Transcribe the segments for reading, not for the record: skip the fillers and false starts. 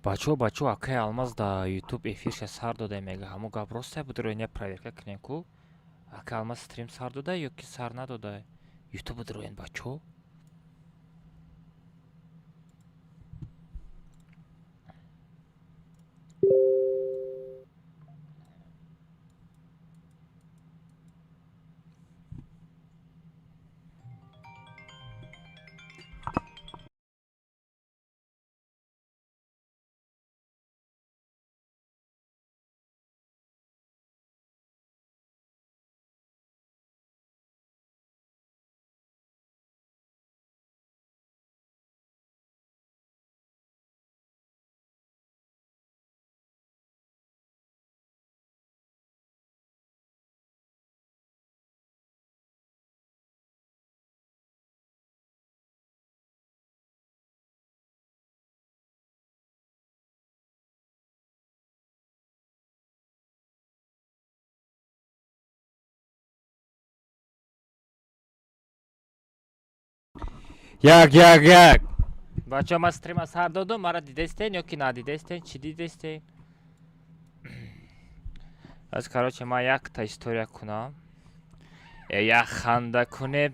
Бачо, акай алмаз да YouTube эфирша сар дода мега ҳамо гап росте будро не проверка кинем ку акай алмаз стрим сар дода ё ки сар надода YouTube будро ен бачо як бачо ман стрима сар додам мара дидестен ё ки надидестен чӣ дидестен аз короче ман якта история кунам як ханда кунем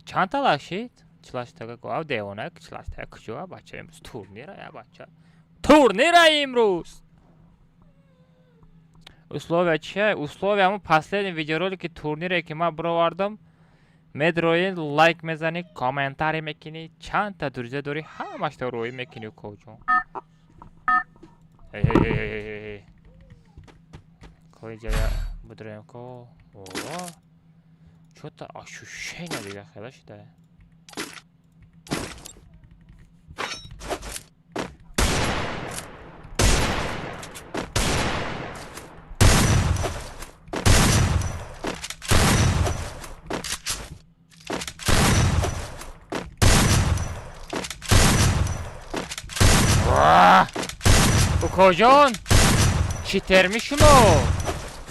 чанд та лашид чилаштага гов девонак чилаштага куҷо бача имрӯз турнира я бача турнира имрӯз условия чия условия ҳамон последний видеоролики турнире ки ман бировардам медроен лайк мезани комментарий мекини чандта друзья дори ҳамашро роӣ мекини укоҷон кои ҷая будроем ко чё-то ощущение дига хела шуда укоҷон читерми шумо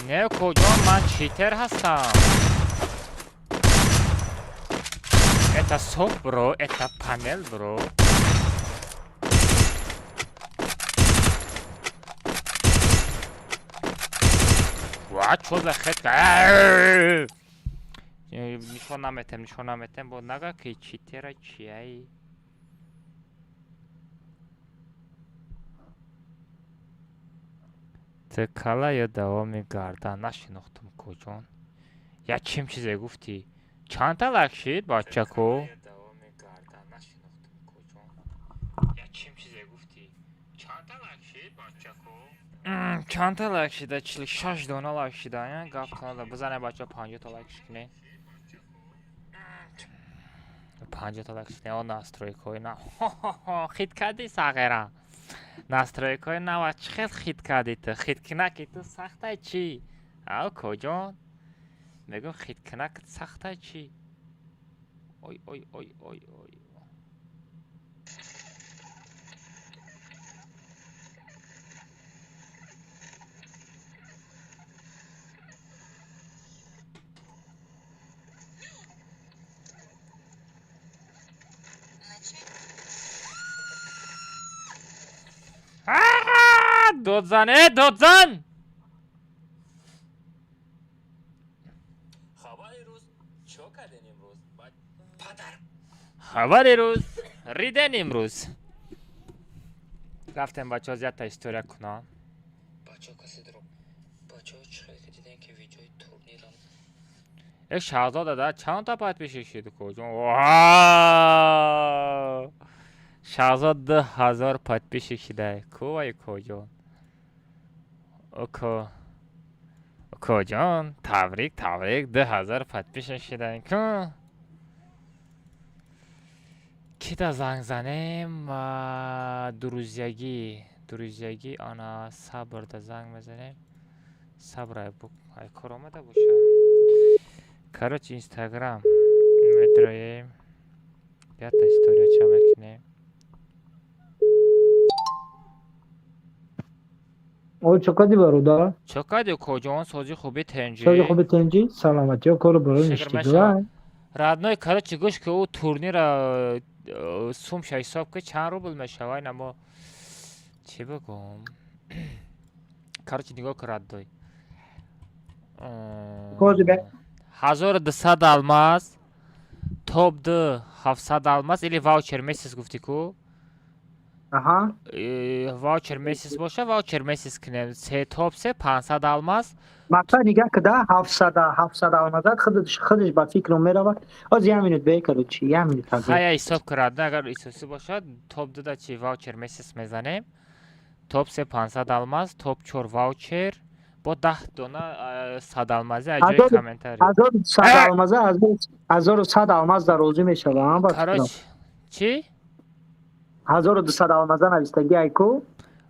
не укоҷон ман читер ҳастам это софт бро это панел бро ва чо за хетка нишон наметем бо нага ки читера чияи ты кала ё давоми гардан нашинохтам куҷон ячим чизе гуфтӣ чандта лайк шид бачако чандта лайк шида 46 дона лайк шида гап бизане бача 50 та лайк шикне 50 та лайк шикне о настройкои на хит кади сағира настройкои нава чӣ хел хит кади ту хиткинаки ту сахтай чӣ ав куҷон мегӯм хиткинакит сахтай чӣ ой дод зан хабари рӯз риден имрӯз рафтем бачаҳо зиёдта история кунам шаҳзода да чандта подписчик шуд куҷон шаҳзод 2000 подписчик шуда кувай куҷон укоҷон табрик 2000 подписчик шудаи ку кида занг занем друзьягӣ ана сабрда занг мезанем сабрай кор омада боша короче инстаграм медроем. Пятая история чамекне. او چقدر برادر؟ چقدر کجان سازی خوبی تنجی؟ سازی خوبی تنجی؟ سلامتی ها کارو برای شکر نشتی مشا. دوای؟ رادنوی короче گوش که او تورنیر سومش حساب که چند روبل میشوای اما چی بگم короче نگاه که رادنوی کوزی به؟ 1200 алмаз топ 2 700 алмаз или ваучер месяц گفتی کو آها ваучер месяц باشه ваучер месяц کنیم سه топ سه 500 алмаз مثلا نگاه که ده 700 آمدد خودش با فکرم میرود از یه منوت به کرد چی یه منوت تازه های حساب کرده اگر اساسی باشد топ 2 دا چی ваучер месяц میزنیم топ 3 500 алмаз топ 4 ваучер با 10 دونه 100 алмازی اجای کامنتاری 1100 آمازه 1100 آماز در روزی میشه با هم با فکرم کاروچ چی 1200 آمازه نویستگی ایکو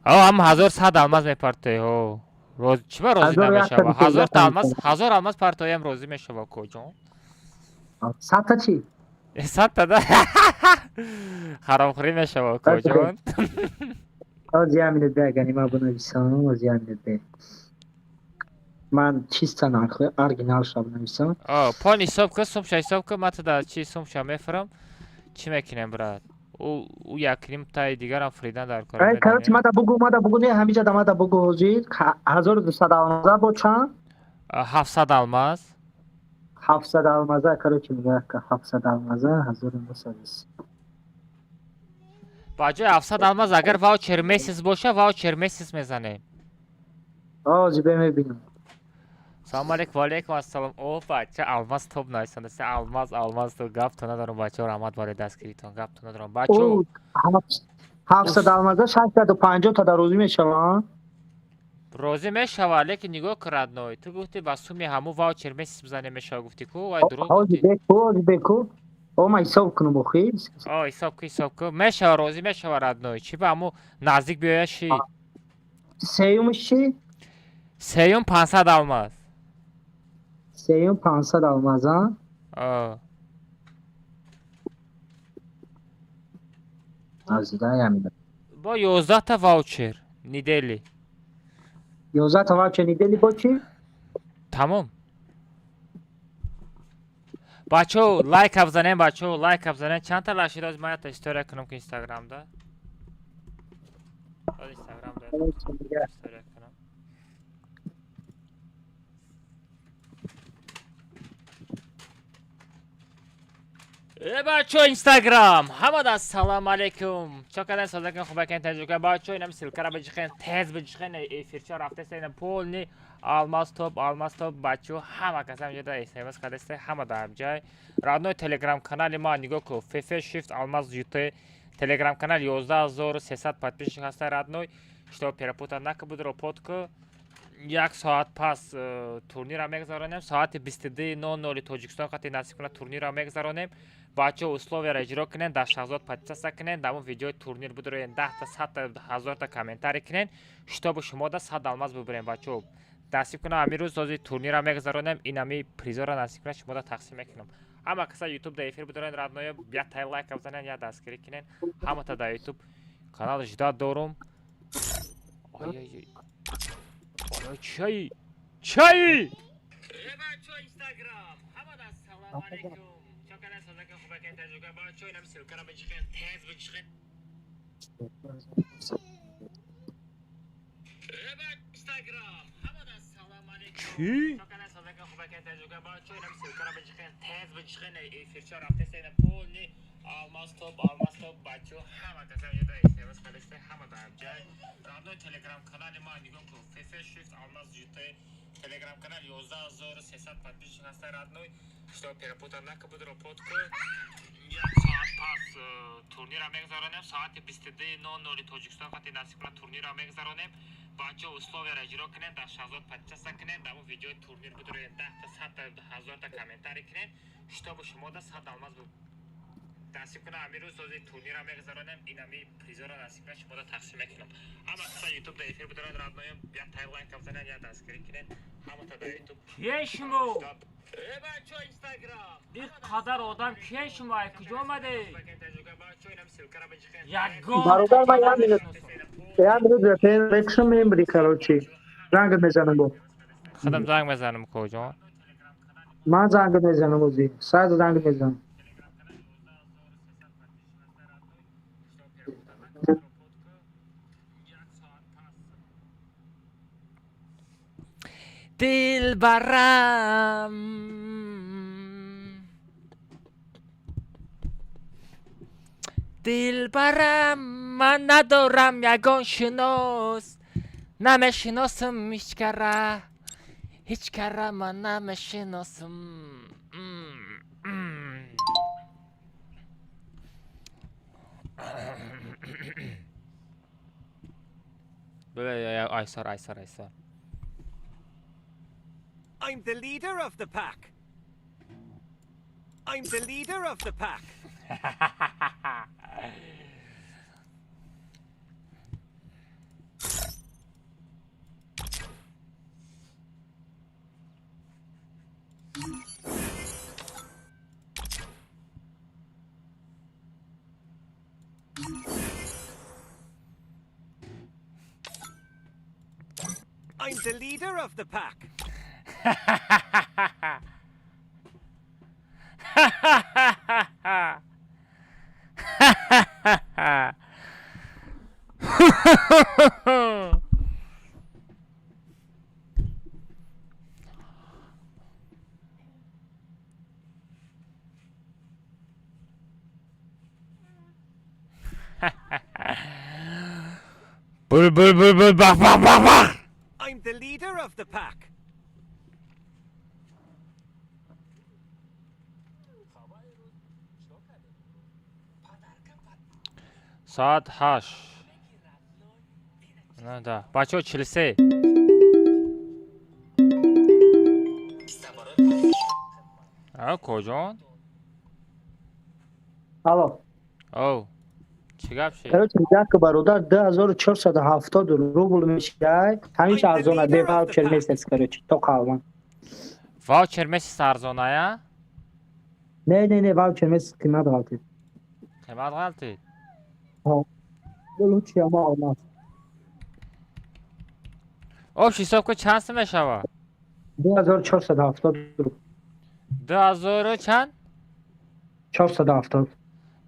هم 1100 алмаз میپرته ها روز چی با روزی نمیشه 1000 تا алмаз 1000 алмаз پرتایم روزی میشه با کجا 100 تا چی 100 تا ده حرامخوری میشه با کجا از یه منوت به گنی ما بنویسم از یه منوت به من چیستن ارگینال شب نویسم پان حساب که سومش حساب که مت در چی سومش میفرم چی میکنیم برات او یکریم تای دیگر هم فریدن در کار ای کارت ما دا بگو نه همیشه دا ما دا بگو حوزی 1200 آمازه با چند 700 алмаз 700 آمازه کارت میگه که 700 آمازه 1200 با جای 700 алмаз اگر ваучер месяц باشه ваучер месяц میزنیم آجی ببینم سلام علیکم و علیکم السلام او بچه алмаз توپ نایستانده سه алмаз تو گفت تو ندارم بچه رحمت باره دستگیریتون گفت تو ندارم بچه او 700 آمازه 650 تا در روزی میشه روزی میشوه لیکن نگاه کرد نوی تو گفتی با سومی همو واوچر месяц بزنه میشه گفتی کو وای دروغ آجی گفتی بکو او ما حساب کنم بخیر حساب که میشه روزی میشه رد نوی چی با همو نزدیک بیایشی سیومش چی؟ سیوم 500 алмаз سیوم 500 آمازه آجی دا یمیده با 11 تا واوچر نیدلی 11 تا واچه نیدلی با چی؟ تمام بچه لایک افزنیم لایک افزنیم چند تا لاشید از ما تا استوری کنم که اینستاگرام دا اینستاگرام دا استوری کنم بچه اینستاگرام همه دا سلام علیکم چکردن سازکن خوبه کن تجربه کن بچه اینم سلکره بجخین تیز بجخین ایفیرچه رفته سینم پول نی алмаз топ бачо ҳама кас ҳамҷода смс кардасте ҳама дар ҷай раднои телеграм канали ма нигоҳ ку фф shift алмаз ют телеграм канал 11300 подписчик ҳаста радной что перепута накабудро подку 1 соат пас турнира мегзаронем соати 22:00 тоҷикистон қати насиб кунад турнира мегзаронем бачо условияро иҷро кунен дар шахзод подписаса кунен дар видеои турнир бидроен 10 та 100 та 1000 та комментарий кунен штоби шумода 100 алмаз бибирем бачо насиб кунам амирӯз сози турнира мегзаронем инами призора насиб кунад шумода тақсим мекунам ҳама каса ютуб да эфир бидорен радноя биятай лайк афзанен я дастгирӣ кунен ҳамата да ютуб канал ждат дорум чай бачо инстаграм ҳамада салом алейкум чакаран созака хубакен тажуга бачо инам силкара бичхен тез бичхен инстаграм ҳамада салом алейкум чакаран созака хубакен тажуга бачо инам силкара бичхен тез бичхен эфирча рафтеса полни алмаз топ бачо ҳама каса ёда эсмс кадасте ҳама дар ҷай радно телеграм канали ма нигоҳ кун фф shift алмаз ют телеграм канал 11300 подписчик ҳаста радной что перепутан накабудро подку 1 соат пас турнира мегзаронем соати 22:00 тоҷикистон қати насиб кунад турнира мегзаронем бачо условияро иҷро кунен дар шахзод подписаса кунен дар видеои турнир бидроен 10 та 100 та 1000 та комментарий кунен штоби шумода 100 алмаз насиб кунам амирӯз сози турнира мегзаронем инами призора насиб кунад шумода тақсим мекунам ҳама каса ютуб да эфир бидорад радноям я тай лайк афзанен я дастгирӣ кунен کیه شما؟ این قدر آدم کیه شما؟ کجا آمده؟ یگان برادر من تا یه minut رپشن میبری کراچی زنگ میزنم گو خودم زنگ بزنم کجا؟ من زنگ میزنم اوزی ساعت زنگ میزنم دلبرم دلبرم من ندارم یگان شناس نمیشناسم هیچ کره من نمیشناسم Aysar. I'm the leader of the pack. I'm the leader of the pack. I'm the leader of the pack. Bul bak. I'm the leader of the pack. Saat 8. نه ده بچه ها 43 کجا؟ الو او چی گپ شد؟ کراچی میگه که برادر 2470 روبل میشه همیشه ارزونه به واوچر میسه کراچی تو قاوان واوچر میسی سرزانه یا؟ نه واوچر میسه قیمت غلطی قیمت غلطی؟ ها بلو چی اما آمد اوش حساب که چند سه میشه؟ 2470 روبل 2000 چند؟ 470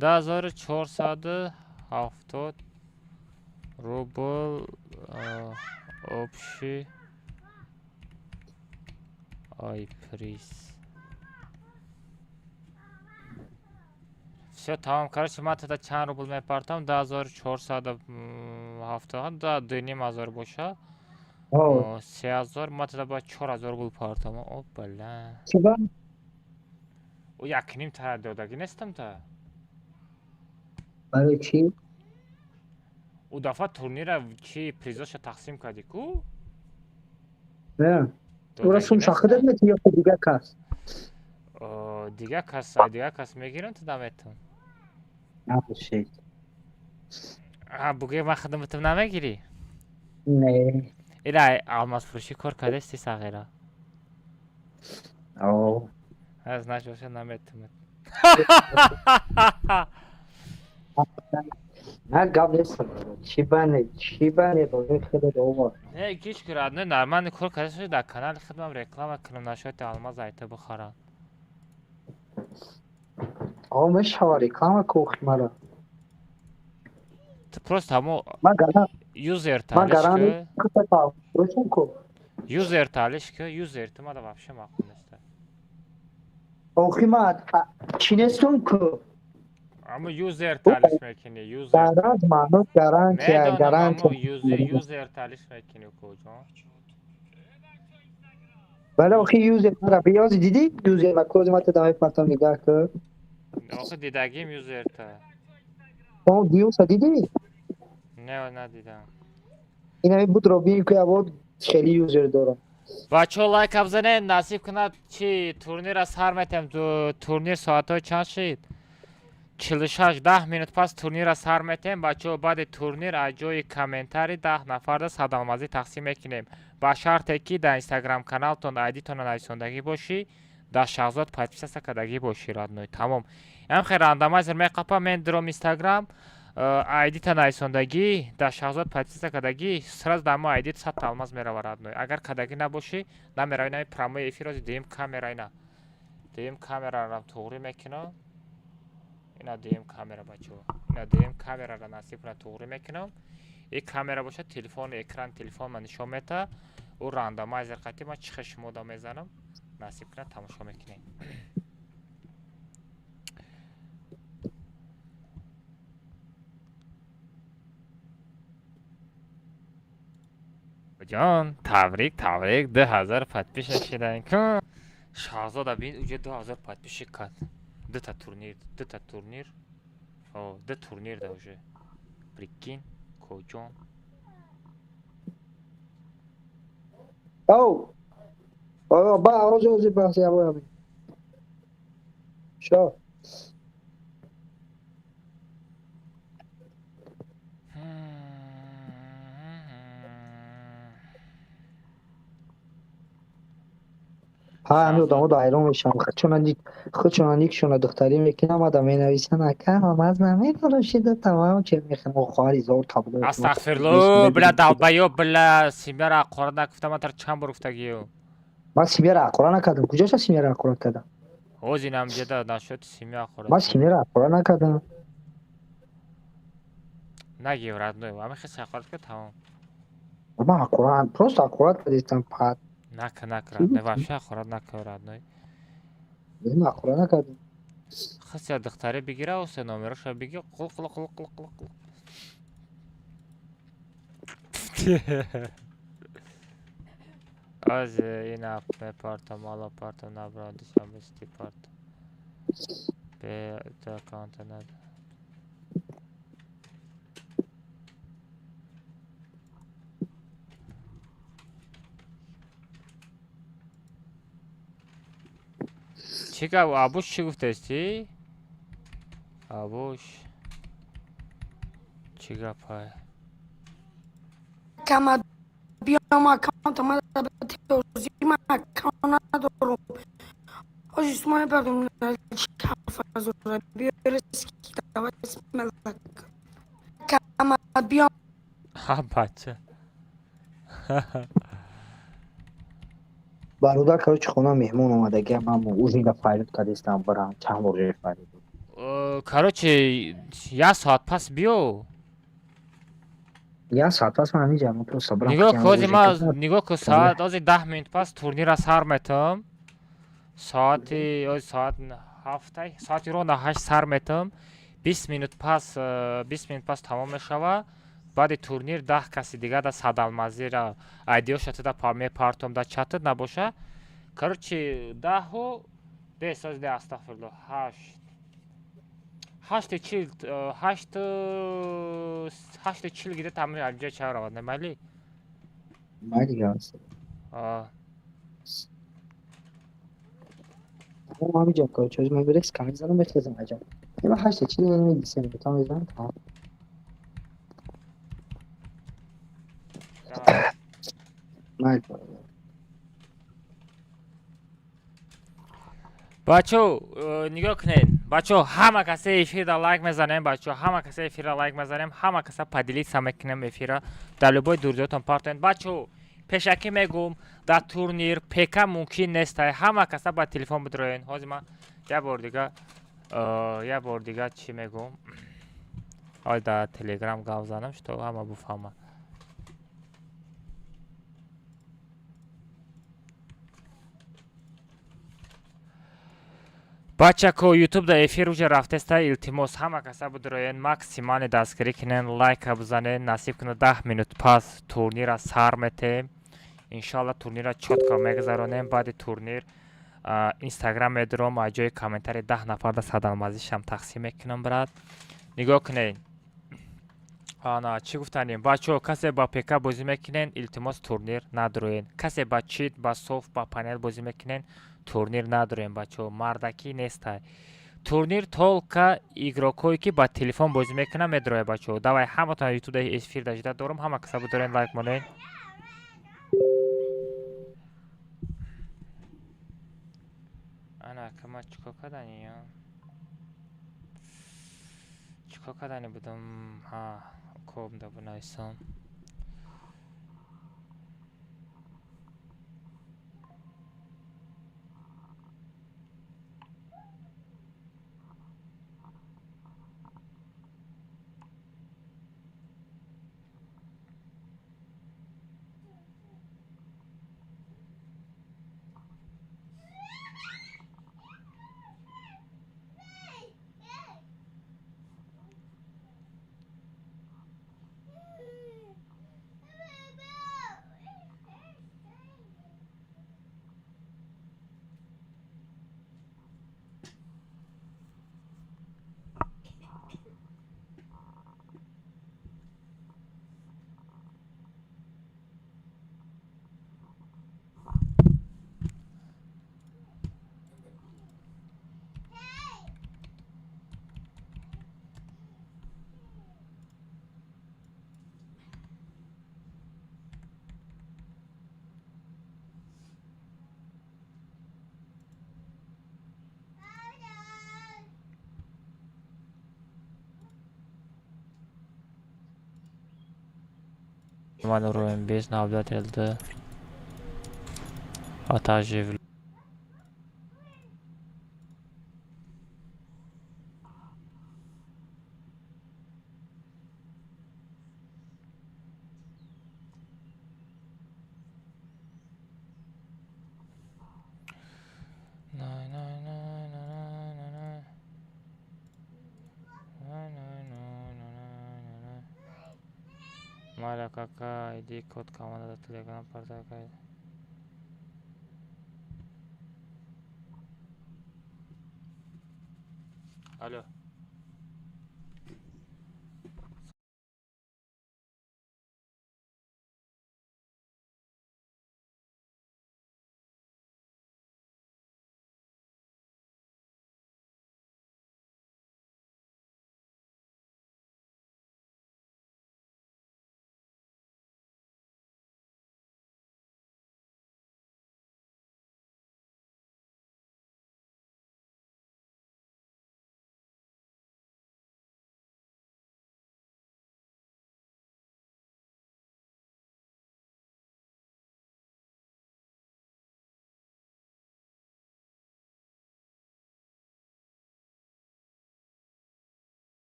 2470 روبل общий приз. Все, tamam короче من тогда چند روبل میپرتم 2470 دا 2500 باشه 3000 من тогда باید 4000 روبل پرتم او بله چی با؟ او یکنیم تا دادگی نیستم تا برای چی؟ او دفعه تورنیر چی پریزاش تقسیم کردی کو؟ نه او رسوم شاخده میتی یا خود دیگه کس؟ دیگه کس میگیرن تو دمتون نباشید بگه من خدمتم نمیگیری؟ نه ایره آلماس فروشی کار کردستی ساغیره او از نشوشه نمیتونم نه گاب نیستم چی بانه باید خیلی دوبار نه گیش کرد نه نرمانی کار کردستی در کانال خدمم رکلام کنم نشویت آلماس ایتا بخورم آقا مش حواری کام کوخی مرا تو پروست همو من گرم یوزر من تالیش گرم که کتا روشن کو یوزر تالیش که یوزر تو ما دا وابشه مقبول نیسته اوخی ما چی نیستم کو اما یوزر تالیش میکنی یوزر گرم مانو گرم که میدانم گرم اما یوزر تالیش میکنی کجا بله اوخی یوزر مرا بیازی دیدی یوزر ما کوز ما تدامه پرتم نگاه که آخه دیدگیم یوزر تا اون دیوسا دیدی نه ندیدم این همی بود رو بیم که بود خیلی یوزر دارم بچه ها لایک بزنه نصیب کنه چی تورنیر از هر میتیم تورنیر ساعت های چند شد 46 10 minut پس تورنیر از هر میتیم بچه ها بعد تورنیر از جای کامنتاری 10 نفر ده صدامازی تقسیم میکنیم ба шарте ки дар инстаграм каналтон айдитон нависондагӣ бошӣ дар шахзод подписаса кардагӣ бошӣ родной тамом ям хе рандомайзер меқапа мен дуром инстаграм айдита нависондагӣ дар шахзод подписаса кардагӣ сразу дар мо айдит 100 алмаз мерава родной агар кардагӣ набошӣ намеравӣ нами промои эфирози дуюм камера ина дуюм камераро туғрӣ мекунам ина дуюм камера бачаҳо ина дуюм камераро насиб кунад туғрӣ мекунам ин камера бошад телефон экран телефонма нишон мета ӯ рандомайзер қатӣ ма чихе шумода мезанам насиб кунад тамошо мекунем ҷон табрик табрик 2000 подпиша шидаин кун шаҳзода бин уҷа 2000 подпиша кард дута турнир о ду турнир да уже прикинь коҷон Au! Ba ağzı bahsi yapıyor. Şu. Ha همین آدمو دایره میشم خودشون شونه دختری میکنم آدم می نویسن اکر هم از نمیدونشیده تمام چه میخوام خواهری زور تابلو астағфирло бля далбайо бля симяра ақора накуфта ман тар чанд бор гуфтагиё من سیمیا را اقرا نکردم کجاست سیمیا را اقرا کردم ҳозин амҷада нашуд симя ақора من سیمیا را اقرا نکردم нагив радной ами хеси ақорат ка тамом من اقرا просто اقرا کردم بعد нак радной вообще ақорат накав радной من اقرا نکردم хеси духтаре бигира осе номероша биги қул аз ина мепарта мала парта набрандишам бисти парта бе аккаунта нада چی گفت ابوش چی گفتستی ابوش چی گفت Kama بیام اکانت ما به توضیح من اکانت ندارم آجی سومه بردم کف از رو بیارس که دوا اسم ملک کما بیام ها بچه برادر که خونه مهمون اومده که من اوزینگا فایلت کردستم برام چند بار فایلت короче я соат пас биё Я саат пас ман ҳаминҷа просто брам нигоҳ кун ҳози ма нигоҳ кун соат ҳози 10 минут пас турнира сар метавам соати ҳози соат 7 соати рона 8 сар метавам 20 минут пас тамом мешава баъди турнир 10 каси дига да садалмазира айдиёшатада мепартом да чатад набоша короче 10 бесози де астағфирло 8 гида тамоми алҷа чаравад немайли майли гаст ҳаминҷа короче ман бирекс камизаро мехезам аҷаб ина 8 медисем метам мезанам тамом майли бачо нигоҳ кунед бачо ҳама касе эфира лайк мезанем бачо ҳама касе эфира лайк мезанем ҳама каса падилиса мекунем эфира дар любой дурзиётон партоен бачо пешакӣ мегӯм дар турнир пека мумкин нестай ҳама каса ба телефон бидроен ҳози ман я бор дига чӣ мегӯм ой дар телеграм гап занам што ҳама буфаҳма бачако ютуб да эфир уже рафтеста илтимос ҳама каса бидроен максимални дастгирӣ кунен лайка бизанен насиб кунад 10 минут пас турнира сар метем иншалла турнира чотко мегузаронем баъди турнир инстаграм медуром аз ҷои комментари 10 нафарда садалмазишам тақсим мекунам брат нигоҳ кунед ана чӣ гуфтанем бачо касе ба пк бозӣ мекунен илтимос турнир надуроен касе ба чит ба софт ба панел бозӣ мекунен турнир надорем бачо мардакӣ нестай турнир толка игрокҳое ки ба телефон бозӣ мекунанд медороя бачо давай ҳаматон ютуб эфир дажида дорум ҳама каса бидорен лайк монен Aklıma çikoladani ya. Çikoladani buldum. Ha, okumda bu neyse. Numan Ruin 5 navbat elde. Atajiv. Nay nay nay nay nay nay. Nay nay nay nay nay nay. Mala kaka ID kod команда Telegram порталга. Алло.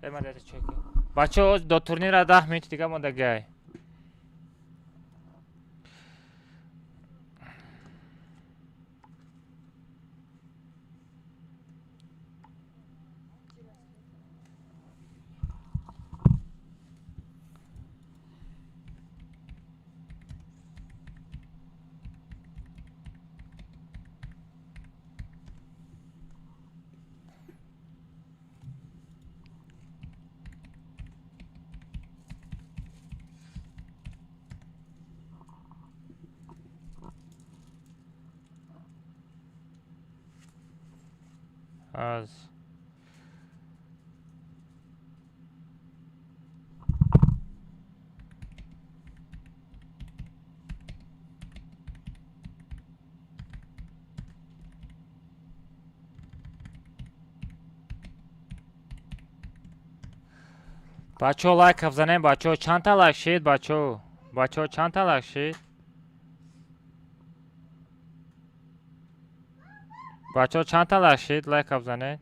Emad çek. Бачаҳо до турнира 10 минути дига мондагай. Az. Бачаҳо лайк бзанем, бачаҳо чанд та лайк шид, бачаҳо чанд та лайк шид? бачаҳо чанд та лайк шид, лайк бзанед.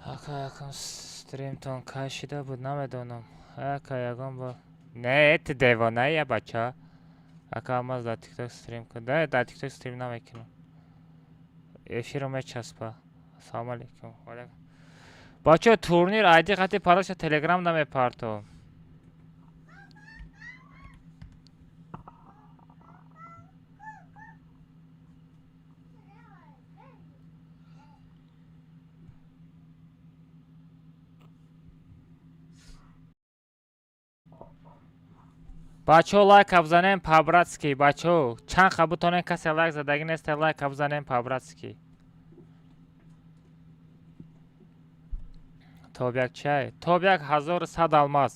якам стримтон кашида буд намедонам. Ягон бо не ти девоная бача. Акамаз дар TikTok стрим кун. Да, дар TikTok стрим намекунам. Эфирро мечаспа. Ассалому алейкум. Бача турнир айди хати параша Telegram намепартом. бачаҳо лайкам занем по-братски. бачаҳо чанд хабутонен касе лайк задаги несте, лайкам занем по-братски. тоб як чай, тоб 1100 алмаз,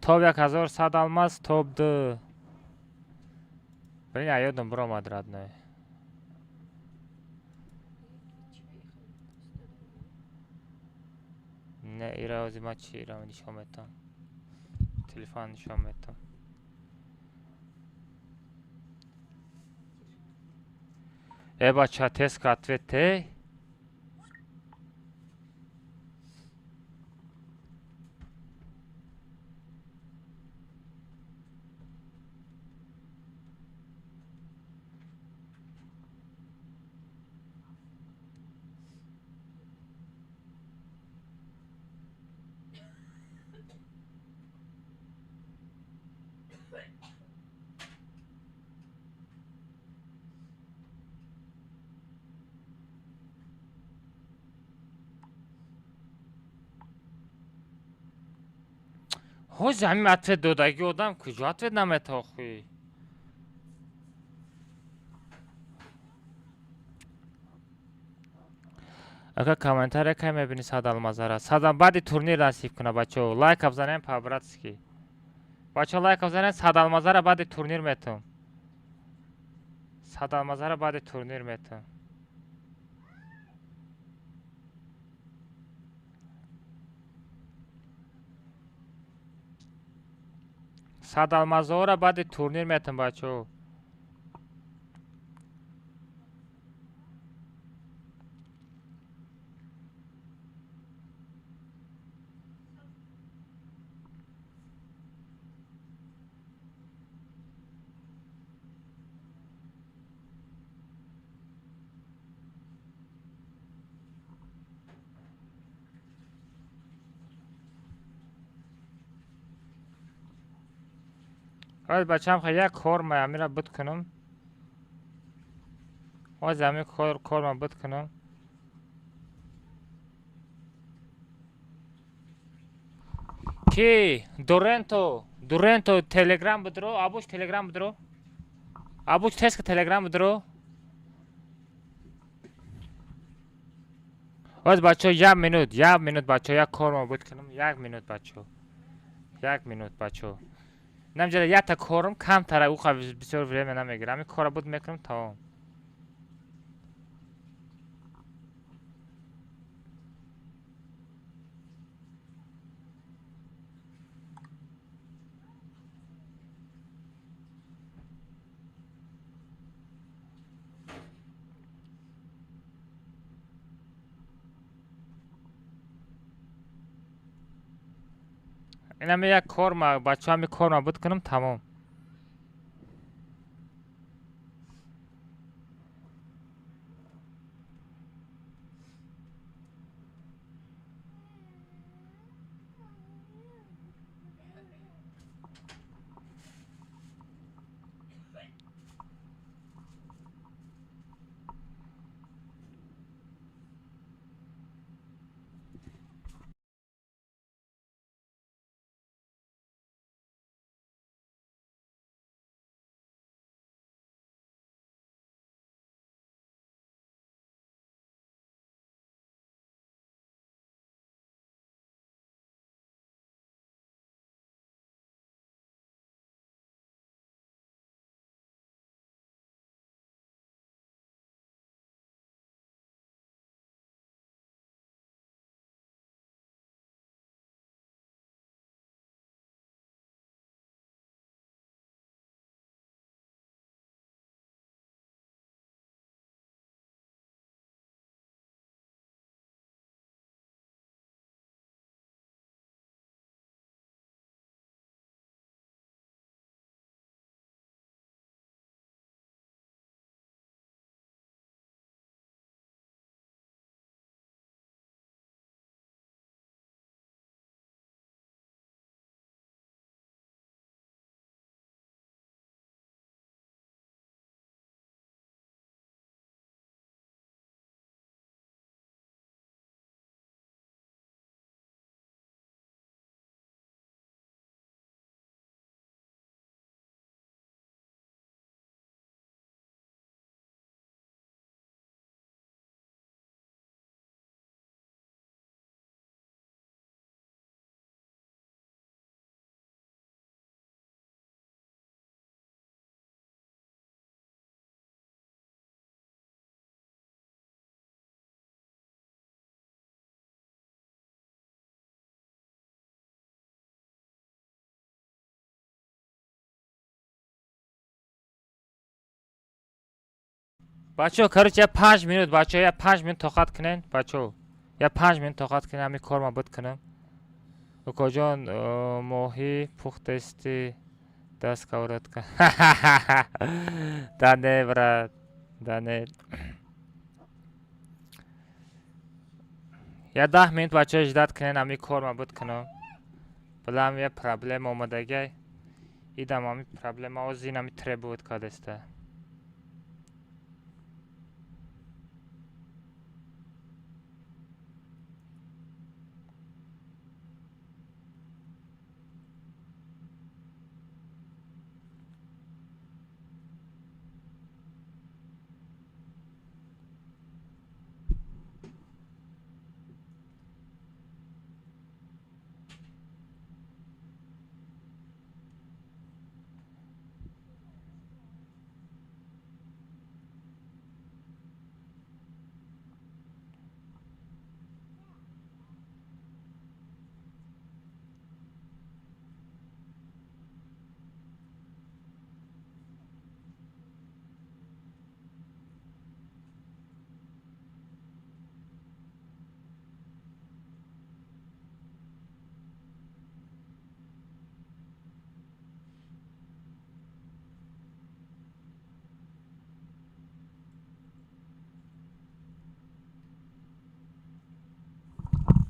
тоб 1100 алмаз, тоб 2. Блин, я ёдам биромад родной. Не, ира ози ма чи ира нишон метам. Телефон нишон метам. бача тезка ответ те. ҳози ҳамин ответ додаги одам куҷо ответ наметавон хуи. ака комментария кай мебини 100 алмазара. 100 баъди турнир насиб куна бачаҳо. Лайкам занем по-братски. бачаҳо лайкам занем 100 алмазара баъди турнир метавон. 100 алмазара баъди турнир метавон. 100 алмазора баъди турнир метавон бачаҳо. ҳоз бачаам ха як кор ма амира буд кунам. ҳоз ами кор ма буд кунам. ки Дуренто Telegram будро? Абуш Telegram будро? Абуш теска Telegram будро? ҳоз бачаҳо 1 минут бачаҳо як кор ма буд кунам. 1 минут бачаҳо. 1 минут бачаҳо. намҷара якта корам камтара уха бисёр время намегирад. ҳамин кора буд мекунам тамом. инаме як кор ма бачаҳо ҳамин кор ма буд кунам тамом. بچه короче я 5 минут بچه я 5 минут тоқат کنین بچه я 5 минут тоқат کنین همین کار ما بود کنم کجان ماهی پختستی دست کورد کن دانه برات دانه یا 10 минут بچه اجداد کنین همین کار ما بود کنم بلام یه پرابلم اومدگی ایدم همین پرابلم ها زین همین تره بود کادسته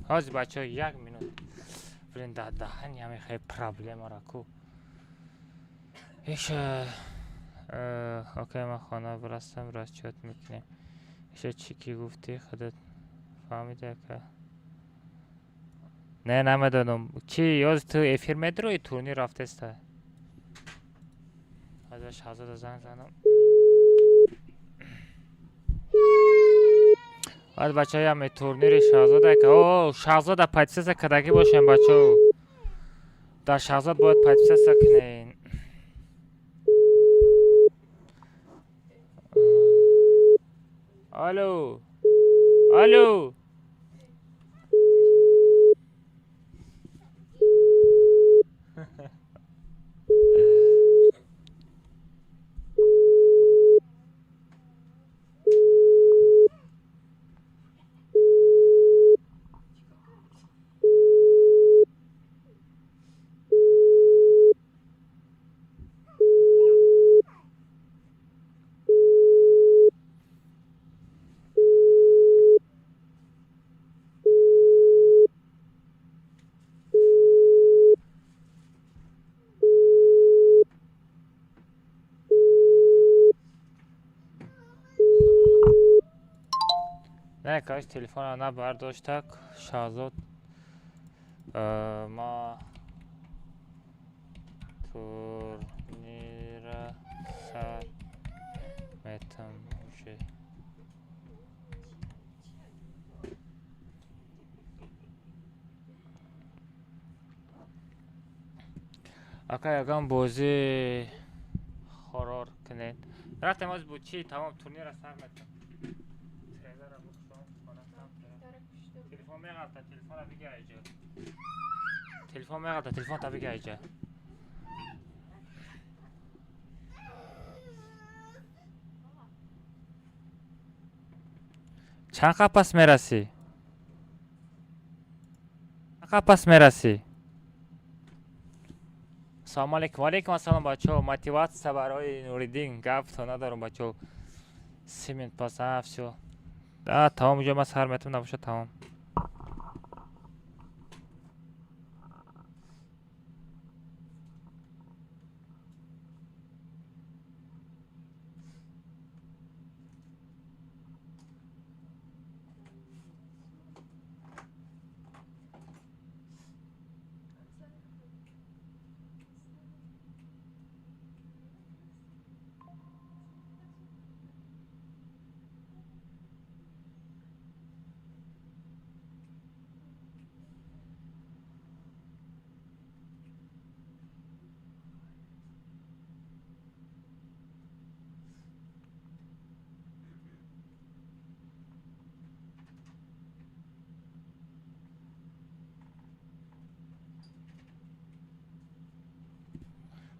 حاضر بچه 1 минут блин да дахани همین خیلی پرابلم را کو ایش اوکی ما خانه برستم راست چوت میکنیم ایش چیکی گفتی خودت فهمیده که نه نمیدونم چی یاد تو افیر مدروی تورنی رفته است ازش حضرت زنگ زنم بعد بچه های همه تورنیر شهزاده که اوه شهزاده پایتسیس کدگی باشیم بچه ها در شهزاد باید پایتسیس کنین الو الو نه کاش تلفن رو نبرداشتک شهزاد ما تورنیر سر میتم میشه اکا یکم بازی خرار کنید رفتم از بود چی تمام تورنیر سر میتم تلفن میگرد تلفن بگیر اینجا تلفن میگرد تلفن تا بگیر اینجا چند قپس میرسی قپس میرسی سلام علیکم علیکم السلام بچه ها موتیوات برای نوریدین گفت تا ندارم بچه ها 3 minut پس هفت شو تمام اینجا من سر میتونم نباشه تمام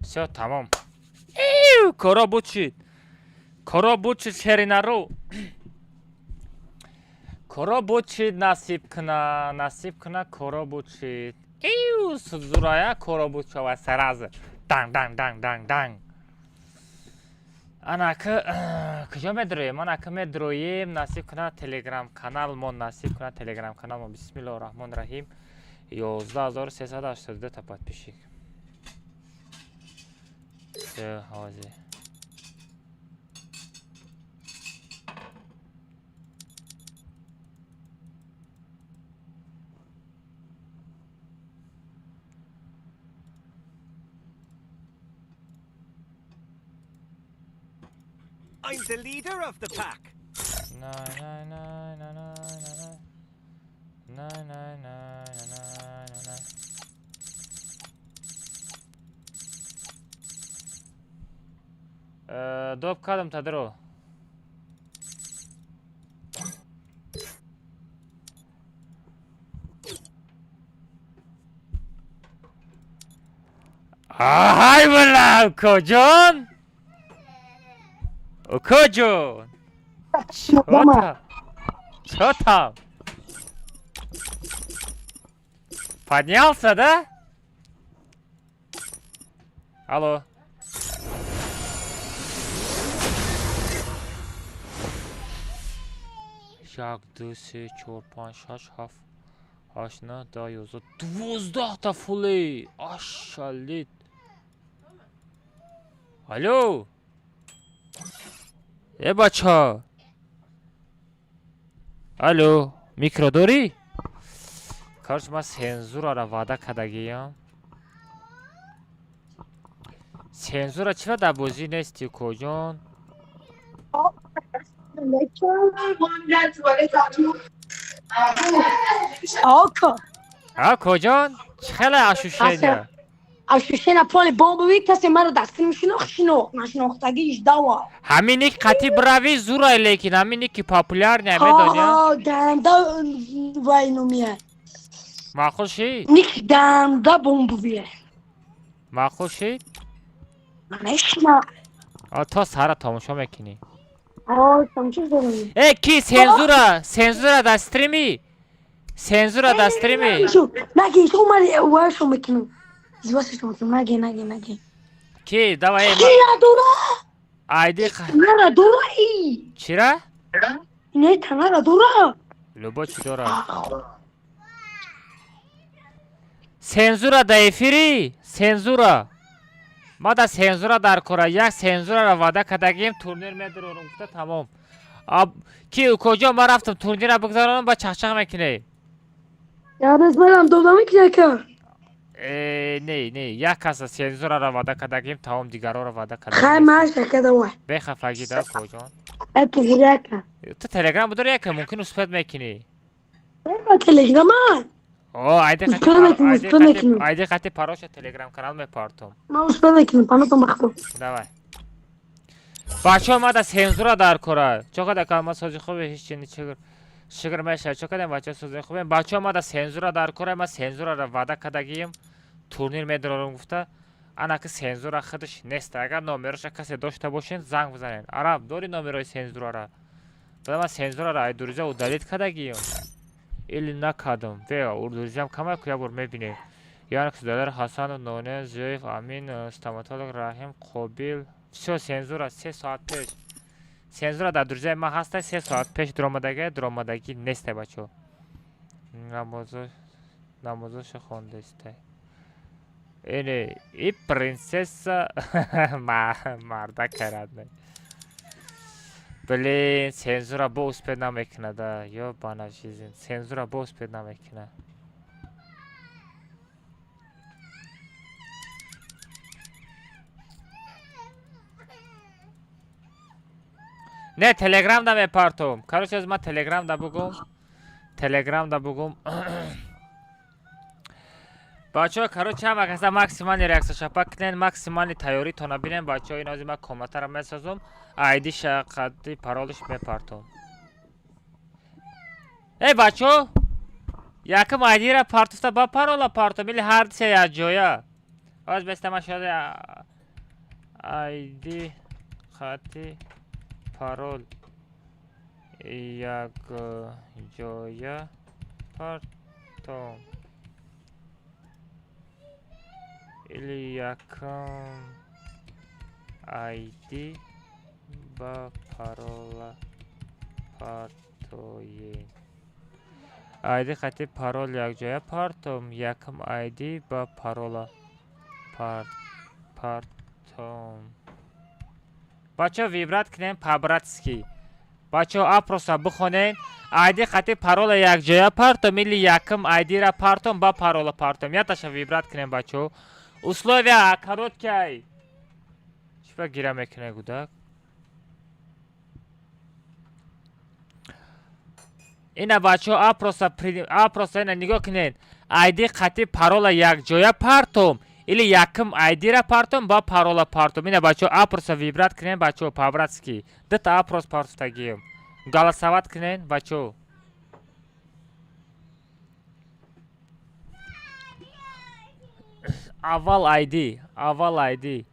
все تمام ایو کارا بود شد Коробучи черинару. Коробучи насиб кна коробучи. Иу, сузурая коробуча ва саразы. Дан. Анака, кujо медроем? Анака медроем, насиб кна телеграм канал мон, насиб кна телеграм канал мон. Бисмиллахир рахмонир рахим. 11382 та подписчик. Все, хавази. I'm the leader of the pack. Доп кадам тадро. Ай, бля, коджон! Коджон! Чё там? Поднялся, да? Алло. Як, 2, 3, 4, 5, 6, 7, 8, 9, 10, 11, 12 та фули. Ашалит. Алло. бача. Алло. Микро дори? Короче, ма сензурара вада кардагиям. сензура чира дар бозӣ нести коҷон? коҷон? Чӣ хеле ашушения? Ашушена поли бомбови касе маро дастгир мешинохт, шинохт, нашинохтагиш дава. Ҳамини ки қатӣ биравӣ зурай, лекин ҳамини ки популярния медония? Данда вайнумия. маъқул шид? Ник данда бомбовия. маъқул шид? Манешма. то сара тамошо мекунӣ. Тамошо дорам. Ки сензура дар стримӣ? сензура дар стримӣ? Наги, то мари вайшо мекунам. Извастишь, наги. Ки, давай. Надора! Айди. Надора и. Чира? Не, та надора. Любо чи дора? Сензура дар эфири? Сензура. ма дар сензура дар кора. Як сензурара ваъда кардагим, турнир медорорум гуфта тамом. Ки куҷо ма рафтам турнира бигзаронам ба чахчах мекунем. Ядас барам дода мекунем ка. Не, як каса сензурара ваъда кардагим, тамом дигарора ваъда кардагим. Хай маш кадава. Бехафагӣ дар куҷон. Телеграм. ту телеграм дори яка мумкин успед мекунӣ? Телеграм. айди қати пароша телеграм канал мепартум. Ма успед мекунем, памятам бахто. давай. бачаҳо ма дар сензура дар кора. чоқада калма сози хубе ҳеч чини шигр меша. чоқада бачаҳо сози хубе. бачаҳо ма дар сензура дар кора. ма сензурара ваъда кардагием турнир медорорум гуфта. анаки сензура худаш нест. агар номероша касе дошта бошен занг бизанен. араб дори номерои сензурара? ма сензурара айдуриза удалит кардагием. или накардам. вега урдуризиам камак як бор мебинем. янакс дадар ҳасану ноне зоев амин стоматолог раҳим қобил. все сензура 3 соат пеш. сензура дар дуризаи ма ҳаста 3 соат пеш дуромадагӣ нестай бачо. намозоша хондестай. эне и принсесса марда карадне. блин, сензура бо успед намекуна да. ёбана жизнь. сензура бо успед намекуна. не, телеграм да мепартум. короче, аз ма телеграм да бугум. бачаҳо, короче, ҳама каса максимални реаксияша пакнен, максимални тайёритона бинен. бачаҳо, ин ози ма комментара месозум. айди шақати паролиш мепартум. бачаҳо, якам айдира партуфта ба парола партум. или ҳардиса як ҷоя. оз бестама шода айди хати парол як ҷоя партом или якам айди ба парола партоен. айди хати парол якҷоя партом якам айди ба парола партом. бачаҳо вибрат кунем по-братски. бачаҳо апроса бихонен. айди хати парола якҷоя партом или якам айдира партом ба парола партом. яташа вибрат кунем бачаҳо. условия короткай. чипа гира мекуне гудак. ина бачаҳо апроса ина нигоҳ кунед. айди хати парола якҷоя партом или якам айдира партом ба парола партом. ина бачаҳо апроса вибрат кунен бачаҳо по-братски. дита апрос партуфтагием. голосовать кунен бачаҳо. аввал айди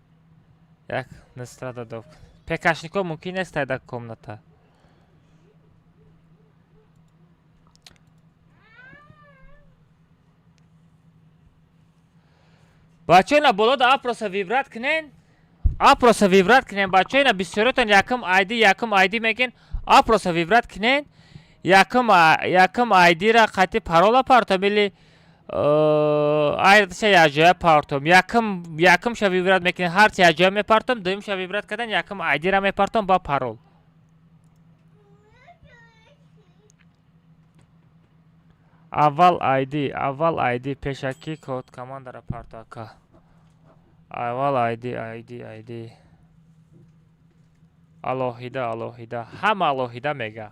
як настрада доб. пекашникҳо мумкин нест айда комната. бачаҳо ина болода апроса вибрат кунен. апроса вибрат кунен бачаҳо. ина бисёротон якам айди мегӯен. апроса вибрат кунен. якам айдира хати парола партом или айдаша якҷоя партом. якамша вибрат мекунен. ҳарчи якҷоя мепартом. дуюмша вибрат кардан якам айдира мепартом ба парол. аввал айди пешакӣ код командара партака. аввал айди алоҳида ҳама алоҳида мега.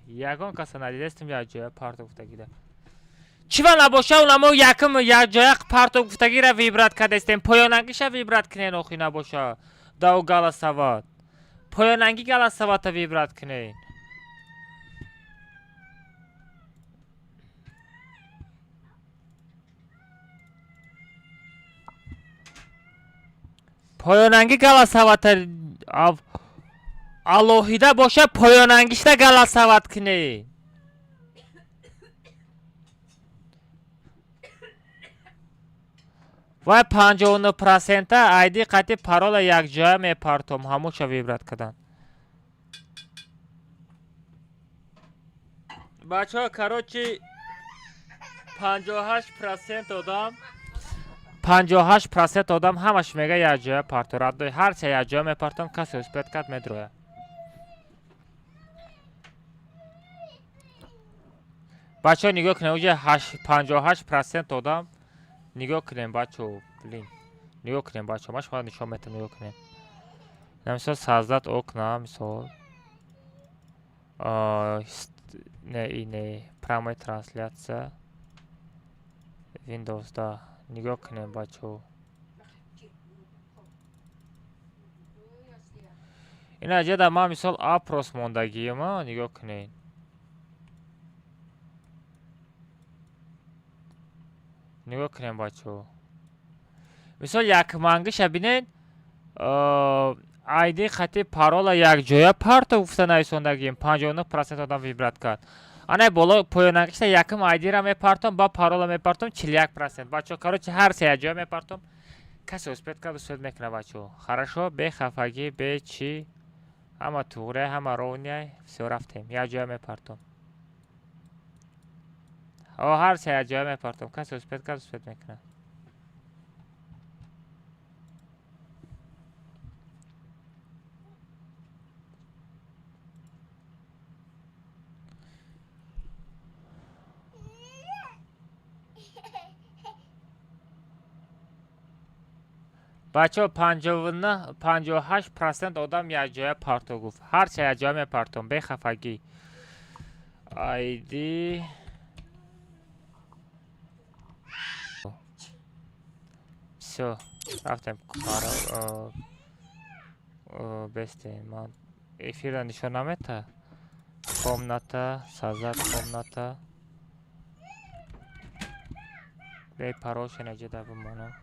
ягон каса надидестим якҷоя парту гуфтагида. чива набоша унамо якам якҷоя парту гуфтагира вибрат кардестем. поёнангиша вибрат кунен охи набоша. дау голосоват. поёнанги голосовата вибрат кунен. поёнанги голосовата алоҳида боша. поёнангишта голосоват кунен. вай 59% айди қати парола якҷоя мепартом. ҳамуша вибрат кардан. бачаҳо карочи 58% одам 58% одам ҳамаш мега якҷоя парту. раддои ҳарча якҷоя мепартом касе успеҳ кард медроя. бачаҳо нигоҳ кунем уҷа 58% одам. нигоҳ кунем бачаҳо. блин нигоҳ кунем бачаҳо. ман шумо нишон метам. нигоҳ кунем. мисол создат окна мисол. не прямая трансляция. Windows да. нигоҳ кунем бачаҳо. ина ҷада ман мисол апрос мондагием. нигоҳ кунем. нигоҳ кунем бачаҳо. мисол якмангиша бинед. айди хати парола якҷоя парто гуфта нависондагием. 59% одам вибрат кард. ана боло поёнангишта якам айдира мепартом ба парола мепартом 41%. бачаҳо короче ҳар се якҷоя мепартом. касе успеҳ кард успеҳ мекуна бачаҳо. хорошо бехафагӣ бе чи ҳама туғра ҳама ровня. всё рафтем. якҷоя мепартом. ҳар се якҷоя мепартом. касе успеҳ кард успеҳ мекуна. бачаҳо 58% одам якҷоя парто гуфт. ҳарча якҷоя мепартом. бехафагӣ. айди всё рафтем. бестем. ман эфирда нишон намета. комната сазад комната. бе пароша наҷада бимонам.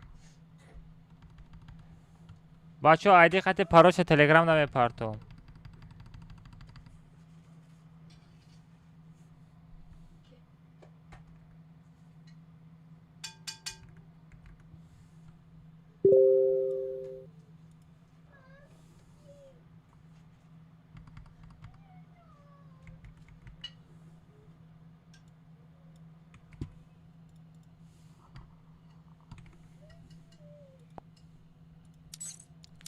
бачаҳо айди хати пароша телеграм намепартом.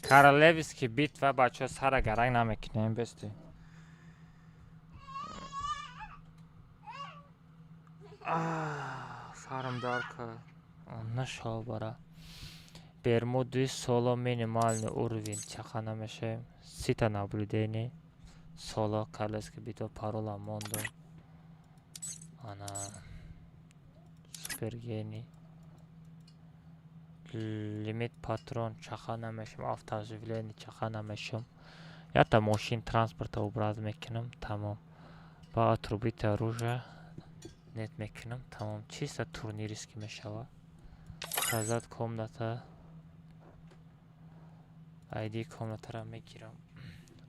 Королевский битва бачо сара гаранг намекунем бести. Сарам дарка. Нашел бара. Бермуды соло минимальный уровень. Чаха намешем. Сита наблюдений. Соло королевский битва парола мондо. Она супергений. Лимит патрон чаха намешем. Автооживление чаха намешем. Я там машин транспорта образ мекунем. Тамом. Ба отрубить оружие. Нет мекунем. Тамом. Чисто турниристский мешава. Хазат комната. ID комната мегирам.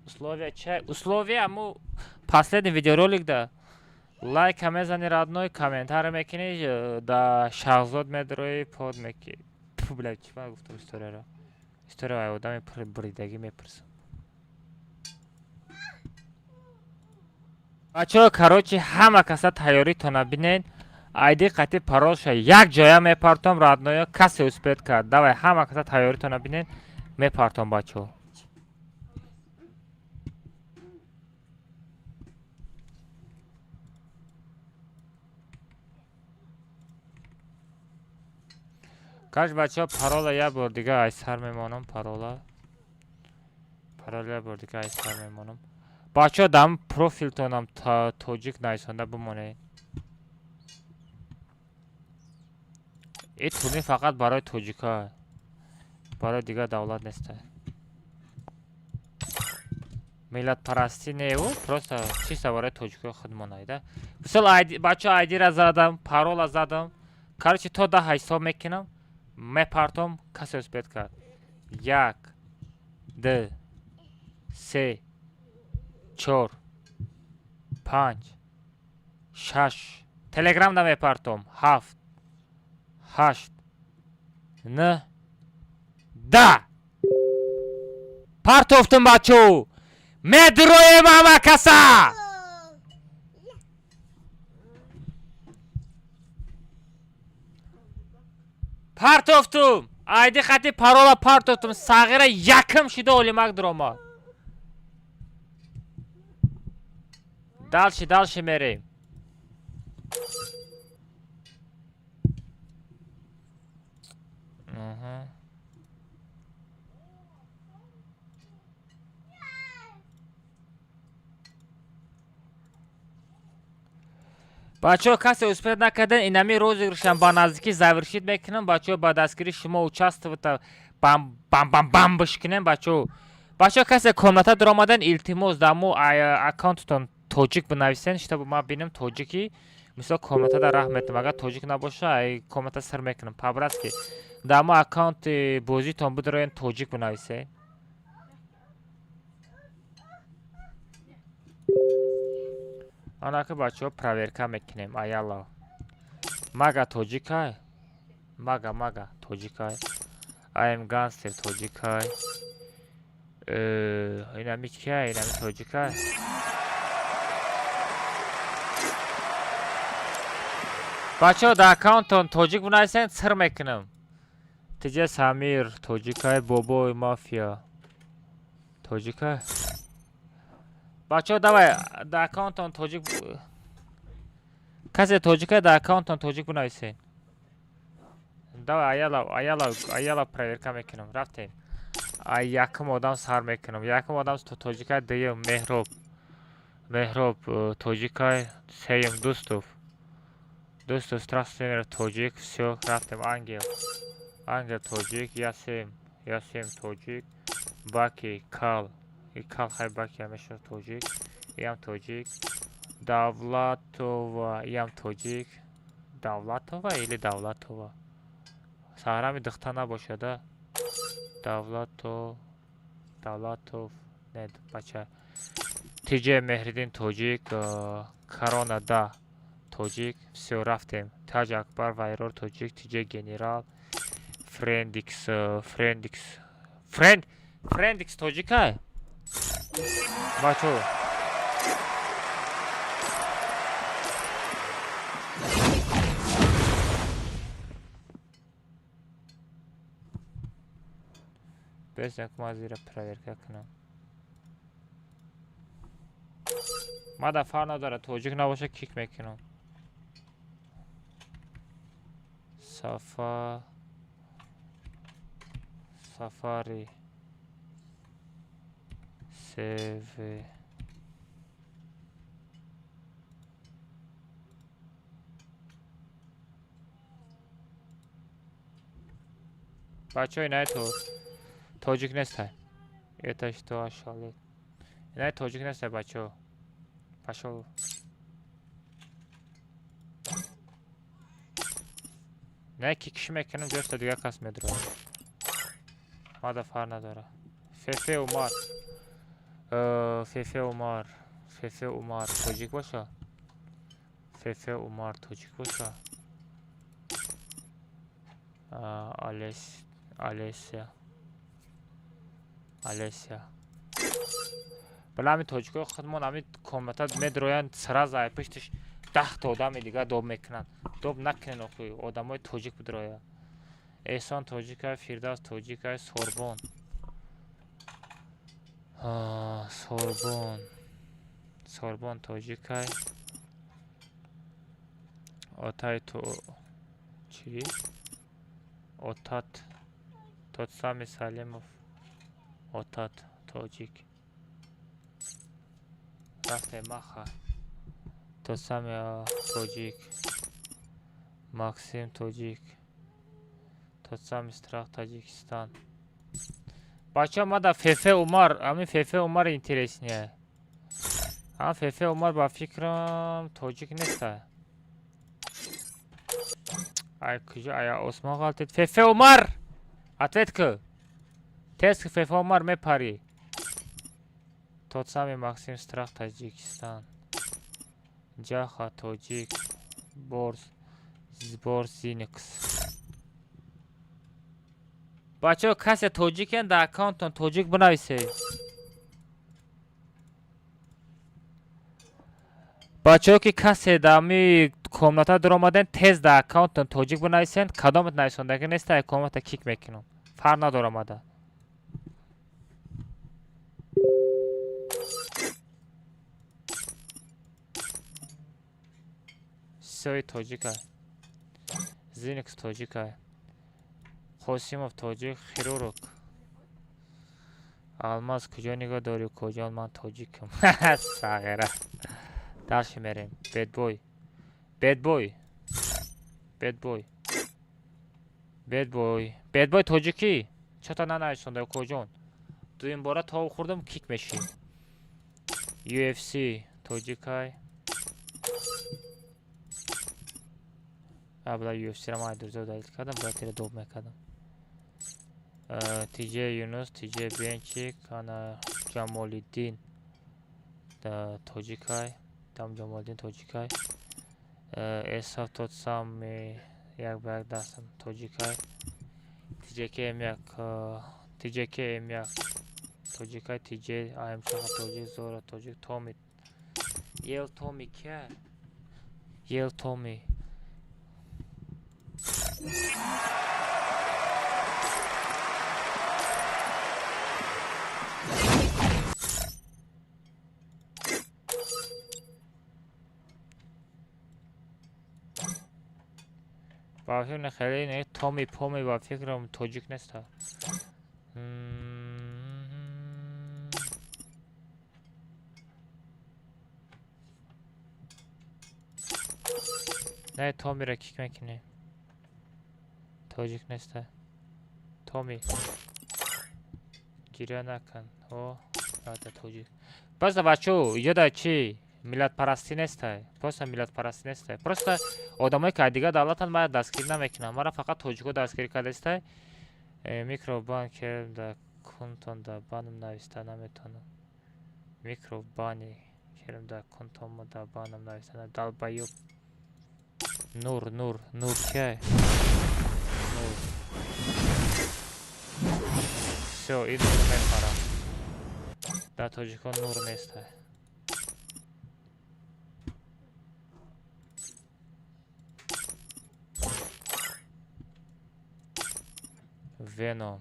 Условия чай. Условия мы последний видеоролик да. Лайк мезани родной, комментарий мекини да Шахзод медрои под меки. Фу, блядь, чего гуфтам история. История одами бридаги мепрсам. Бачо, короче, ҳама каса тайёритона бинен. ID қати паролша як ҷоя мепартом родное, касе успеҳ кард. Давай ҳама каса тайёритона бинен. мепартом бачо. Каш бачо парола я бор дига айсар мемонам парола. Парола я бор дига айсар мемонам. Бачо дам профилтонам тоҷик найсонда бимоне. Ин турнир фақат барои тоҷика. Барои дига давлат нест. Миллатпарастӣ не, просто чисто барои тоҷикои худмон айда. Мисол бачо ID-ра задам, парола задам. Короче то 10 ҳисоб мекунам. Мепартом касе успеҳ кард. 1 2 3 4 5 6 Телеграмда мепартом 7 8 9 10 партофтум бачо. Медроем ҳама каса. партофтум. ID хати парола партофтум. Сағира якам шида олимак дрома. Далши мерем. бачо касе успеҳ накардан инами розыгрышам ба наздикӣ завершид мекунам. Бачо ба дастгирии шумо участвовата бам бишкунем. Бачо касе комната даромадан илтимос дамо аккаунттон тоҷик бинависен, чтобы ма бинам тоҷикӣ. Мисол комната да раҳ метам, агар тоҷик набоша ай комната сир мекунам. пабраски дамо аккаунти бозитон бидороен тоҷик бинависен. Анака бачо проверка мекунем. Аяла мага тоҷикай. Мага тоҷикай. Аем гангстер тоҷикай. Инами чия? Инами тоҷикай. бачо да аккаунтон тоҷик бинависен, сир мекунам. Тиҷа Самир тоҷикай. Бобои мафия тоҷикай. бачо давай да аккаунтон тоҷик касе тоҷикай да аккаунтон тоҷик бинависен. давай аяла проверка мекунам. рафтем. якум одам сар мекунам. якум одам тоҷикай. дуюм меҳроб тоҷикай. сеюм дӯстов здравствуй тоҷик. всё рафтем. ангел тоҷик. ясем тоҷик. баки кал хай баки ҳамеша тоҷик. иам тоҷик. давлатова иам тоҷик. давлатова или давлатова? саҳрами духта набошада. давлатов не бача. тиҷе меҳриддин тоҷик. корона да тоҷик. всё рафтем. таҷ акбар вайрор тоҷик. тиҷе генерал. френдикс тоҷикай. бачо без як ма зира проверка کنم. ما در فر نداره توجیک نباشه کیک میکنم. سفاری سیو بچه های نه توجیک نیسته ایتاش تو آشالی نه توجیک نیسته بچه ها پشو نه کیکش میکنم جاش تا دیگه کس میدره ما در فر نداره فیفه اومار فیفه اومار توجیک باشه فیفه اومار توجیک باشه آلیسیا بله همین توجیک های خودمون همین کامنتات میدروین سرا زای پشتش 10 تا آدم دیگه دوب میکنن دوب نکنین اخوی آدم های توجیک بدروین احسان توجیک های فیرداز توجیک های سوربون توجیک های اوتای تو چی؟ اوتات سامی سالیموف اوتات توجیک رفته مخه توسامی توجیک ماکسیم توجیک توسامی استراخ تاجیکستان بچه ما در فیفه عمر همین فیفه عمر اینترسنیه هم فیفه عمر با فکرم توجیک نیسته ای کجا ای اسما غلطید فیفه عمر اتویت که تست که فیفه عمر میپری توسامی ماکسیم استراخ تاجیکستان جاخا توجیک بورس زینکس بچه ها کسی توجیک هن در اکانتون توجیک بنویسه بچه ها که کسی در امی کومناتا در آمدن تیز در اکانتون توجیک بنویسین کدامت نویسونده که نیسته کومناتا کیک میکنم فر ندار آمده سوی توجیک های زینکس توجیک های قاسیموف توجیک خیروروک الماس کجا نگاه داری کجا من توجیکم ساغره درش میریم بد بوی توجیکی چطور ننوشتنده کجون دو این باره تا خوردم کیک میشی UFC توجیکای ابلا UFC را ما درزو دایل کردم باید تیره دوب میکردم TJ یونس TJ بینچیک انا جمالی دین توجیکای دام جمالی دین توجیکای اصاف توتسام یک برگ دستم توجیکای TJ که ام یک توجیکای TJ آیم شخص توجیک زورا توجیک تومی یل تومی که یل تومی با فکر خیلی نه تومی پومی با فکرم توجیک نیسته نه تومی را کیک میکنه توجیک نیسته تومی گیره نکن او یاده توجیک بس بچه ها یاده چی ملت پرستی نیسته ملت پرستی نیسته پروسته آدمایی که دیگه دولتن باید دستگیر نمیکنن مرا فقط توجیکو دستگیر کرده است میکروبان که در کنتون در بانم نوشته نمیتونم میکروبانی کرم در کنتون در بانم نوشته دل بایوب نور که نور سو این نور میخورم در توجیکو نور نیسته ونوم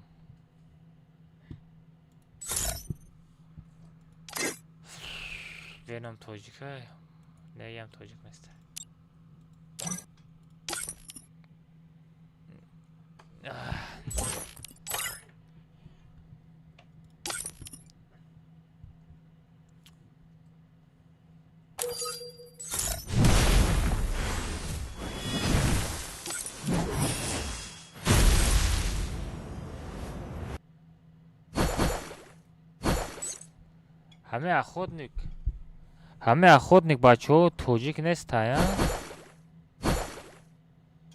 Venom توجیکه نگیم توجیک نیست. همه اخوتنیک بچه ها توجیک نیست ها.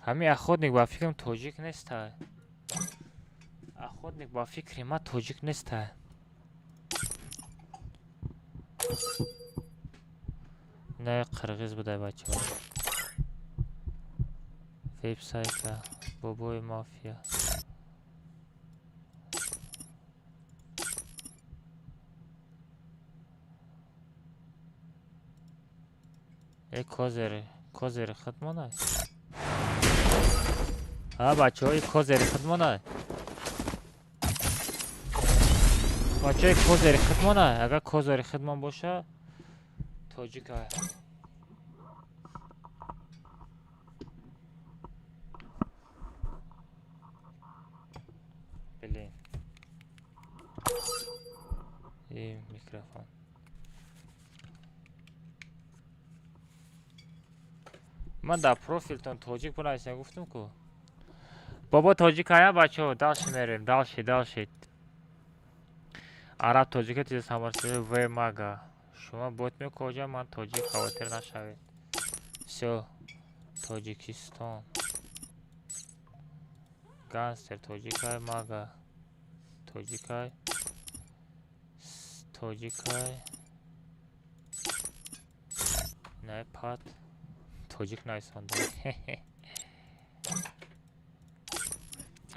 همه اخوتنیک با فکرم توجیک نیست ها. اخوتنیک با فکر ما توجیک نیست ها. نه قرغیز بوده بچه ها. ویبسایت بابای مافیا. ای کوزر ختمانه. ها بچه های کوزر ختمانه. بچه های کوزر ختمانه. اگر کوزر ختمان باشه توجیک های. بلین این میکروفون من در پروفیلتون توجیک بنویسم گفتم که بابا توجیک های بچه ها دلش میریم دلشید عرب توجیک چیز سمارسی و مگا شما بوت می کجا من توجیک خاطر نشوید سو توجیکستان گانستر توجیک های مگا توجیک های نه پات توجیک نایسانده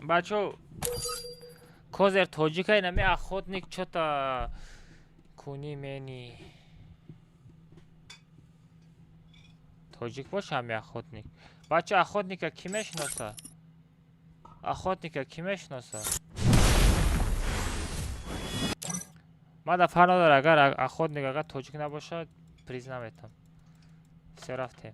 بچو کوزر توجیک های نمی اخوتنیک چوتا کنی منی توجیک باشه همی اخوتنیک بچه اخوتنیک کی میشناسه ما در فرنادار اگر اخوتنیک اگر توجیک نباشه پریز نمیتم سه رفتیم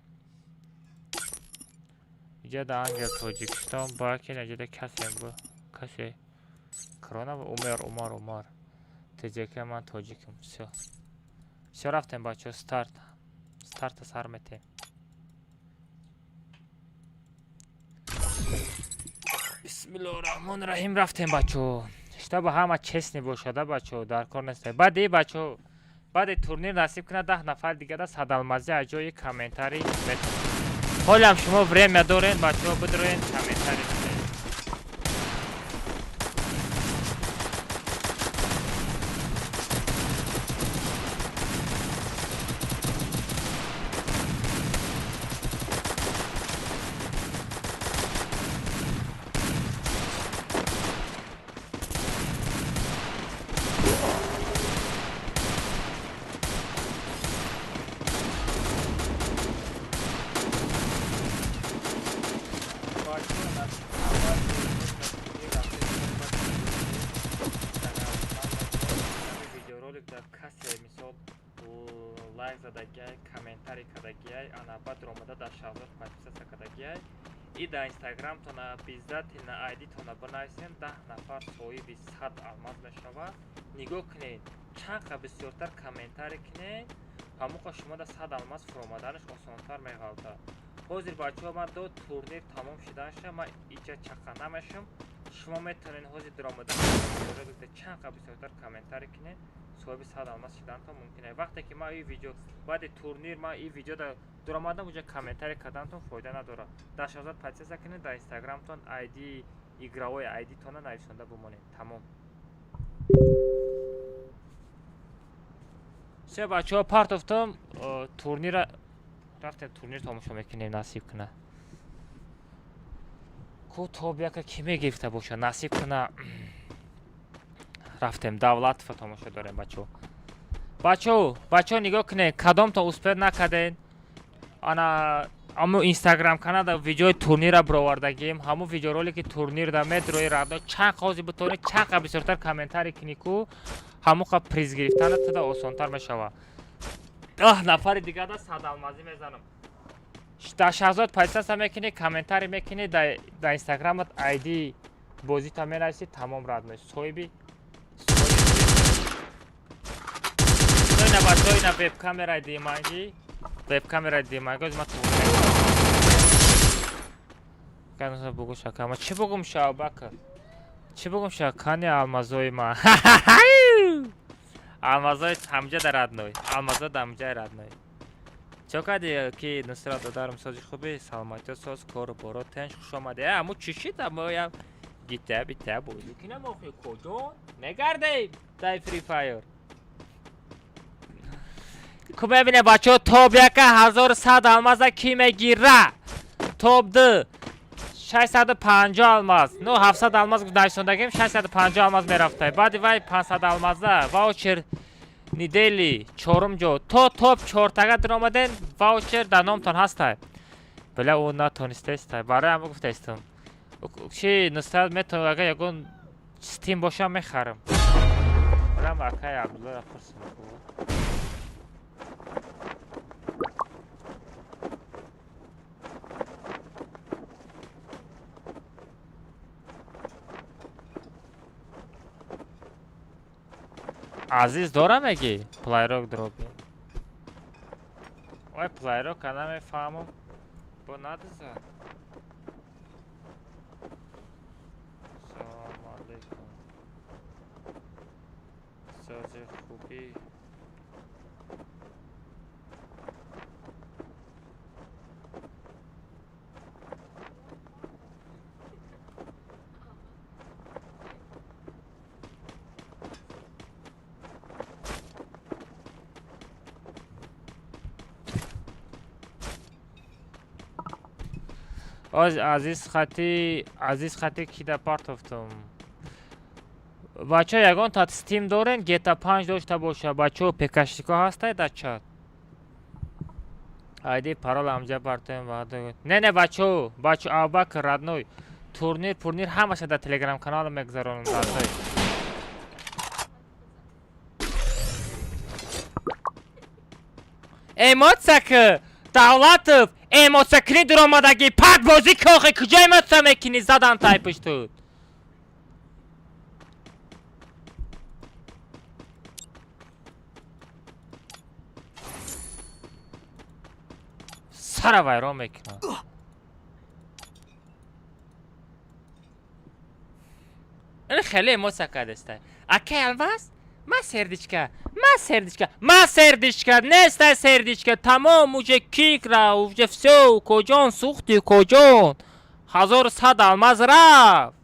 اینجا در انگل توجیکستان باکی نجده کسی کرونا و عمر تجیکه من توجیکم سه رفتیم بچه ستارت سر میتیم بسم الله الرحمن الرحیم رفتیم بچه اشتا با همه چسنی باشده بچه در کار نیسته بعد بچه بعد تورنیر نصیب کنه 10 نفر دیگه ده صدالمزی اجای کامنتاری حالا هم شما وریم دارین بچه ها بدروین کامنتاری лайк задагиай, комментарий кадагиай, анабад ромада да шавлот подписаться кадагиай. И да инстаграм тона биздат на айди тона банайсен 10 нафар соҳиби 100 алмаз мешавад. Нигоҳ кунед, чанд қа бисёртар комментарий кунед, ҳамуқа шумо да 100 алмаз фуромаданаш осонтар меғалта. ҳозир бачаҳо ман до турнир тамом шудаша, ман иҷа чақа намешам. шумо метавонед ҳозир даромада чанд қа бисёртар комментарий кунед. соҳиби 100 алмаз шудантон мумкин аст. вақте ки ман ин видео баъди турнир ман ин видео да даромадам уҷа комментарий кардантон фоида надорад. дар шавзат подписаться кунед, дар инстаграмтон айди игровой айдитона нависонда бимонед. Тамом. се бачаҳо партофтам турнира рафтем турнир тамошо мекунем насиб куна. ку тобиака ки мегирифта боша насиб куна. рафтем давлатова тамошо дорем бачаҳо нигоҳ кунед кадомтон успеҳ накарден. ана аммо инстаграм канада видеои турнира бировардагим, ҳамун видеоролики турнир да медрои радо чанд қози бутонед, чанд қа бисёртар комментарий кунӣ ку ҳамун қа приз гирифтанат тада осонтар мешавад. нафари дига да 100 алмазӣ мезанам. Дар Шаҳзод пайсаса мекунӣ, комментарий мекунӣ, дар инстаграмат айди бозита менависӣ, тамом радной. Соҳиби Зойна веб-камераи диманги, веб-камераи диманги озма канаса бугуша кама. Чӣ бугум шав бакр? Чӣ бугум шав кани алмазои ман? Алмазои ҳамҷа радной. Алмазо дамҷа радной. Чо кади ки Нусрат додарам сози хуби саломатиё соз кору боро тенш хуш омаде. Аму чишита мо я гита бита бозӣ кунам охи куҷо? Негарде дай Free Fire. Ку бебине бачо тоб 1100 алмаза ки мегира? Тоб 2 650 алмаз. Ну 700 алмаз гузаштагим 650 алмаз мерафтай. Баъди вай 500 алмаза ваучер недели чорум ҷо то топ 4 диромаден ваучер дар номтон ҳастай. Бля о натонистестай. Барои ҳама гуфтаистам. Чи Нусрат метавон агар ягон Steam бошам мехарам. Бля акай Абдулла пурсам. Азиз дора меги? Плайрок дроби. Ой, плайрок ана мефаҳмам. Бо надиза. Салом алейкум. Сози хуби. азиз хати кида партофтум. Бача ягон тат Steam дорен, GTA 5 дошта боша. Бачо пекаштико ҳастай дар чат. Айди парол амҷа партем ваъда. Не бачо Абубакр радной. Турнир, пурнир ҳамаша дар Telegram канал мегзаронам радной. Эмоцияки Давлатов эмоцияки дуромадаги пад бозӣ кохи куҷо эмоция мекини задан тайпиш туд. сара вайрон мекунам. ин хеле эмоция кардестай. Акай алваз? Ма сердичка, нестай сердичка, тамом уже кикра, уже всё, коҷон сухти, коҷон. 1100 алмаз рафт.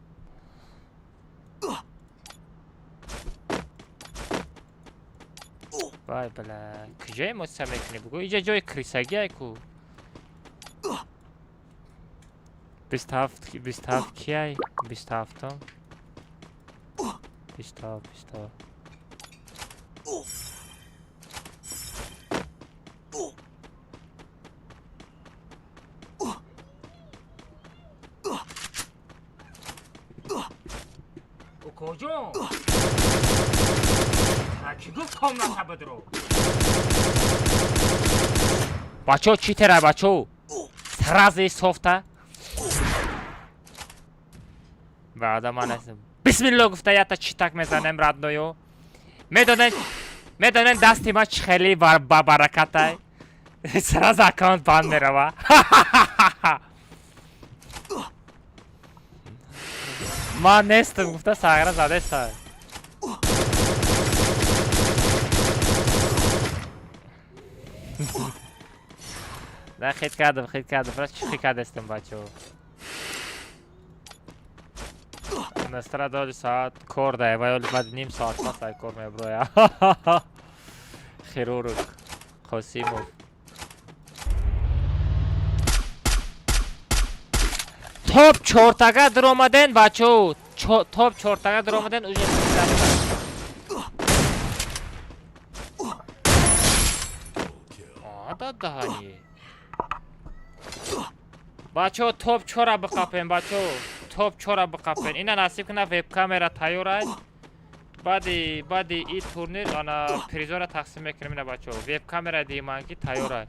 вай бля, куҷо эмоция мекунӣ бугӯ? иҷа ҷои крисагиай ку. 27 кияй? 27-ум? 27. Коҷон? Ки гуфт комната бидро. Бачо чӣ тера бачо? Срази софта. баъда ман ҳастам. Бисмилло гуфта ята читак мезанем раднойо. медонен дасти ман чӣ хеле ба баракатай. сраз аккаунт банд мерава. ман нестам гуфта сагра задестай. نه خیلی کردم فرست چی خیلی کردستم بچه نسترا دادی ساعت کار ده ولی بعد نیم ساعت ما سای کار میبرویا خیرورک خسیمو توپ چورتگه در آمدن بچه توپ چورتگه در آمدن اوجه داد دهانی بچه توپ چورا بقاپین بچه توپ چورا بقاپین اینا نصیب کنه ویب کامera تایور ای بعدی این تورنیر آنا پریزا را تقسیم میکنیم اینا بچه ها. ویب کامera دیمانگی تایوره.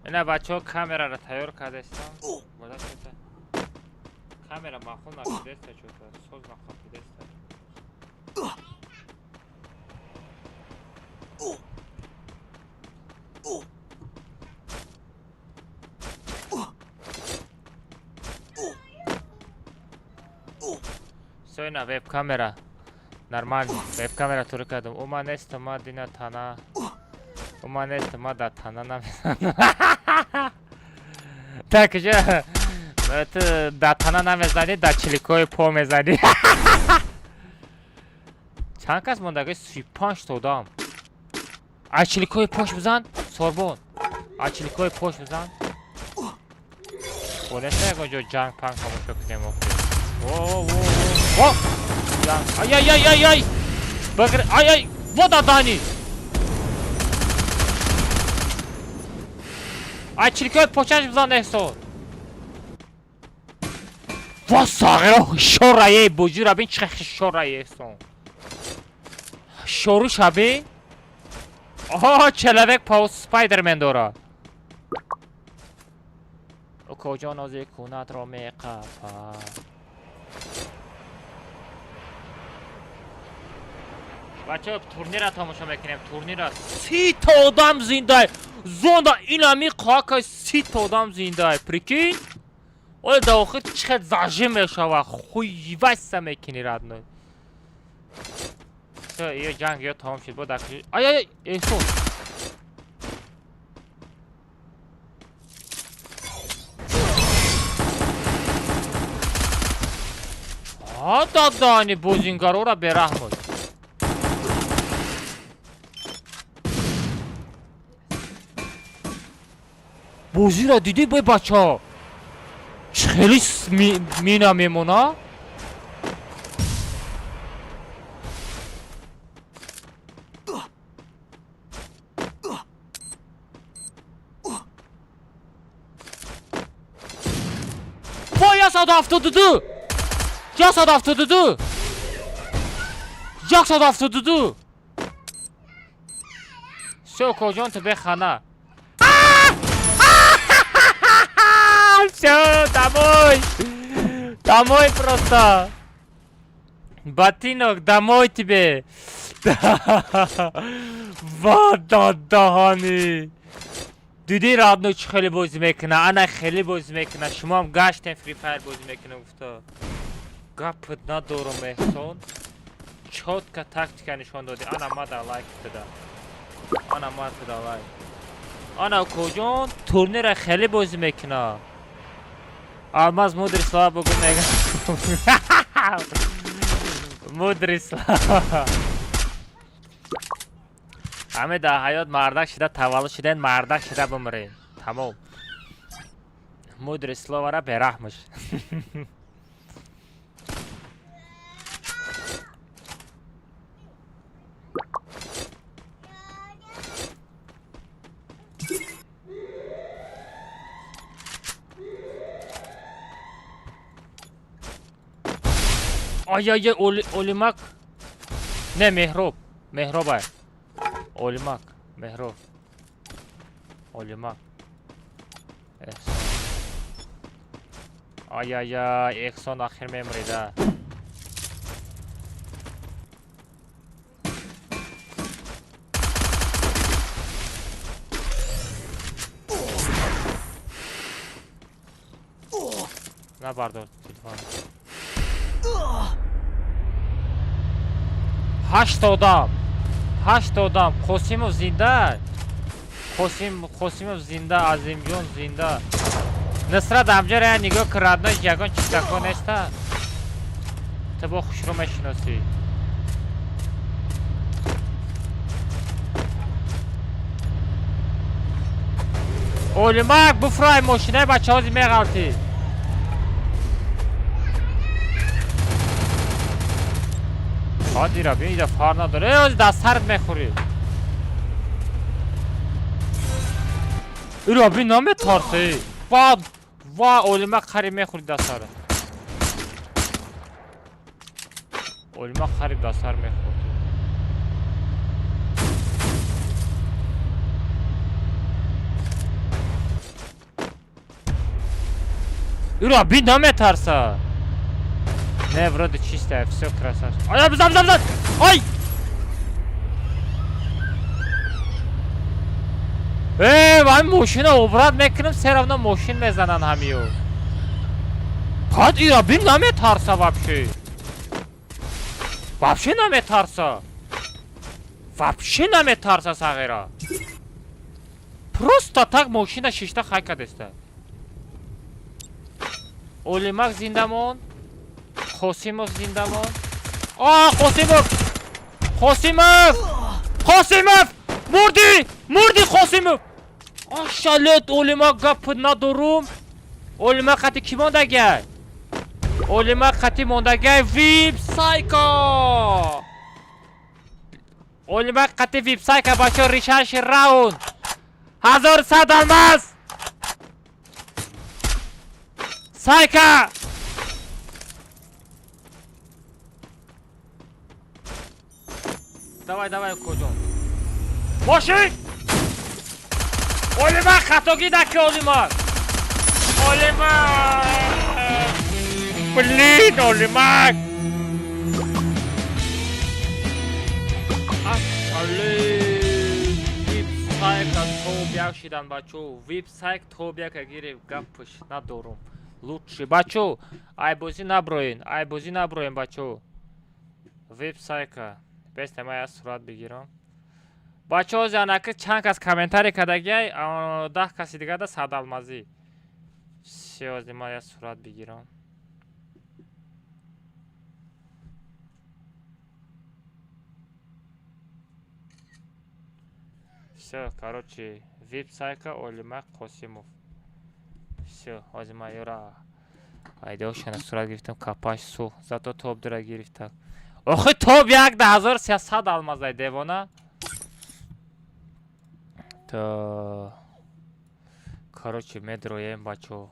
اینا بچه ها کامera را تایور کرده استم. بوده چطور؟ کامera مخون نکرده است چطور؟ سوز نخوابیده است. سو اینا ویب کامera نرمال ویب کامera تو رو کردم. اوما نیست ما دینا تانا. اوما نیست ما دا تانا نمیزنم. tak że ty datana نمیزنی دا چلیکوی پو میزنی. چند کس مونده که 35 تا دام. از چلیکوی پوش بزن سوربون. از چلیکوی پوش بزن. بونسته یک اونجا جنگ پنگ همون شکل مفتی. اوه جنگ ای بگر ای ودا دانی. از چلیکوی پوشش بزن احسان. وا ساغره شورایه بوجی را بین چخ شورایه احسان. شورو شبی آها چلوک پاوس سپایدرمن داره. او کجا نازی کند را میقفا. بچه تورنیر را تماشا میکنیم. تورنیر را 30 تا آدم زنده زنده این همی قاک 30 تا آدم زنده پریکین اوه داخل چقدر زجه میشوه خوی وسته میکنی ردنوی. یه جنگ یا تمام شد با دکتر ای ایسون دادانی بوزینگارو را برحمد. بوزی را دیدی بای بچه ها خیلی مینا میمونا. وای 172 172 172 سو کجان تو بخانه شو домой просто ботинок домой тебе. вода дahani دیدی رادنو چه خیلی بازی میکنه. انا خیلی بازی میکنه. شما هم گشتین فری فایر بازی میکنه. گفتا گپت ندارم احسان چوت که تاکتیکا نشان دادی. انا مادا لایک بده. انا مادا لایک. انا کجان تورنیر خیلی بازی میکنه. Almaz Mudrislav bugün ne Mudrislav همه در حیات مردک شده تولد شدن مردک شده بمرین تمام. مودریسلاو را برحمش. آیا اولیمک نه مهراب مهرابه اولیمک مهراب اولیمک آیا اکسان آخر میمریده. نه بردار تلفن 8 آدم قاسمov زنده. قاسمov زنده. عظیمجان زنده. نصرت همجا را نگاه که ردناش یگان چیزکا نیسته. تو با خوش رو میشناسی. اولیمک بفرای ماشینه بچه هازی میغلطی. حادی را ببین اینجا فار نداره. ای دست سرت میخوری. ای را ببین نمیترسی. وا اولیما خری میخوری دست سرت. اولیما خری دست سر میخوری. ای را ببین نمیترسه. Не, вроде чистая, все красавчик. Ай, бзам! Ай! من ماشین عبرت میکنم سه равно ماشین میزنن همیو. پاد ایرا بین نمیترسه вообще. вообще نمیترسه. вообще نمیترسه صغیرا. просто так ماشین شیشتا خاک دسته. اولیماک زنده مون. قاسمов زنده مون. قاسمов مردی قاسمов. شالت اولیما گپ ندارم. اولیما خطی کی موندگی؟ اولیما خطی موندگی ویب سایکا. اولیما خطی ویب سایکا بچه ریشش راون 1100 الماس سایکا. давай کجا ماشین اولیما خطاگی دکی اولیما بلین اولیما اشالی ویب سایک توبیک شیدن بچو ویب سایک توبیک گیری گپش ندارم лучше بچو ای بازی نبروین بچو ویب سایک بسته ما از صورت بگیرم بچه ها زنکه چند کس کامنتاری کدگی 10 کسی دیگه ده 100 المازی سیازی ما از صورت بگیرم все короче вип сайка олимак قاسمов все از ما یورا айда ошана сурат гирифтам капаш су зато топ дира гирифтам охи топ 1300 алмазай девона то короче медроем бачо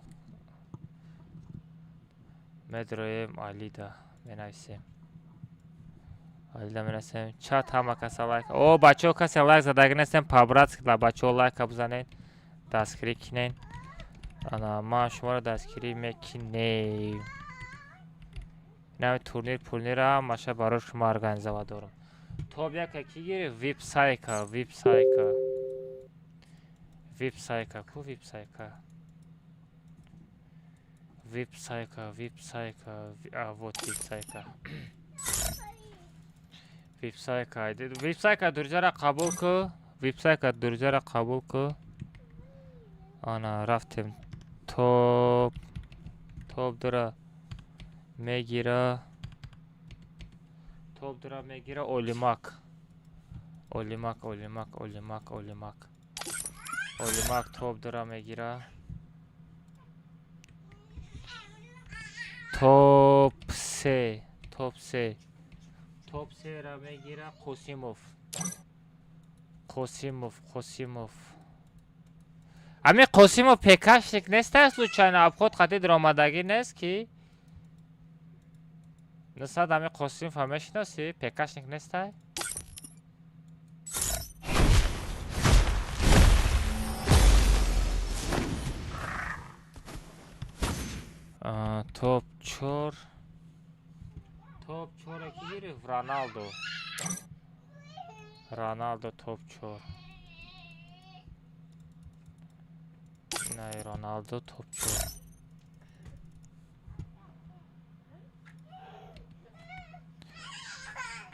медроем алида менависем чат ҳама каса лайк о бачо касе лайк задаги нестем пабратскла бачо лайка бизанед дастгирӣ кинен ана ман шуморо дастгирӣ мекинем нами турнир пулнира маша барои шумо организова дорам топ яка ки гири вип сайка ку вип сайка вот вип сайка дурҷара қабул ку ана рафтем топ дора мегира олимак топ дора мегира топ се ра мегира қосимов ами қосимов пекашник нестаст случайно обход қатид ромадагӣ нест ки насад ами қосимов ҳамешиноси пекашник нестай топ 4 ки гирифт роналдо топ 4 най роналдо топ 4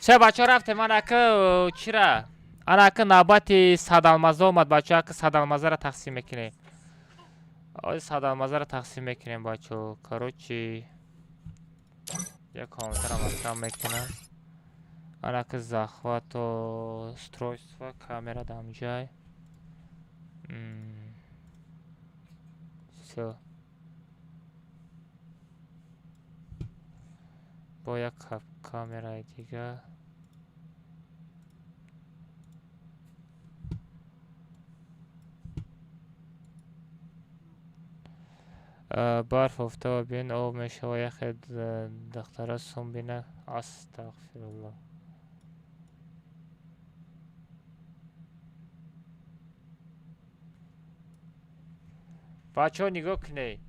چه بچه ها رفته من اکه چی را انا اکه نوبتی صدالمزه اومد بچه ها که صدالمزه را تقسیم میکنیم صدالمزه را تقسیم میکنیم بچه ها کروچی یک کامنتر هم اکرام میکنم انا اکه زخوات و سترویست و کامرا دام جای سو با یک کامرای دیگه برف افتاد بین آب میشه و یخ دختره سوم بینه. استغفرالله. بچه ها نگاه کنی،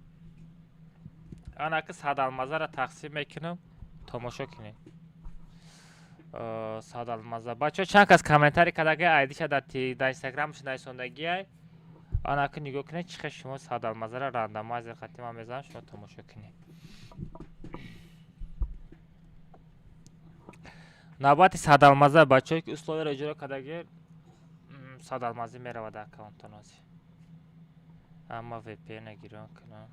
انا که صد المزه را تقسیم میکنم، تماشا کنی. صد المزه بچه ها چند کس کامنتاری کدگه ایدیش در اینستاگرامش نایسوندگی های انا که نگاه کنی چخه شما صد المزه را راندمایز خطی من میزنم شما تماشا کنی. نوبت صد المزه بچه های که اصلاحی را اجرا کدگه صد المزه میره در اکاونت نازی. اما وی پی نگیران کنم.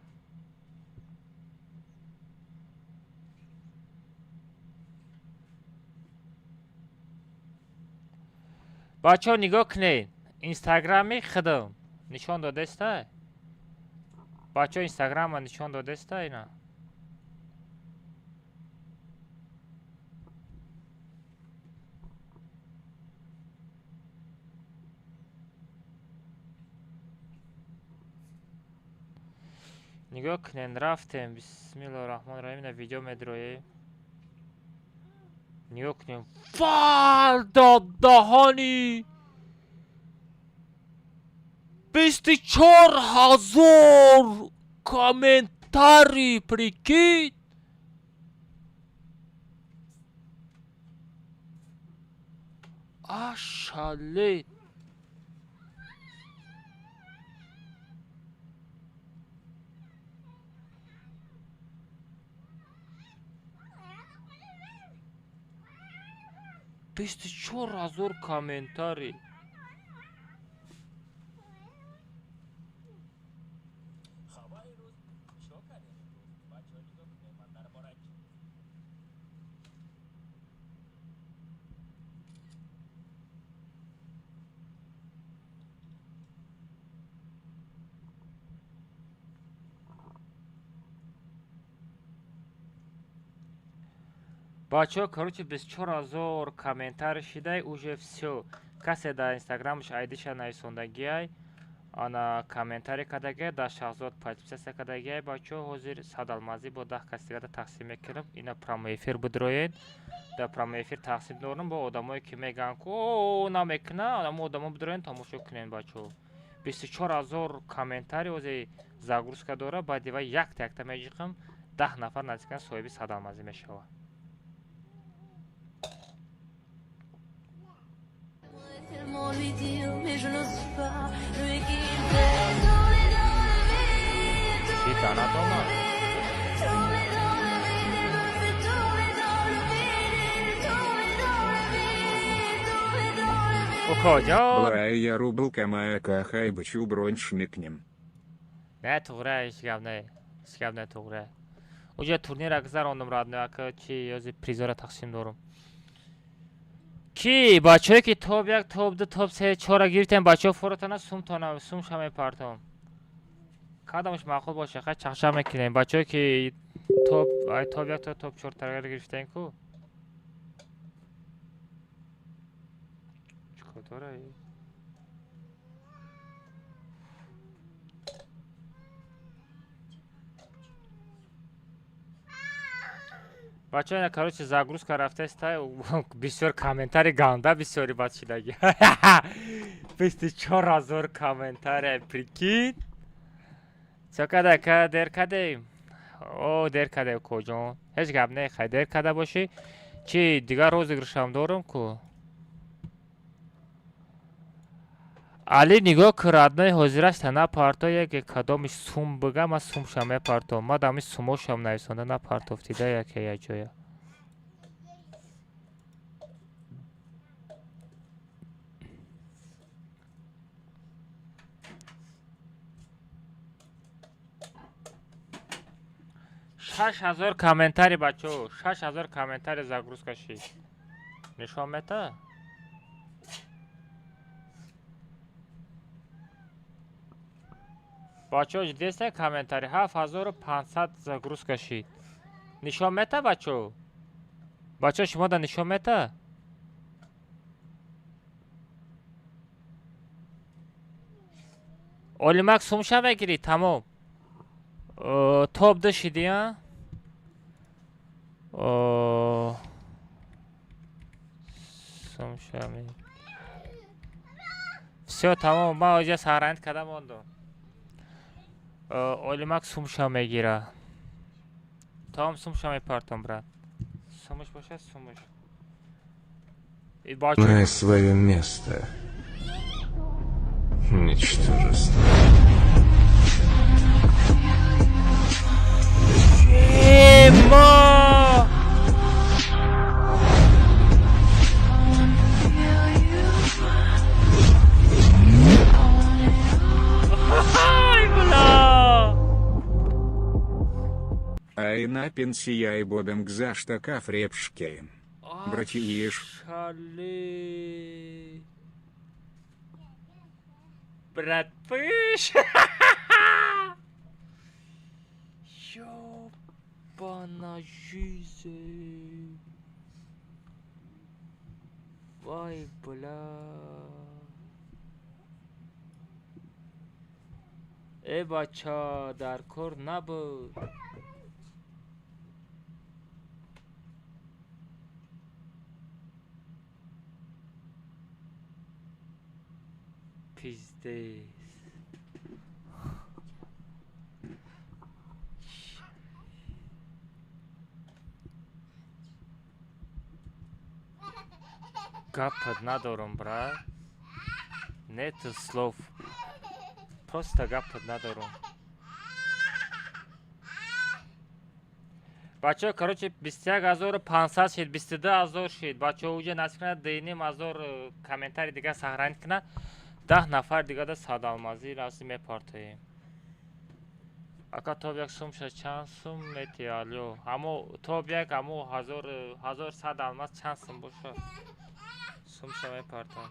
بچه ها نگاه کنید اینستاگرامی خودم نشان داده است. بچه ها اینستاگرام ها نشان داده است اینا. نگاه کنین رفتیم. بسم الله الرحمن الرحیم. نه ویدیو میدروی. نگاه کنین فال دهانی 24,000 کامنتاری پریکید. اشالید 24,000 کامنتاری. بچه ها کروچه 24,000 کامنتار شده уже все. کسی در اینستاگرامش ایدیش نایسوندگی های آنا کامنتاری کدگه در شخصات پادپیسه کدگه بچه ها حضور صد المازی با 10 کسی دیگه تقسیم میکنم. اینا پرامو افیر بدروید. در پرامو افیر تقسیم دارم با آدمایی که میگن که اوه نمیکنه آدمو بدروید تماشا کنین بچه ها. 24,000 کامنتاری وزی زاگروس که داره با دیوه یک تکتا میجیقم 10 نفر نزدیکن صاحبی صد المازی میشه. Lui dire mais je n'ose pas lui quitter. Tomber dans le vide, tomber dans le vide, tomber dans le vide, il me fait tomber dans le vide, tomber dans le vide, tomber dans le vide. کجا؟ Блая рублка моя кахай бычу бронь шмикнем. نه توغره هیچ گب نه توغره. اوجا تورنیر اگزار آنم راد نه که چی یازی پریزا را تقسیم دارم. کی بچه هایی که توب یک توب دو توب سه چهار گیرتن بچه ها فروتانه سوم تانه سوم شمه پرتام کدامش معقول باشه خیلی چخشه میکنیم بچه هایی که توب یک تا توب چهار ترگر گرفتن کو چکار داره بچه اینا کاروچ زاگروس که رفته است بسیار کامنتاری گانده بسیاری بات شدگی 24,000 کامنتار پریکید چه کده که در کده او در کده کجا هیچ گب نه خیلی در کده باشی چی دیگر روز گرشم دارم کو علی نگاه کردنه حاضرش نه پارتا یک کدامش سوم بگم از سوم شمه پارتا ما دامی سوموش هم نیستانده نه پارتا افتیده یکی یک جایا 6,000 کامنتاری بچه 6,000 کامنتاری زاگروس کشی نشان میده بچه ها جدیسته کامنتاری 7,500 زاگروس کشید نشان میده بچه بچه شما دا نشان میده اولیمک سومشه بگیری تمام Топ дошиди, а? Сумшами. Всё, тамом, ман оҷа саранд када мондум. Олимак сумша мегира. Том сумша мепартам, брат. Сумуш бошад, сумуш. И бачо. Знай свое место. Ничтожество. Ема! Ай, бля! Ай на пенсия и бобем гза штака фрепшке. Братииш. Шали. Брат пыш. Ёбана жизнь. Вай, бля. бача, дар кор набуд. Пиздец. Гапот надорам, брат. Нету слов. Просто гапот надорам. Бачо, короче, 21500 шид, 22000 шид. Бачо, уҷа насиб кунад 2500 комментарий дига саҳранд кунад. 10 нафар дига да садалмазӣ раси мепартоем. Ака тоб як сум шад чанд сум мети алё. Ҳамо тоб як ҳамо 1100 алмаз чанд сум бошад. Сум ша мепартам.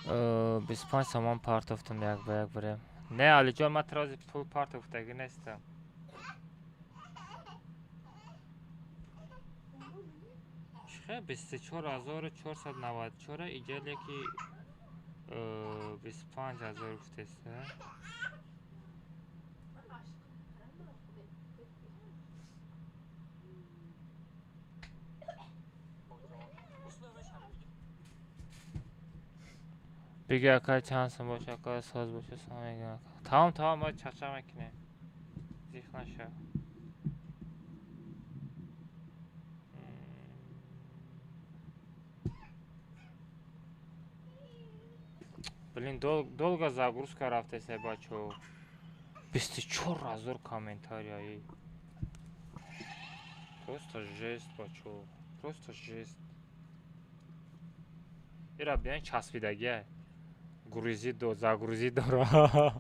25 сомон партофтам як ба як барем. Не, Алиҷон, ман тирози пул партофтагӣ нестам. Чихе 24494 иҷеле ки 25000 гуфтеста. Биги ака чанд сум боша, ака соз боша, сам мегам. Тамом, мо чақчақ мекунем. Зих наша. Блин, долго загрузка рафтеста, бачо. 24000 комментарий. Просто жест, бачо. Просто жест. Ира биан часпидагия. Загрузид дора.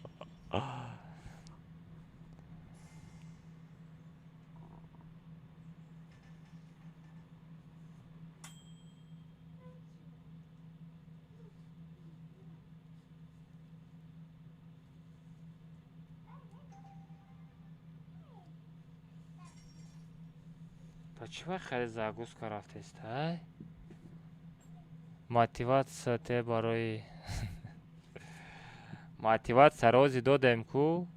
Почему хеле загрузка рафтест, а? Мотивация те барои мотивация рози додем ку.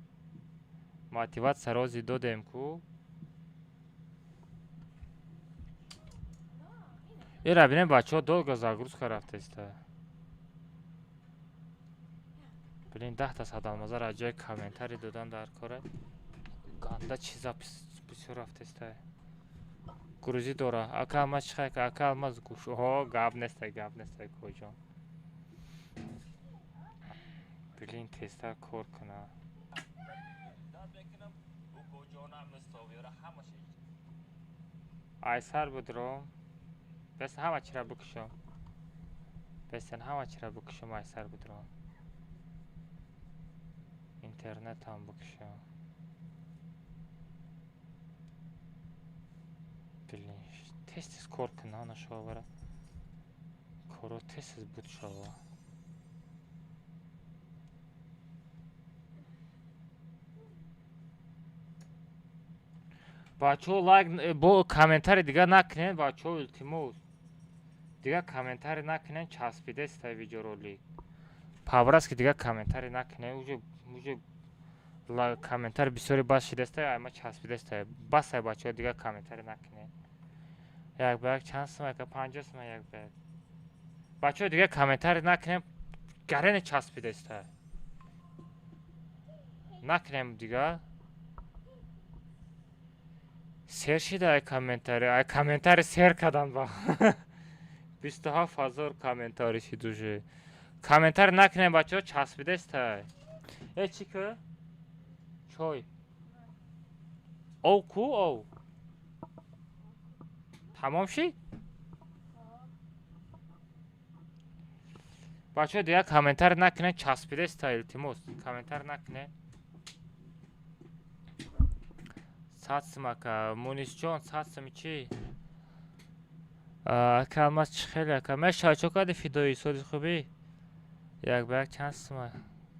Мотивация рози додем ку. Ира бинем бачо долго загрузка рафтеста. Блин, 10 та садалмаза ра ҷои комментарий додан дар кора. Ганда чиза бисёр рафтеста. Грузи дора. Ака ма чихай ка ака алмаз гуш. О, гап нестай коҷон. Блин, тестар кор куна. Айсар будро. Бесен ҳама чира букушам. Айсар будро. Интернет ҳам букушам. Блин, тестис кор куна нашовара. Коро тестис буд шова. Бачо лайк бо комментарий дига накунен, бачо илтимос. Дига комментарий накунен, часпидеста видеоролик. павраст ки дигар комментаре накунед. уже комментари бисёре бас шидааст, ама часпидааст. Бас бачаҳо дигар комментаре накунед. Як ба як чанд сум ака 50 сум як ба як. Бачаҳо дигар комментаре накунед. Гарене часпидааст. Накунем дигар. Сер шида ай комментари сер кадан ба. 27000 комментари шид уже. Комментари накунем бачаҳо часпидааст. Чӣ ку? Чой. Ов ку ов? Тамом шид? бачаҳо дигар комментари накунед, часпидааст, илтимос. Комментари накунед. Сатсим ака, Мунисҷон, сатсим чӣ? Ака алмаз чӣ хеле ака? Мешава чо кади фидои соди хубӣ? Як ба як чанд сума?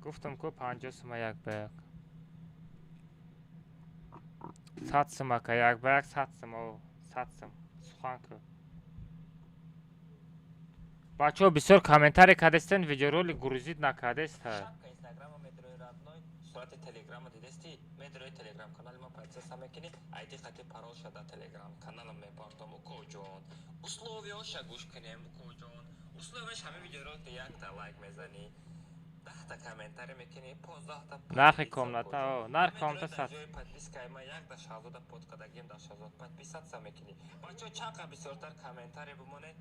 Гуфтам ку 50 сума як ба як. Сатсим ака, як ба як сатсим, сатсим. Сухан ку. Бачаҳо бисёр комментаре кардастен, видеоролик грузид накардаст. сурати телеграма дидасти, медрои телеграм канали ма процесса мекини, айди хати парол шуда телеграм каналам мепартам укоҷон. Условиёша гӯш кунем укоҷон. Условиёш ҳамин видеороликро якта лайк мезани, 10 та комментари мекини, 15 та нархи комната, нархи комната сат. ҷои подпискаи ма як да шаҳзода подкадагим да шаҳзод подписатса мекини. Бачаҳо чақа бисёртар комментари бимонед.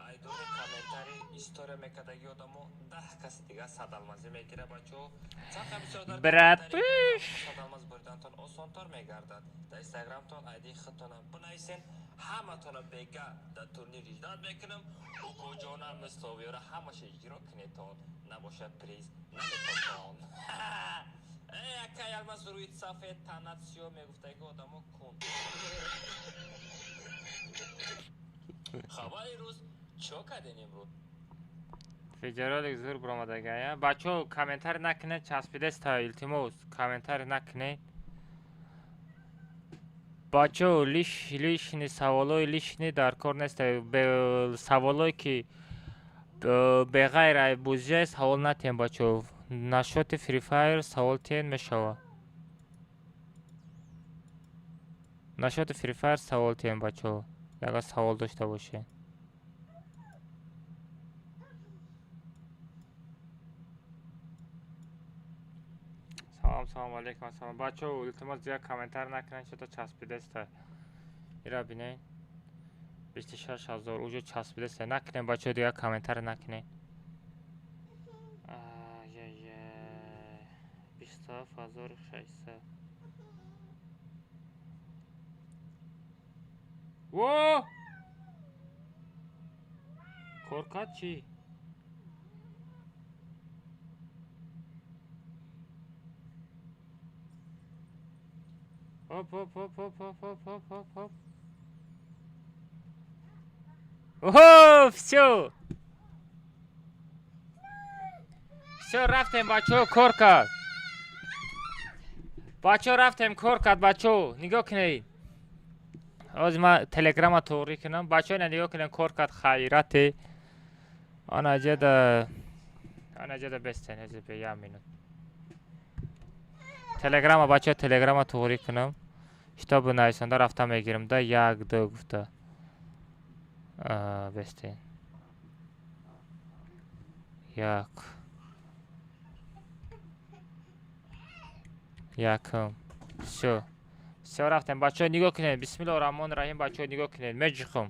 Айдони комментари история мекардаги одамо 10 каси дига садалмазӣ мегира бачаҳо. Чақа бисёртар Братуш садалмаз буридантон осонтар мегардад. Дар инстаграмтон айди худтонам бинависен, ҳаматона бега дар турнир иҷрот мекунам. укоҷонам мисловиёра ҳамаша иҷро кунетон, набошад приз наметонтон. Ака ялмаз рӯи сафед танат сиё мегуфтаги одамо кун. хабари рӯз чо кардем имрӯз? видеоролик зур буромадагая. Бачаҳо комментари накунед, часпидааст, илтимос. Комментари накунед. бачаҳо лишни саволои лишни дар кор нест. Саволое ки беғайр бузҷа савол натиҳем бачаҳо. Нашоти Free Fire савол тиҳен мешава. Нашоти Free Fire савол тиҳен бачаҳо. ягон савол дошта бошед. Салом алейкум, ассалом. Бачаҳо илтимос дигар комментар накунед, чото часпидааст. ира бинед 26000 уже часпидааст. Накунед бачаҳо дигар комментар накунед. 27600. Во! Коркат чӣ? Хоп. О, всё. Всё, рафтем, бачаҳо, кор кард. Бачаҳо рафтем, кор кард, бачаҳо. Нигоҳ кунед. ҳозир ман телеграма тоғрӣ кунам. бачаҳо ина нигоҳ кунед, кор кард, хайрате. анаҷада бестен, ҳозир бе 1 минут. телеграма бачаҳо, телеграма тоғрӣ кунам. китоби нависонда рафта мегирам да 1 2 гуфта. бестен. 1 1 всё. Всё рафтем. бачаҳо нигоҳ кунед. бисмиллоҳи роҳмони роҳим. бачаҳо нигоҳ кунед. меҷихум.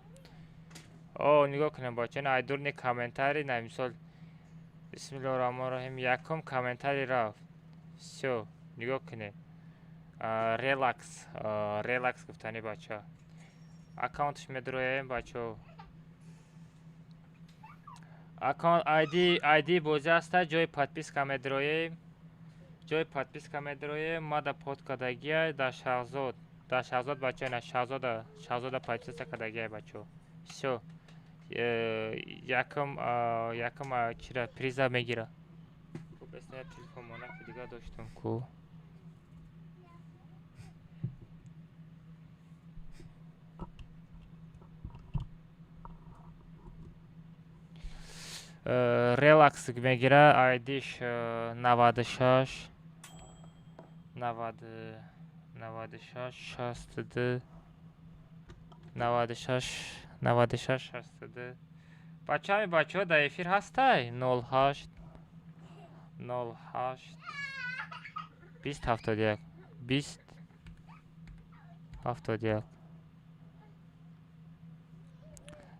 нигоҳ кунед бачаҳо. ина айдурни комментари на мисол бисмиллоҳи роҳмони роҳим. Якум комментари рафт. всё. нигоҳ кунед. релакс гуфтани бачаҳо. аккаунтиш медрояем бачаҳо. аккаунт ID бозӣ аста. ҷои подписка медрояем. ма да подкадагия да шаҳзод. бачаҳо ина шаҳзода подписка кадагия бачаҳо. всё. якум чира приза мегира. бесна телефон монаки дига доштам ку. релакс мегира айдиш 96 60 96 60 бачаами бачаҳо дар эфир ҳастай 08 08 20 71 20 71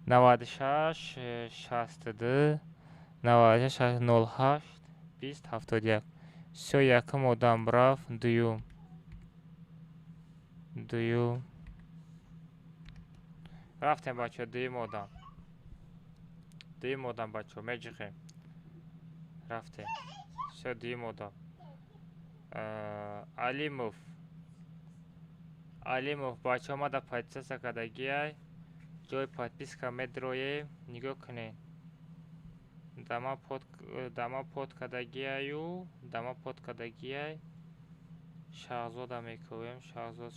96 62 96 08 20 71 все якум одам рафт дуюм рафтем бачаҳо дуюм одам бачаҳо меҷиқем рафтем все дуюм одам алимов бачаҳо мада подписаться кардагиай ҷои подписка медроем нигоҳ кунед дама под кардагиаю шаҳзода мекувем шаҳзод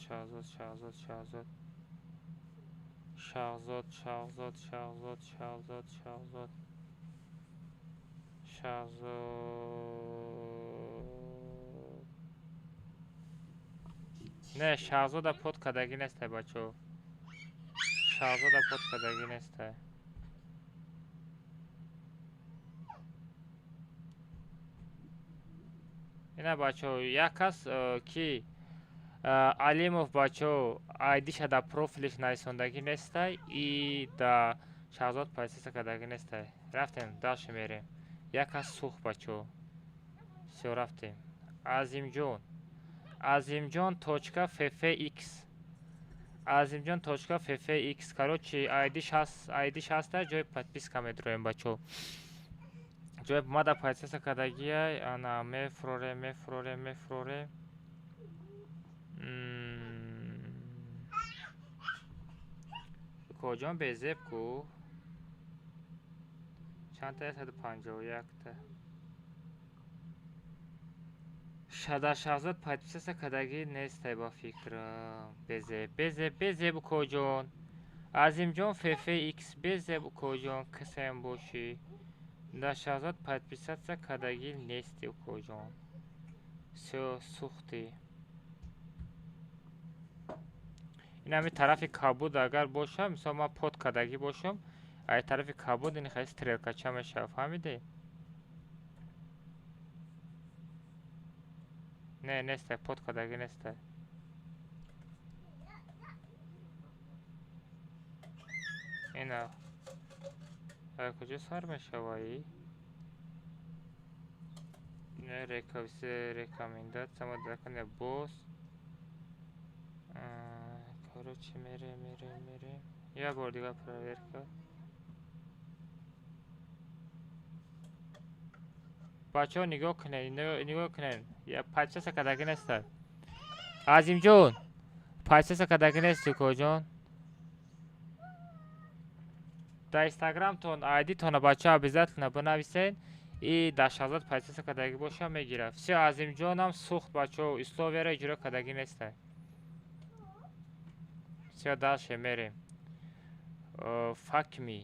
не шаҳзода под кардагӣ нестай бачаҳо шаҳзода под кардагӣ нестай ина бачаҳо як кас ки алимов бачаҳо айдиша дар профилиш нависондагӣ нестай и дар шаҳзод подписаться кардагӣ нестай рафтем далше мерем як кас сӯхт бачаҳо все рафтем азимҷон точка ffx азимҷон точка ffx короче айдиш ҳаста ҷои подписка медроем бачаҳо ҷои мада подписаться кардагиай ана мефрорем коҷон безеб ку чандта 151та дар шаҳзод подписаться кардагӣ нестай ба фикрам безеб коҷон азимҷон ffx безеб коҷон касем бошӣ дар шаҳзод подписаться кардагӣ нести коҷон все сӯхтӣ ин ҳами тарафи кабуд агар бошам мисол ман под кардагӣ бошам ай тарафи кабуд ин хай стрелкача мешава фаҳмидӣ не нестай под кардагӣ нестай ина куҷо сар мешаваи не рекомендация модакане бос короче мерем як бор дига проверка бачаҳо нигоҳ кунед подписаться кардагӣ нестай азимҷон подписаться кардагӣ нести коҷон дар инстаграмтон айдитона бачаҳо обязательно бинависед и дар шаҳзод подписаться кардагӣ боша мегирад все азимҷонам сӯхт бачаҳо условияро иҷро кардагӣ нестай все далше мерем факми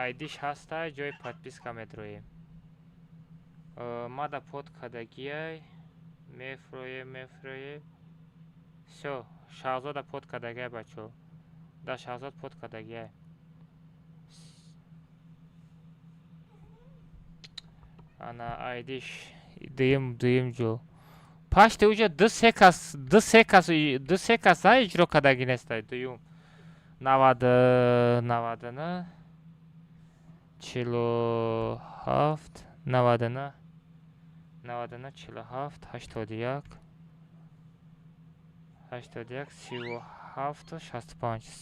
айдиш ҳастай ҷои подписка медроем мада под кардагиай мефроем все шаҳзода под кардагиай бачаҳо дар шаҳзод под кардагиай ана айдиш дуюм ҷо пашти уҷа ду се кас иҷро кардагӣ нестай дуюм 99 47 99 47 81 37 65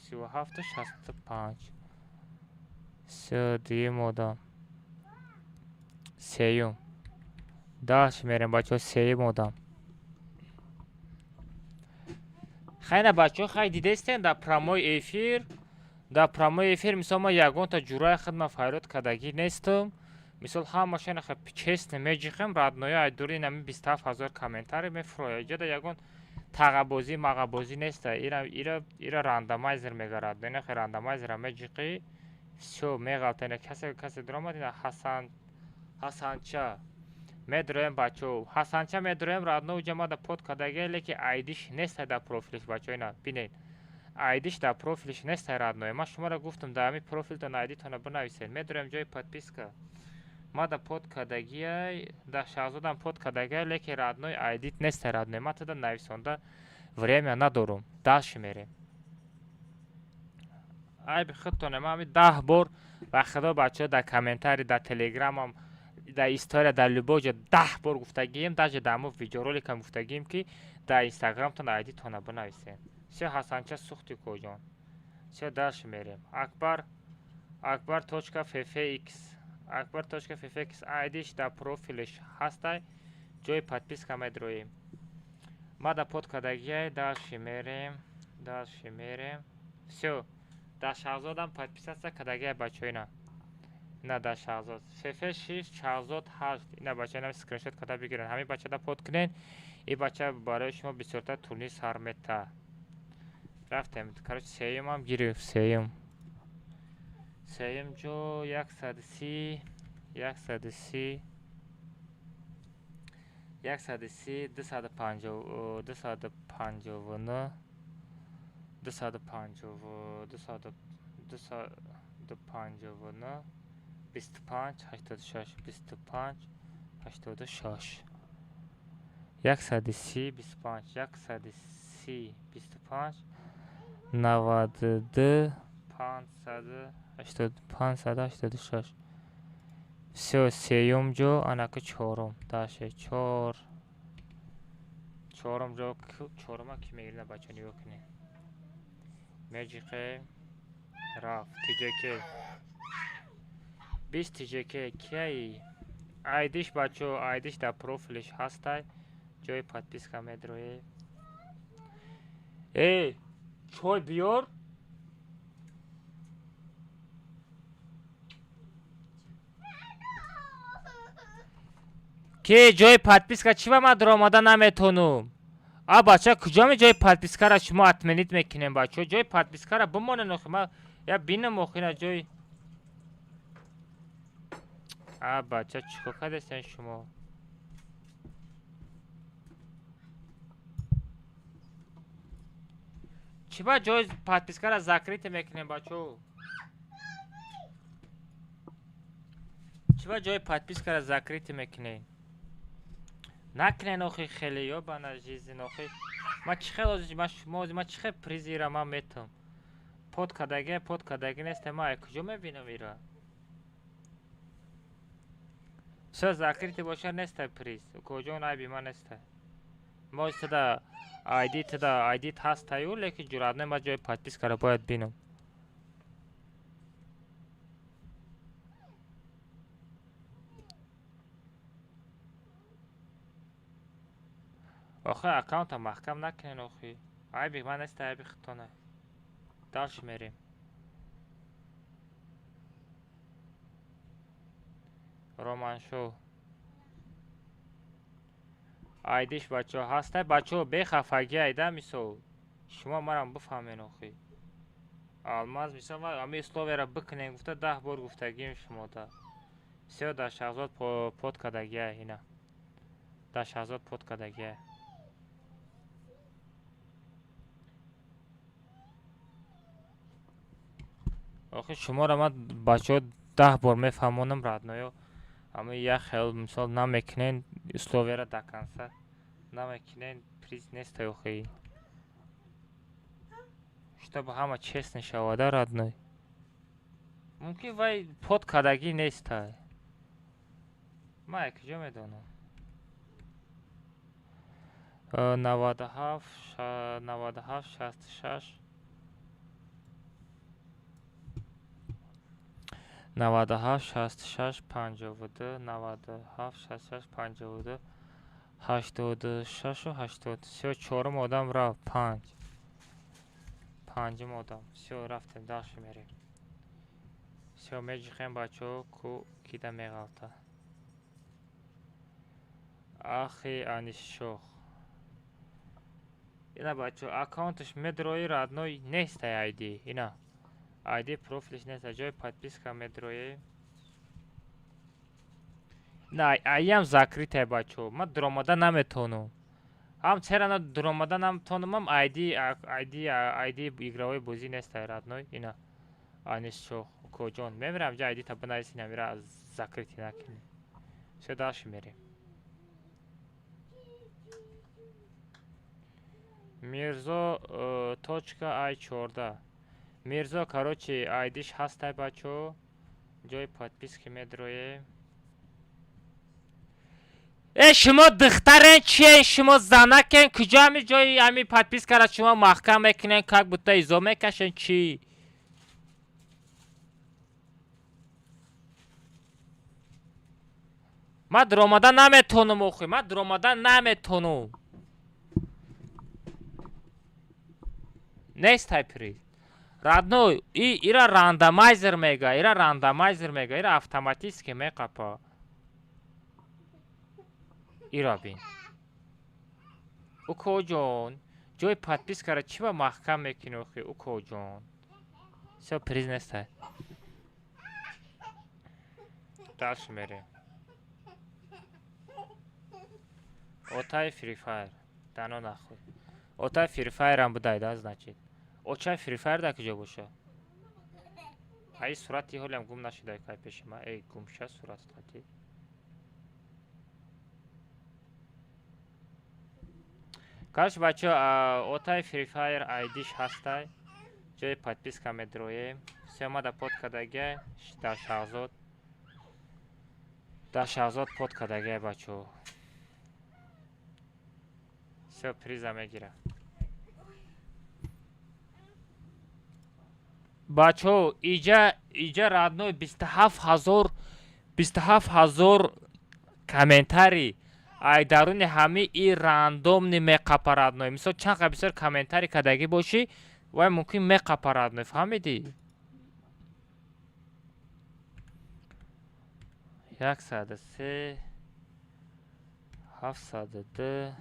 37 65 все дуюм одам сеюм далше мерем бачаҳо сеюм одам хайна бачаҳо хай дидестен дар прямой эфир мисол ман ягонта ҷуръаи хидма фарёд кардагӣ нестум мисол ҳамаша честно меҷиқем радноя айдури нами 27 000 комментарий мефуроя ҷода ягон тағабозӣ мағабозӣ неста. Ира рандомайзер мегарад. Ина хе рандомайзера меҷиқи. Всё меғалта. Ина касе дромад ина Ҳасанча. Медроем бачо. Ҳасанча медроем радно ҷамада под кадаге леки айдиш неста да профилиш бачо ина. Бинед. Айдиш да профилиш неста радно. Ма шуморо гуфтам да ами профилтон айдитона бинависед. Медроем ҷои подписка. Ма да под кадагия да шаҳзодам под кадагия леки радной айдит неста радно. Ма туда нависонда время надорум. Дальше мерем. Ай би худтоне ма ами 10 бор ба худо бачо да комментарий да телеграмам да история да любой ҷо 10 бор гуфтагием, даже да мо видеороликам гуфтагием ки да инстаграмтон айдитона бинависем. Все Ҳасанча сухти коҷон. Все дальше мерем. Акбар.ffx Акбар.ffx айдиш да профилиш ҳастай ҷои подписка медроем. Ма да подкадагия дальше мерем. Все. Да шаҳзодам подписация кадагия бачоина. Ина да шаҳзод. ФФ6 шаҳзод 8. Ина бачаина скриншот када бигирен. Ҳамин бачада под кунен. И бача барои шумо бисёрта турнир сар мета. Рафтем. Короче, сеюмам гирифт. Сеюм ҷо 130 250 259 25 86 25 86 130 25 130 25 92 586. Все, сеюм ҷо анака чорум. Даше чорум ҷо чорума ки мегирна бача нигоҳ кунед. Меҷиқе рафт тиҷеке 20 тиҷеке кияи айдиш бачо айдиш да профилиш ҳастай ҷои подписка медрои. Чой биёр. Ки ҷои подписка чӣ ба ман даромада наметонум? Бача куҷоми ҷои подпискара шумо отменит мекунем бачо? Ҷои подпискара бимонен охи ма я бинам охина ҷои. Бача чико кардестен шумо? Чӣ ба ҷои подпискара закрит мекунем бачо? Чӣ ба ҷои подпискара закрит мекунем? Накунен охи хеле ёбана жизин охи. Ма чӣ хел ма чӣ хел призи ира ман метам. Под кадаги нест ма куҷо мебинам ира? Все закрити боша неста приз. Коҷон айби ман неста. Мо истада айдит ҳастаю леки ҷуратне ма ҷои подпискара бояд бинам. Охи аккаунта маҳкам накунен охи. Айби ман неста айби худтона. Дальше мерем. Романшоу айдиш бачо ҳастай бачо бехафагӣ айда мисол шумо марам бифаҳмен охи. Алмаз мисол ами словера бикунем гуфта 10 бор гуфтагим шумо да. Все да шаҳзод под кадагия ина. Да шаҳзод под кадагия. охи шуморо ман бачо 10 бор мефаҳмонам радноё. Ами як хел мисол намекунен словера до конца. Намекунен приз неста охи. Чтобы ҳама честно шавада родной. Мумкин вай под кадаги неста. Ма куҷо медонам. 97 66 97 66 52 97 66 52 86 80. Все чорум одам рафт 5. Панҷум одам. Все рафтем дальше мерем. Все меҷиқем бачо ку кида меғалта. Ахи Анисшох. اینا بچه اکانتش مدروی родной نیست айди اینا айди профилش نیست جای подписка مدروی نه ایم закрытая بچه من درآمده نمیتونم هم چرا درآمده نمیتونم هم айди игровой بازی نیست родной اینا آنیش شو کجان میمیرم جا айди تا بنویسی نمیره закрытый نکنی все дальше میریم Мирзо .i14 Мирзо, короче, айдиш ҳастай бачо ҷои подписки медроем шумо духтарен чиен шумо занакен куҷо ҳами ҷои ҳами подпискара шумо маҳкам мекунен как будто изо мекашен чӣ ман даромада наметонам охи ман даромада наметонам Next type read. Родной, ира рандомайзер мега, ира автоматически мекапа. Ира бин. Уко джон, ҷои подпискара чӣ ба маҳкам мекунӣ охи, уко джон. Всё признестай. Дальше мерем. Отай Free Fire. Дано нахуй. Отай Free Fire ам будай, да, значит. Очай Free Fire да куҷо боша? Ай сурати ҳолам гум нашуда кай пеши ман. Эй, гум ша сурат қати. Короче, бачо, отай Free Fire айдиш ҳастай. ҷои подписка медроем. Всё ма да подкадаге да шахзод. Да шахзод подкадаге бачо. Всё приза мегира. بچه ایجا رادنوی 27,000 کامنتاری ای درون همه ای راندوم نی میقپا رادنوی مثلا چند بسیار کامنتاری کدگی باشی و ممکن میقپا رادنوی فهمیدی؟ 103 702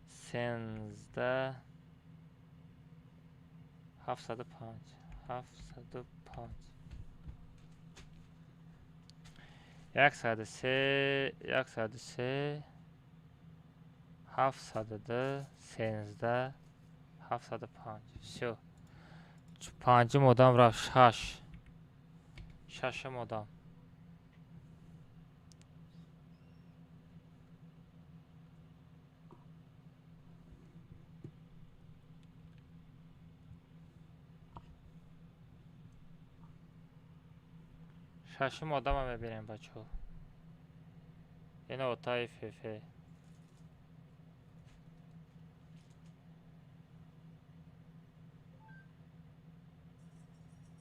13 705 705 103 103 702 13 705 все پنجم آدم رفت ششم آدم ششم آدم هم ببینیم بچه ها این اوتای فیفه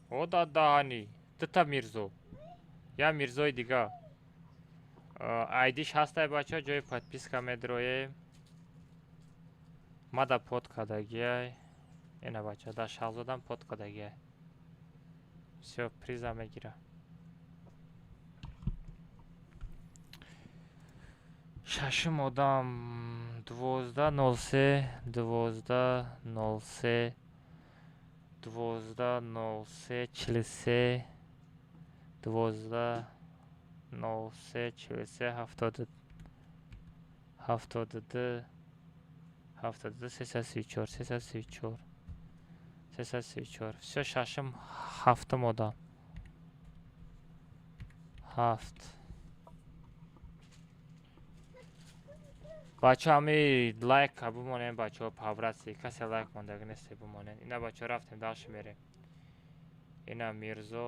او دادهانی دوتا میرزو یا میرزوی دیگه айдиш ҳастай бача ҷои подписка медроем ма да подкадагиай ина бача да шахзодам подкадагиай всё приза мегира шашм одам 12:03 12:03 12:03 43 12:03 43 72 72 72 334 334 334 все шашм ҳафтум одам ҳафт бача ҳами лайк бимонем бачаҳо павратси касе лайк мондага несте бимонен ина бачаҳо рафтем далши мерем ина мирзо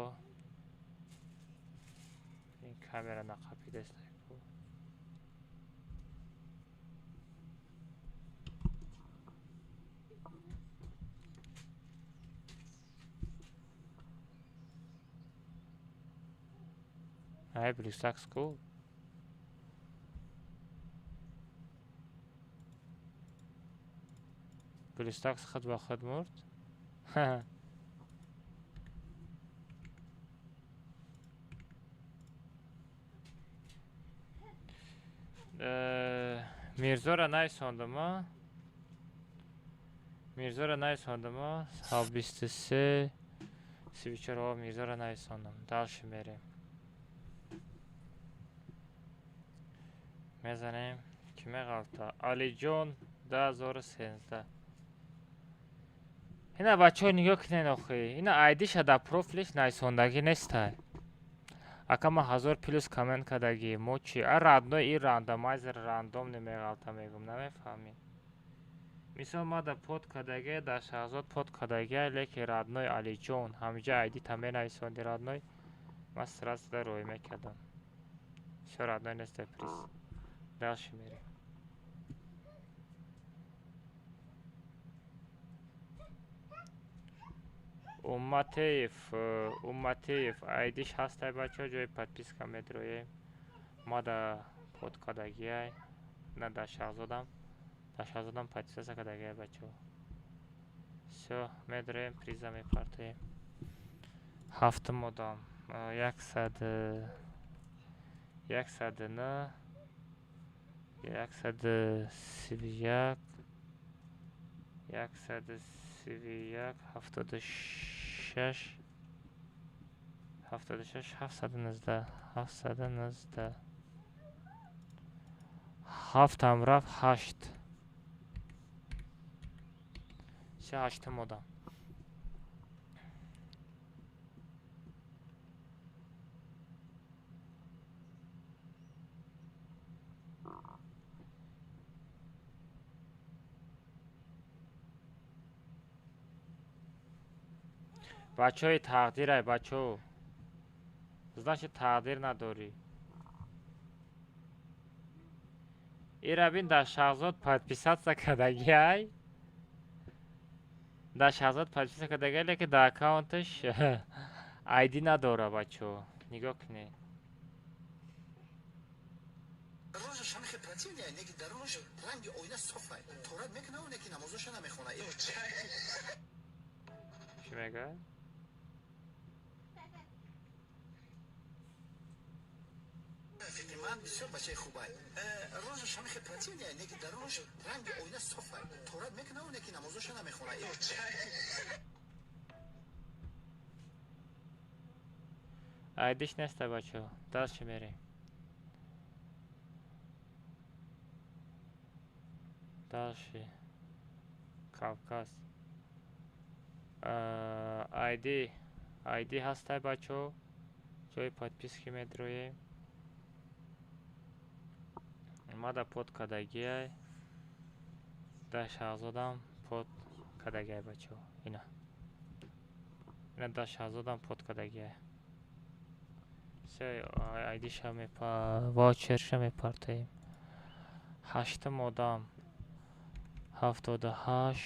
ин камера нақапидест ай блюсакс cool بلیستاکس خود با خود مرد Мирзора найсондам, а? Мирзора найсондам, а? 23 34 Мирзора найсондам. Дальше мерим. Мезанем. Ки меғалта? Алиҷон 2013. Ина бачаҳо нигоҳ кунед охи. Ина айдиша дар профилиш найсондагӣ нестай. Ака ма 1000 плюс коммент кардагӣ. Мо чи? А радной и рандомайзер рандом намеғалта мегум. Намефаҳмӣ. Мисол ма дар под кардагӣ, дар Шаҳзод под кардагӣ, леки радной Алиҷон. Ҳамиҷа айди та менависонди радной. Ма сразу да рӯй мекардам. Всё родной нестай приз. Дальше мерим. Умматеев айдиш ҳастай бачаҳо, ҷои подписка медроем. Ма да под кардагиай. На да Шаҳзодам. Да Шаҳзодам подписация кардагиай бачаҳо. Всё, медроем, приза мепартоем. Ҳафтум модам. 109 131 131 131 76 76 719 719 7 рафт 8 8 модам. бачаҳои тақдирай бачаҳо. Значит тақдир надорӣ. Ира бин дар Шаҳзод подписация кардагиай. Дар Шаҳзод подписация кардагиай, леки дар аккаунташ айди надора бачаҳо. Нигоҳ кунед. Рожа шамихе противня, неки дарунаш ранги ойна софай. Торат мекна у неки намозоша намехона. Чӣ мегӯяд? Ман бисёр бачаи хубай. Рожа шамихе противня, неки дарунаш ранги ойна софай. Торат мекна у неки намозоша намехона. Айдиш нестай бачаҳо. Дальше мерем. Дальше. Кавказ. айди ҳастай бачаҳо. ҷои подписки медроем. Мада под кардагиай. Да Шаҳзодам под кардагиай бачаҳо. Ина да Шаҳзодам под кардагиай. Всё, айдиша ваучерша мепартоем. 8 модам. 78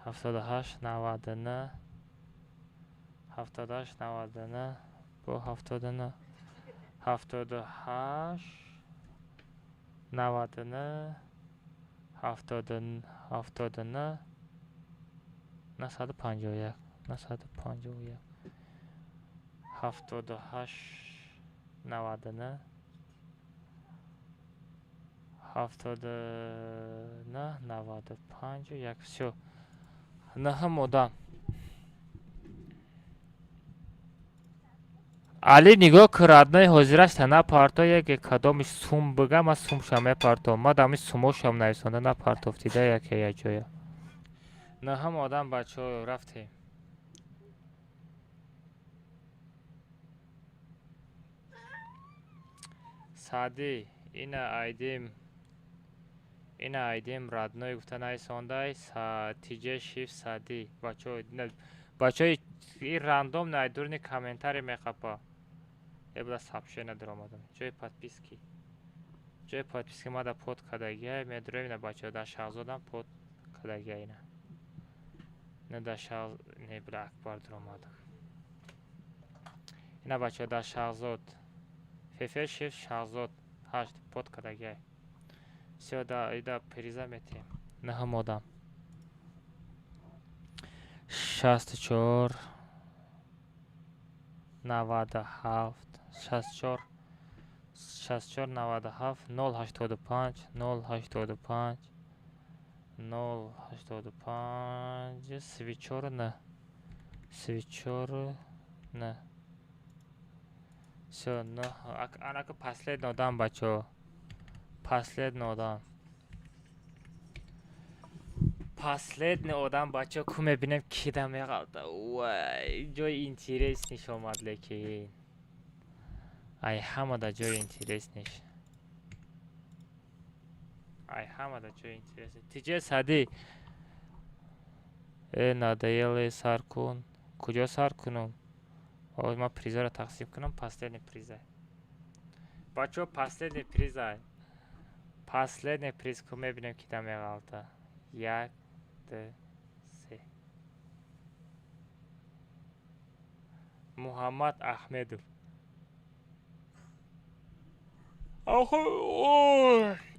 78 99 78 99 бо 79 78 99 79 951 951 78 99 79 95 як всё. Наҳа модам. Али нигоҳ кӣ радной ҳозираш та напартояк кадомиш сум бига ма сумша мепартом. Ма дами сумошам нависонда напартофтида яке як ҷоя. Наҳа модам бачаҳо рафтем. Саъди ина айдим радной гуфта нависондай. Тиҷа шиф Саъди бачаҳои ин рандом найдурни комментари мехапа. Ебла сабшои надорамадам. Ҷои подписки мада под кардагиай. Медроем ина бачаҳо дар Шаҳзодам под кардагиай ина. Не дар Шаҳзод не била акбар дорамадам. Ина бачаҳо дар Шаҳзод. Фефел шиф Шаҳзод 8 под кардагиай. Всё ида приза метем. Наҳа модам. 64 97 64 64 97 085 085 085 свечор не. Свечор не. Все, ну, анака последний дам, бачо. Последний дам. Последний одам бачо ку мебинем ки да меқалда. Вай, ҷои интересниш омад лекин. Ай ҳамада ҷои интересниш. Ай ҳамада ҷои интересниш. Тиҷе сади. Надоело сар кун. Куҷо сар кунам? Ой, ман призаро тақсим кунам. Последний приза. Бачо, последний приза. Последний приз ку мебинем ки да меқалда. Як, ду, се. Муҳаммад Ахмедов.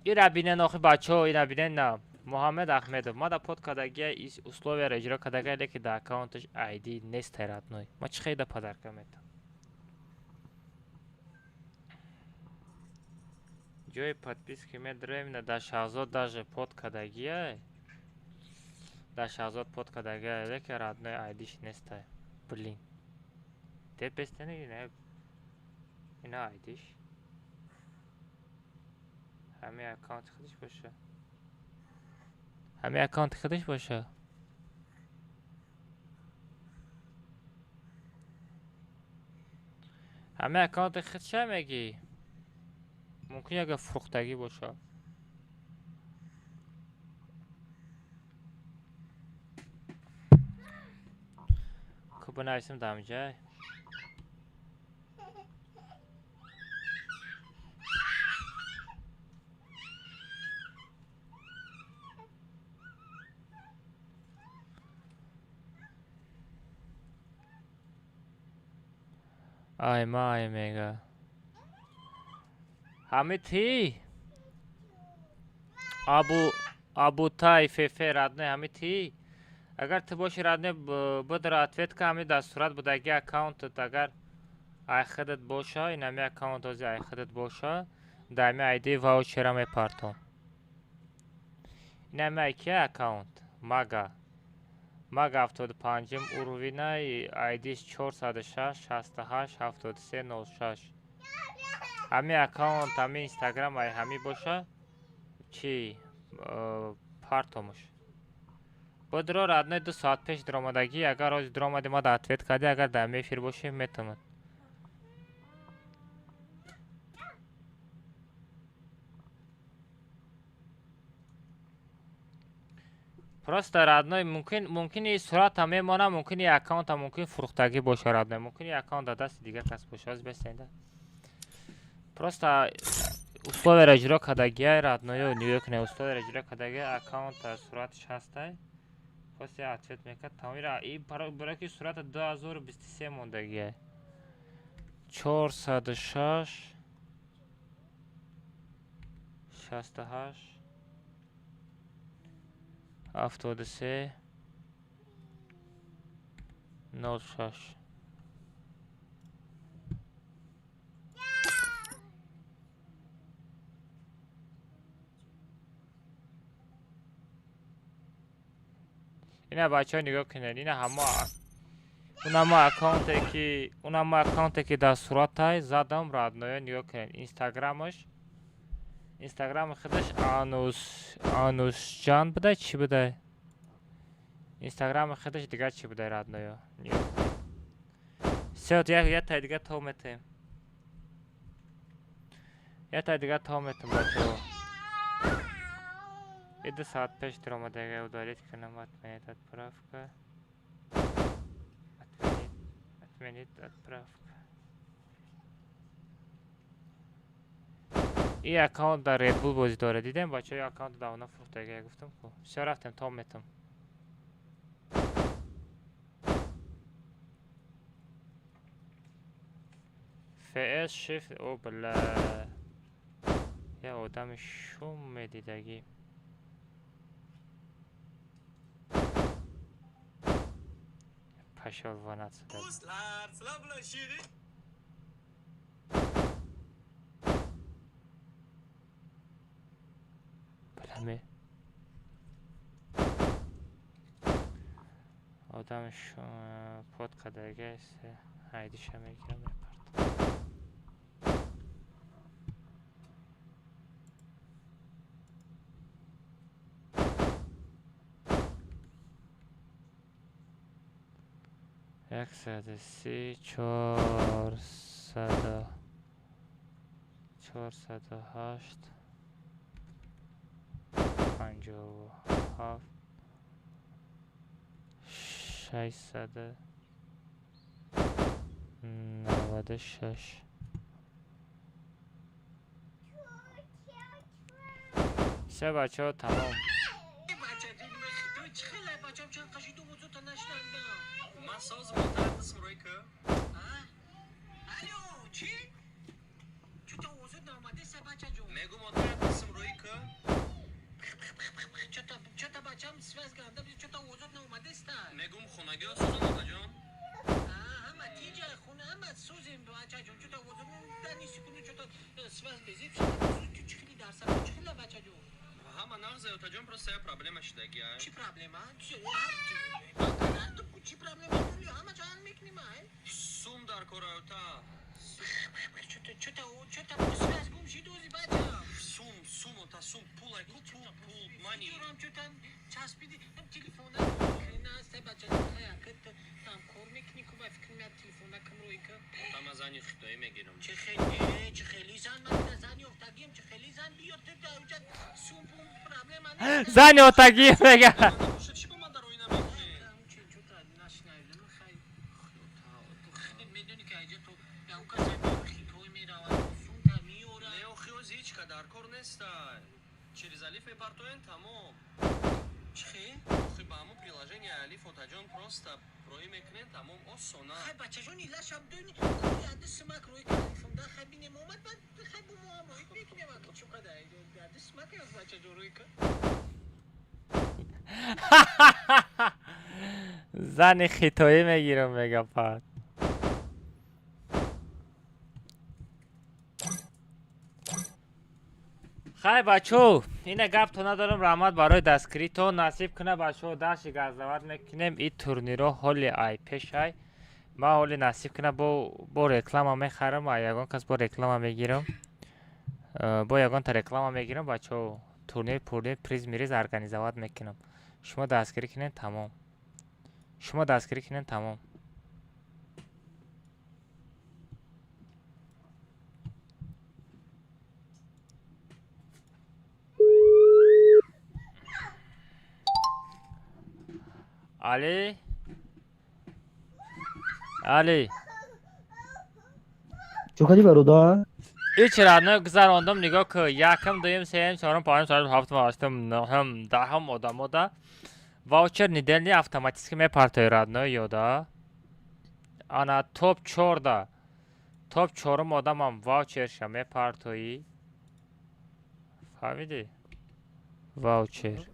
Ира бинен охи бачо, ира бинен на. Муҳаммад Ахмедов. Ма да под кадагия условияро иҷро кадагия, леки да аккаунташ ID нест родной. Ма чӣ хеда подарка метам? ҷои подписки медроем на да Шаҳзод даже под кадагия. Да Шаҳзод под кадагия, леки родной ID-ш неста. Блин. Те пестени ина ID-ш. ҳамин аккаунти худиш боша. ҳамин аккаунти худиш боша. ҳамин аккаунти худша меги. мумкин яга фурӯхтагӣ боша. ку бинависем дамҷай. ай май мега. ҳамити? абутай фефе родной ҳамити? агар ту боши родной будро ответка ҳами дастурат будаги аккаунтат агар айхудат боша, ин ҳами аккаунт ози айхудат боша, да ҳами ID ваучера мепартон. ин ҳами айки аккаунт? Мага 75 уровинай ID 406 68 73 06. ҳами аккаунт, ҳами инстаграм ай ҳами боша. Чи партомуш. Будро родной 2 соат пеш дромадаги, агар ози дромади ма да ответ кади, агар да ҳами эфир бошем метавонад. Просто родной мумкин и сурата мемона, мумкин и аккаунта мумкин фурӯхтагӣ боша родной, мумкин и аккаунт да дасти дигар кас боша. Оз бестенда. Просто условияро иҷро кадагия родноё нигоҳ кунед. Условияро иҷро кадагия аккаунта сураташ ҳастай. После ответ мекард. Тамира и бароки сурата 2023 мондагия. 406 68 73 06. اینا بچه ها نگاه کنید. اینا همه اونم اکانته که در صورت های زدم رادنویا نگاه کنید. اینستاگرام خودش آنوس جان بده چی بده؟ اینستاگرام خودش دیگه چی بده رادنویا؟ سیاد یک تا دیگه تا میتیم. یک تا دیگه تا میتیم بچه ها. 2 ساعت پیش در آمدگه удалить کنم. отменить отправка. отменить отправка. این اکانت در ردبول بازی داره. دیدم بچه های اکانت داونا فروختگی گفتم که بسیار رفتم تا میتم. فیس شیفت او بلا یه آدم شوم میدیدگی. پشال وانت صدا همه آدمش پاد قدرگه است هایدیش هم میگیرم میپرد یک سده سی چهارصد و هشت 57 696 سه بچه ها تمام Massoz montar smroyka. Alo, چی؟ چطور وجود نامده سه بچه جون؟ Megu montar smroyka. چطور بچه هم سوز گرده بید چطور وجود نامده استن؟ Megum xonagi sozan otajon. همه تیجه خونه همه سوزیم بچه جون چطور وجود نامده کنی چطور سوز بزید تو چخیلی درسه چخیلی بچه جون؟ Hamma nag'za otajon просто problema shidagi. چی پرابلما؟ چی پرابلما داری؟ همه جا حل میکنیم Sum dar kora ota. چطور سوز گم شی دوزی بچه؟ Sum ota sum pul ay pul money. دیرم چطور چسبیدی هم تلفونه نه سه بچه خیلی هم کار میکنی که با فکر میاد تلفونه کم روی که Tama zani xitoyi megiram. چه خیلی زن من زنی افتادیم چه خیلی زن بیاد تو دوجه سوم پوم پرابلم من زن اتاقی بگه Muszę ci pomagać roina mekni. نشنیدم خیلی میدونی که اینجا تو یا اون کسی توی میروند سوم تمیوره Leo khiyoz hech qadar kor nestai. Через Alif repartoyen tamom. چی؟ Xi ba mu приложение Alif otajon просто ro'y meknen tamom osona. خیلی بچه جون ایلا شب دونی یاد سمک روی تلفن ده خیلی بینیم اومد بعد خیلی بوم هم روی میکنیم اگه چو قدر یاد سمک از بچه جون روی که زن خیتایی میگیرم بگه پرد خیلی بچو اینه گپ تو ندارم رحمت برای دستگیری تو نصیب کنه بچو داشتی گزدوت میکنیم این تورنیرو حالی ای پیش ای ما حالی نصیب کنه با رکلام هم میخرم و یگان کس با رکلام هم میگیرم با یگان تا رکلام هم میگیرم بچو تورنیر پریز میریز ارگانیزوات میکنم شما دستگیری کنین تمام علی چو کدی برادر؟ ایچ رانه گذراندم نگاه که یکم دویم سیم چهارم پنجم ششم هفتم هشتم نهم دهم آدم واوچر نیدلنی автоматически میپرتای رادنه یادا انا توپ 14 توپ 4 آدم هم واوچرش میپرتایی فهمیدی واوچر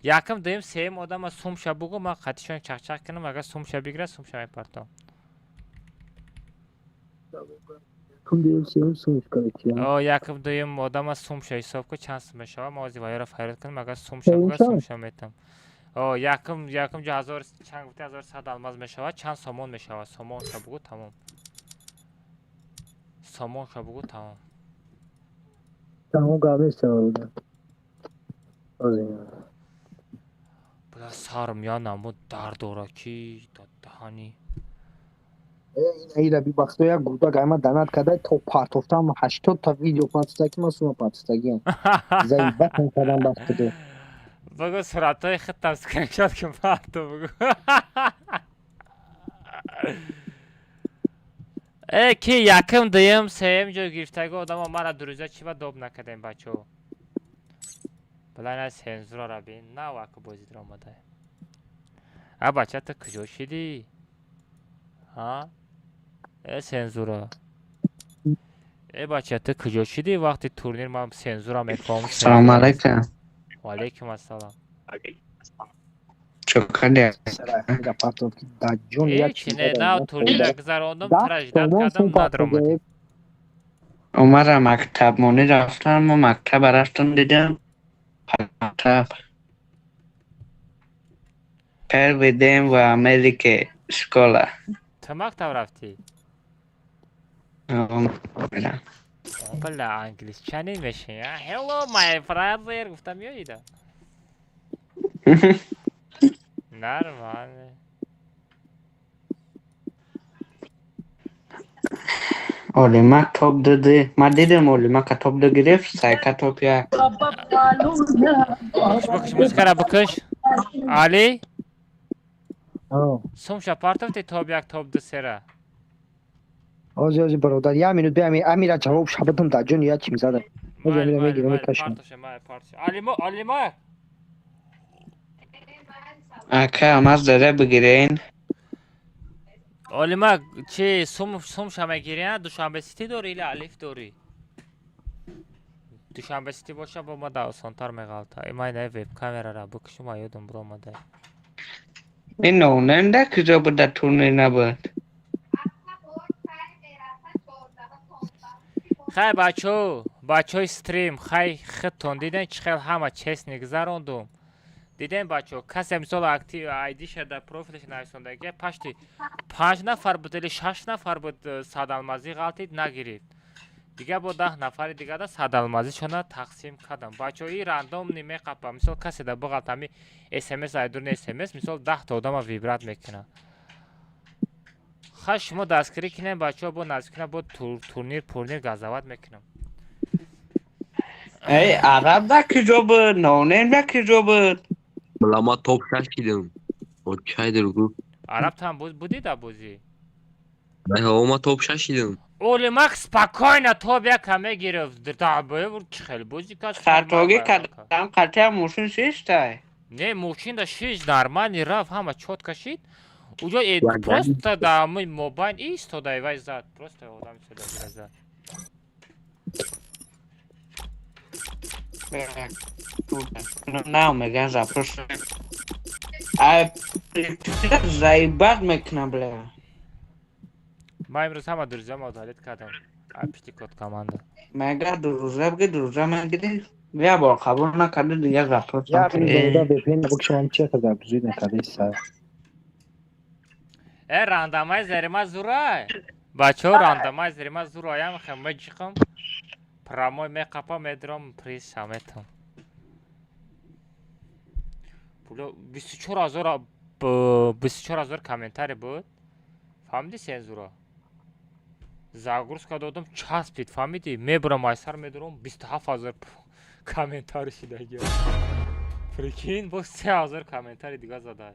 یکم دویم سیم آدم سومش بگو ما خطیشون چک کنم اگر سومش بگیره سومش میپرتام کم دیم سیم سومش کنی یکم دویم آدم سومش حساب که چند سوم شوه ما از وایرا فایرت کنیم اگر سومش بگه سومش میتم یکم جو هزار چند گفتی 1100 الماس میشوه چند سامون میشوه سامون شو بگو تمام تمام گامی استعمال بودم بلا سارم یا نمو دردورا کی دهانی این بی بخته یک گودا گایما دانت کده تو پارتوفتم 80 تا ویدیو پارتوستاکی ما سوما پارتوستاکی هم زیبت هم کدن بخته دو بگو سرعتای خط اسکرین شات که پارتو بگو کی یکم دویم سیم جو گرفتگو آدم مرا دو روزه چی با دوب نکدیم بچو بلا نه سنزورا را بین نه واقع بازی در آمده بچه تا کجا شدی؟ ها؟ سنزورا بچه تا کجا شدی وقتی تورنیر ما سنزورا میکنم سلام علیکم و علیکم السلام چکردی؟ هیچی نه نه تورنیر گذراندم ترجدت کردم ندارم اومدم مکتب مونی رفتم و مکتب رفتم دیدم طب Per vedem و Amerike школа. تو مکتب رفتی؟ میرم. بله انگلیس چنین میشه. هلو مای برادر گفتم میاییدا. نرمال. Olimak top dedi. من دیدم Olimak top ده گرفت. سایکا top یا. بکش مسکره بکش. علی آه سومشا پارتوفتی توب یک توب دو سره. آجی برادر یه مینوت بیا امیر جواب شبتم در جون یا چی میزدم آجی امیر میگیرم میکشم پارتوشه مای پارتوشه. علی ما اکا اماز داره بگیرین. علی ما چی سومشا میگیری؟ دوشنبه سیتی دوری یا الیف دوری؟ دوشنبه سیتی باشه با ما داستانتر میگالتا. ایمای نه وب کامera را بکشم ایودم برو ماده. این نوننده کجا بود در تورنیر نبود. خیلی بچه استریم خیلی خطون دیدن چخیل همه چیز نگذاروندم. دیدن بچه کسی مثال اکتیو آیدیش در پروفیلش نویسندگی پشتی 5 نفر بود یا 6 نفر بود صدالمازی غلطید نگیرید. دیگه با 10 نفر دیگه دا صدالمازی شونه تقسیم کردم. بچه ای راندوم نیمه قپا مثال کسی در بغلط همی اسمس ایدون اسمس مثال 10 تا آدم ویبرات میکنه. خواهش شما دستگیری کنیم بچه ها با نزدیکنه با تورنیر گازاوت میکنم. ای عرب در کجا بود. نونن در کجا بود. بلا ما توپ شدیم. اوکی درگو. عرب هم بودی در بازی. نه ما توپ شدیم. اولی مکس پاکاینه توب یک همه گرفت. در بود خیلی بازی کاش. خطاگی کردم قطعه موشن شیشتای. نه موچین دا شیش نرمانی رفت همه چوت کشید. اونجا پروست دا موبایل ایستاده وای زد. پروست آدم شده زد. نه میگن زپروش. زایباد میکنم بله. ما امروز همه درزه مدالیت کردم. پشتی کد کامانده. مگه دروزه بگه دروزه من گیری. بیا با قبول نکرده دیگه زپروش. یا برادر بپین بکشم هم چه خدا بزرگ نکرده سر راندمای زریما زورای. بچه ها راندمای زریما زورای هم خیلی جیخم. پراموی میقپا میدرم پریس شامیتم. پولو 24,000 کامنتاری بود. فهمیدی سنزورا؟ زاگروس که دادم چسبید فهمیدی؟ میبرم ایسر میدرم 27,000 کامنتاری شده گیا. فریکین با 3,000 کامنتاری دیگه زده.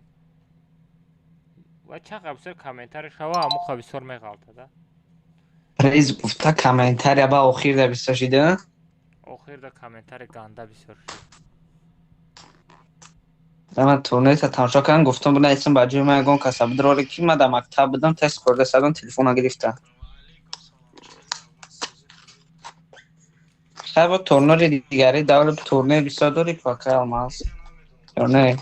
و چقدر بسیار کامنتاری شوا همو خواه بسیار میغالطه ده. پریز گفته کامنتاری با اخیر در بیستا شده؟ اخیر در کامنتاری گنده بسیار شده. من تورنیر تا تماشا کردم گفتم بنا اسم بجوی من گون کسب دراره کی من در مکتب بودم تست کرده سادم تلفن گرفتم. خیلی با تورنیر دیگری دول تورنیر بیستا دوری پاکه الماس. تورنیر.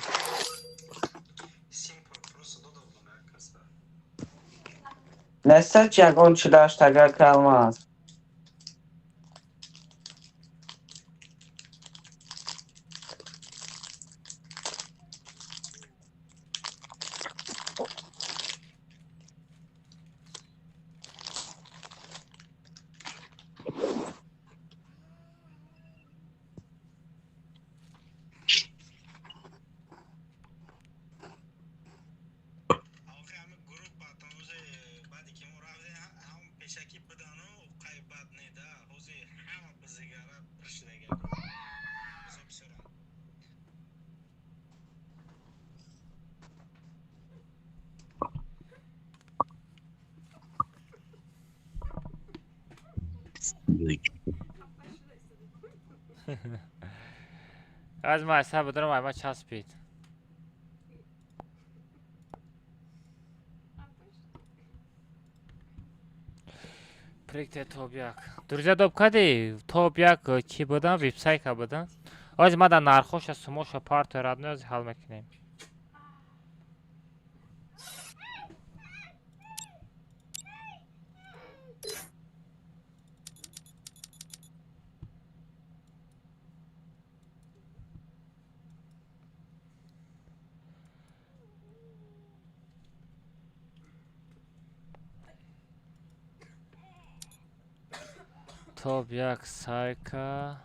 Nessa جگان چلاش تگر کلماز. از ما حساب بدارم ایما چسبید. پریکت توب یک درجه دوب کدی توب یک چی بودن ویبسایت که بودن از ما در نرخوش سموش پارت رادنو از حال میکنیم. توپ یک سایکا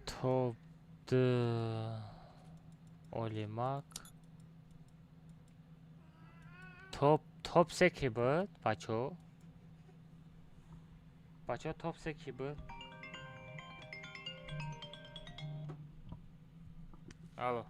توپ دو اولیماک توپ سه کی بود بچه توپ سه کی بود الو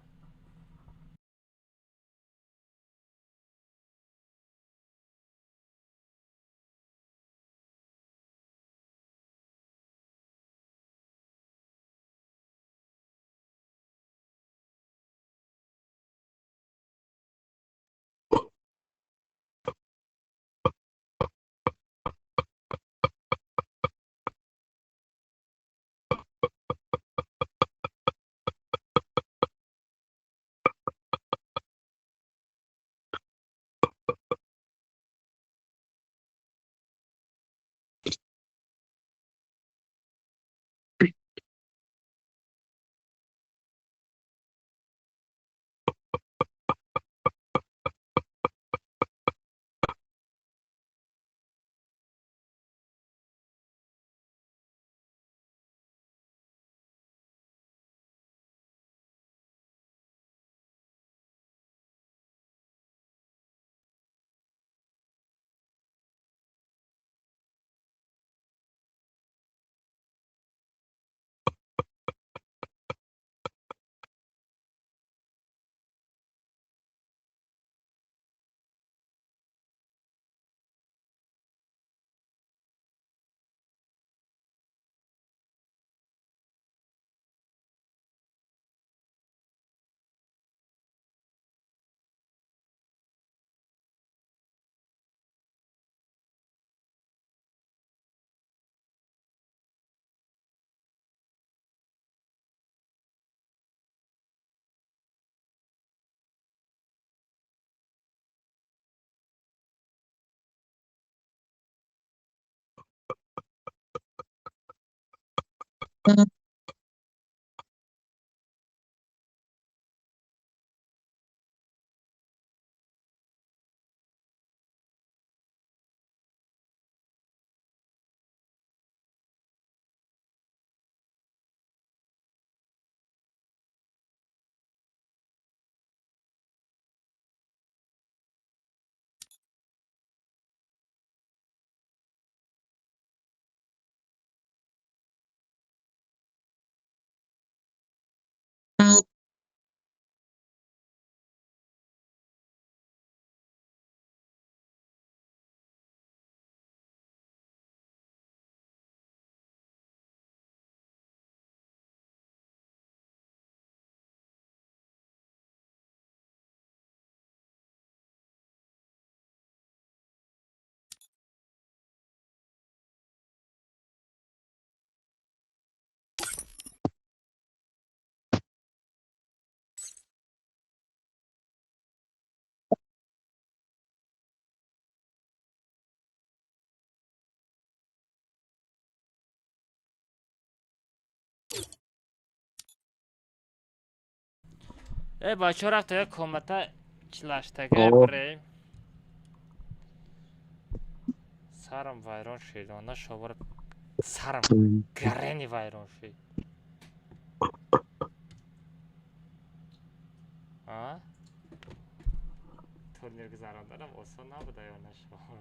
بچه رفت یک کمتا چلاشتگه بریم سرم ویران شد آنها شبار سرم گرینی ویران شد تورنیر گذراندنم آسان نبوده یا نه شبار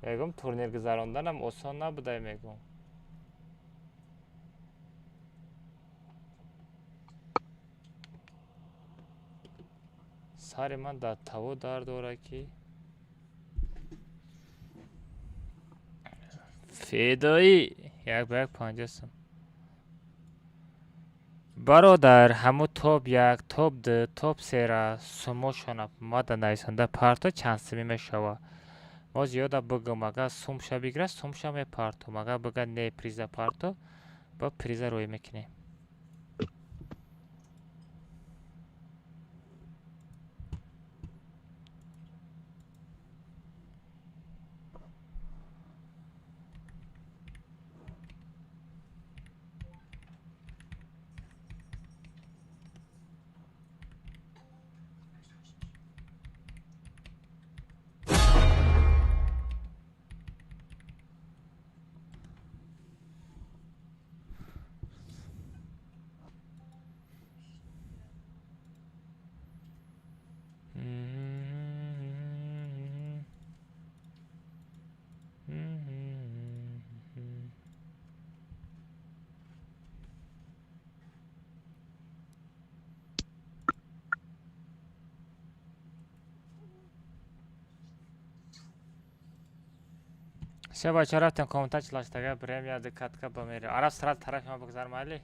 میگم تورنیر گذراندنم آسان نبوده میگم سر من در تو درد داره که فدایی یک به یک 50 سم برادر همو توپ یک توپ دو توپ سه را سمو شنب ما در نویسنده پارتا چند سمی میشوه ما زیاده بگم اگه سمشه بگیره سمشه می پارتو اگه بگه نه پریزه پارتو با پریزه روی میکنیم چه بچه رفتن کامنتا چلاشتگه بریم یا دقت که بمیره عرب سرات طرف ما بگذار مالی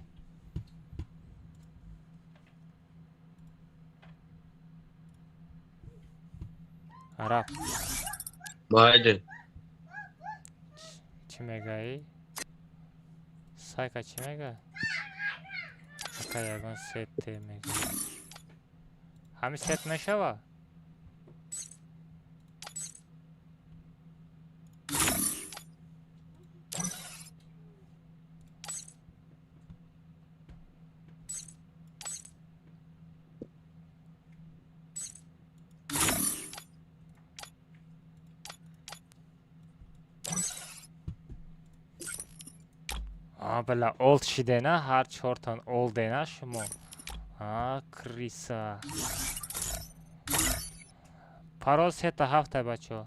عرب باید چی میگه ای؟ سایکا چی میگه؟ اکا یکون ست میگه همین ست میشوه؟ بلا اولد شده نه هر چهارتان اولده نه شما کریسا پاروز 3 تا 7 بچه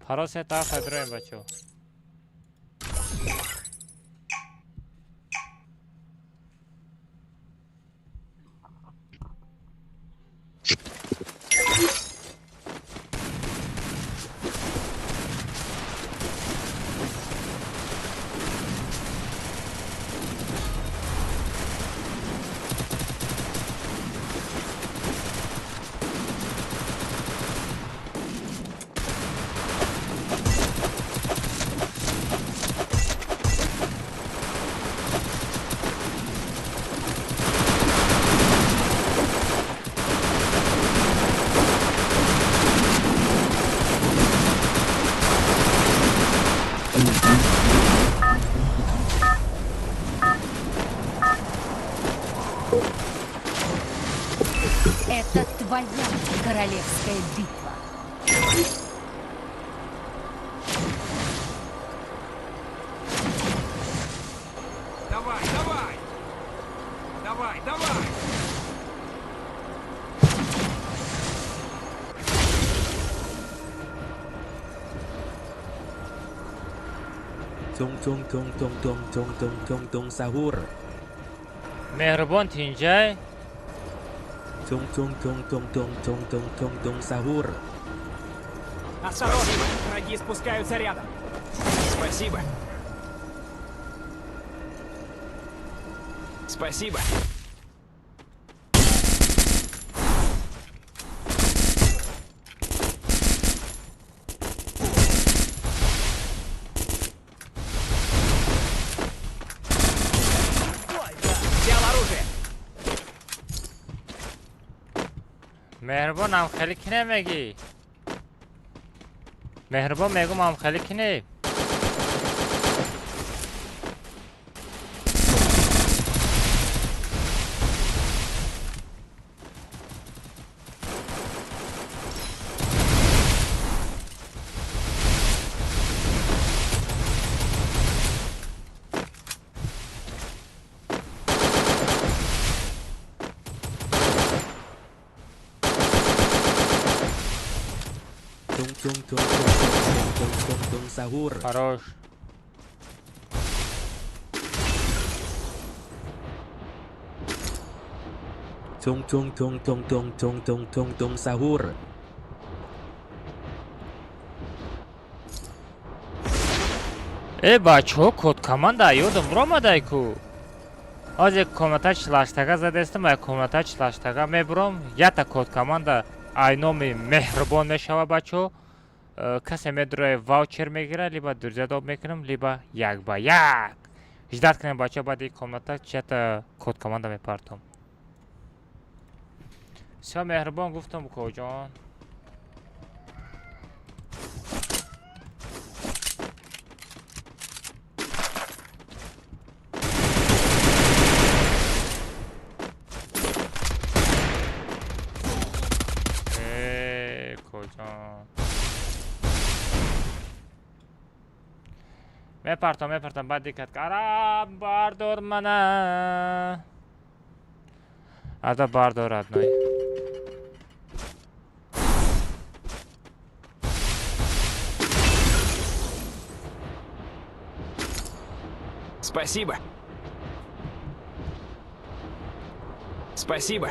پاروز 3 تا 7 بریم بچه Это твоя королевская битва. Давай, давай! Давай, давай! Tung sahur. مهربان تینجای Tung sahur. Осторожно! Враги спускаются рядом. Спасибо. Спасибо. Взял оружие. مهربان هم خیلی کنه میگی مهربان میگم هم خیلی کنه Tung sahur. Хорош. Tung sahur. ای بچه ها کد کامنده یادم را مده کو از یک کامنتا چلاشتگه زده استم یک کامنتا چلاشتگه میبرم یک تا کد کامنده اینامی مهربان میشوه بچه ها کسی میدره واوچر میگیره لیبا درزیاد میکنم لیبا یک با یک اجداد کنیم بچه ها بعد یک کامنتا چه تا کد کامنده میپرتم سیا مهربان گفتم کجان مپرتم بعد دقت کارم باردار منه ادا باردار ادنای Спасибо. Спасибо.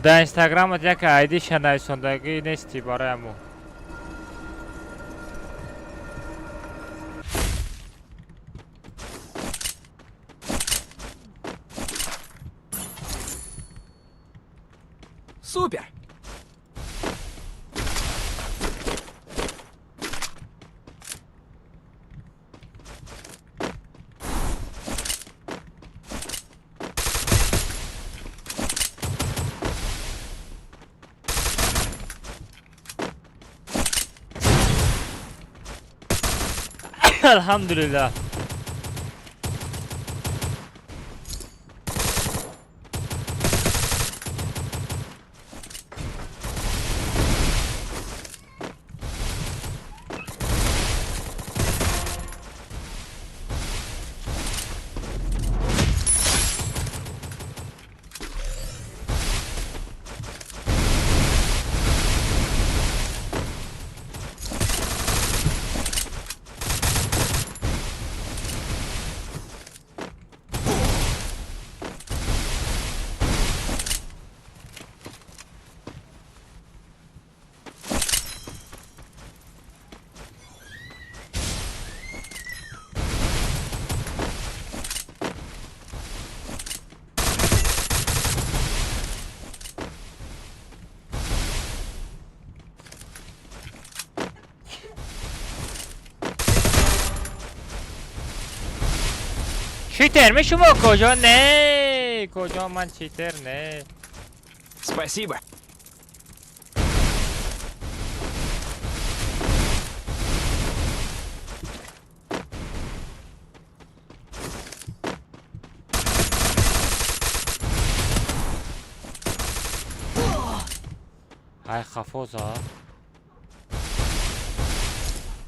در اینستاگرامت یک ایدی شناسندگی نیستی برای مو Супер. الحمدلله چیتر می شما کجا نه کجا من چیتر نه Спасибо. ای خفا زد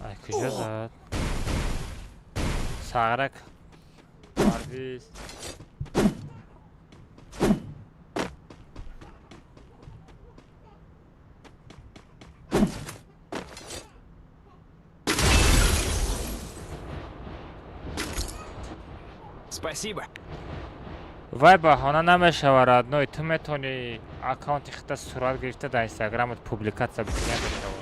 ای کجا زد سغرک پرویز Спасибо. وای بهانه نمیشود نوی تو میتونی اکانت خیلی صورت گرفته در اینستاگرامت پوبلیکات بکنی بشود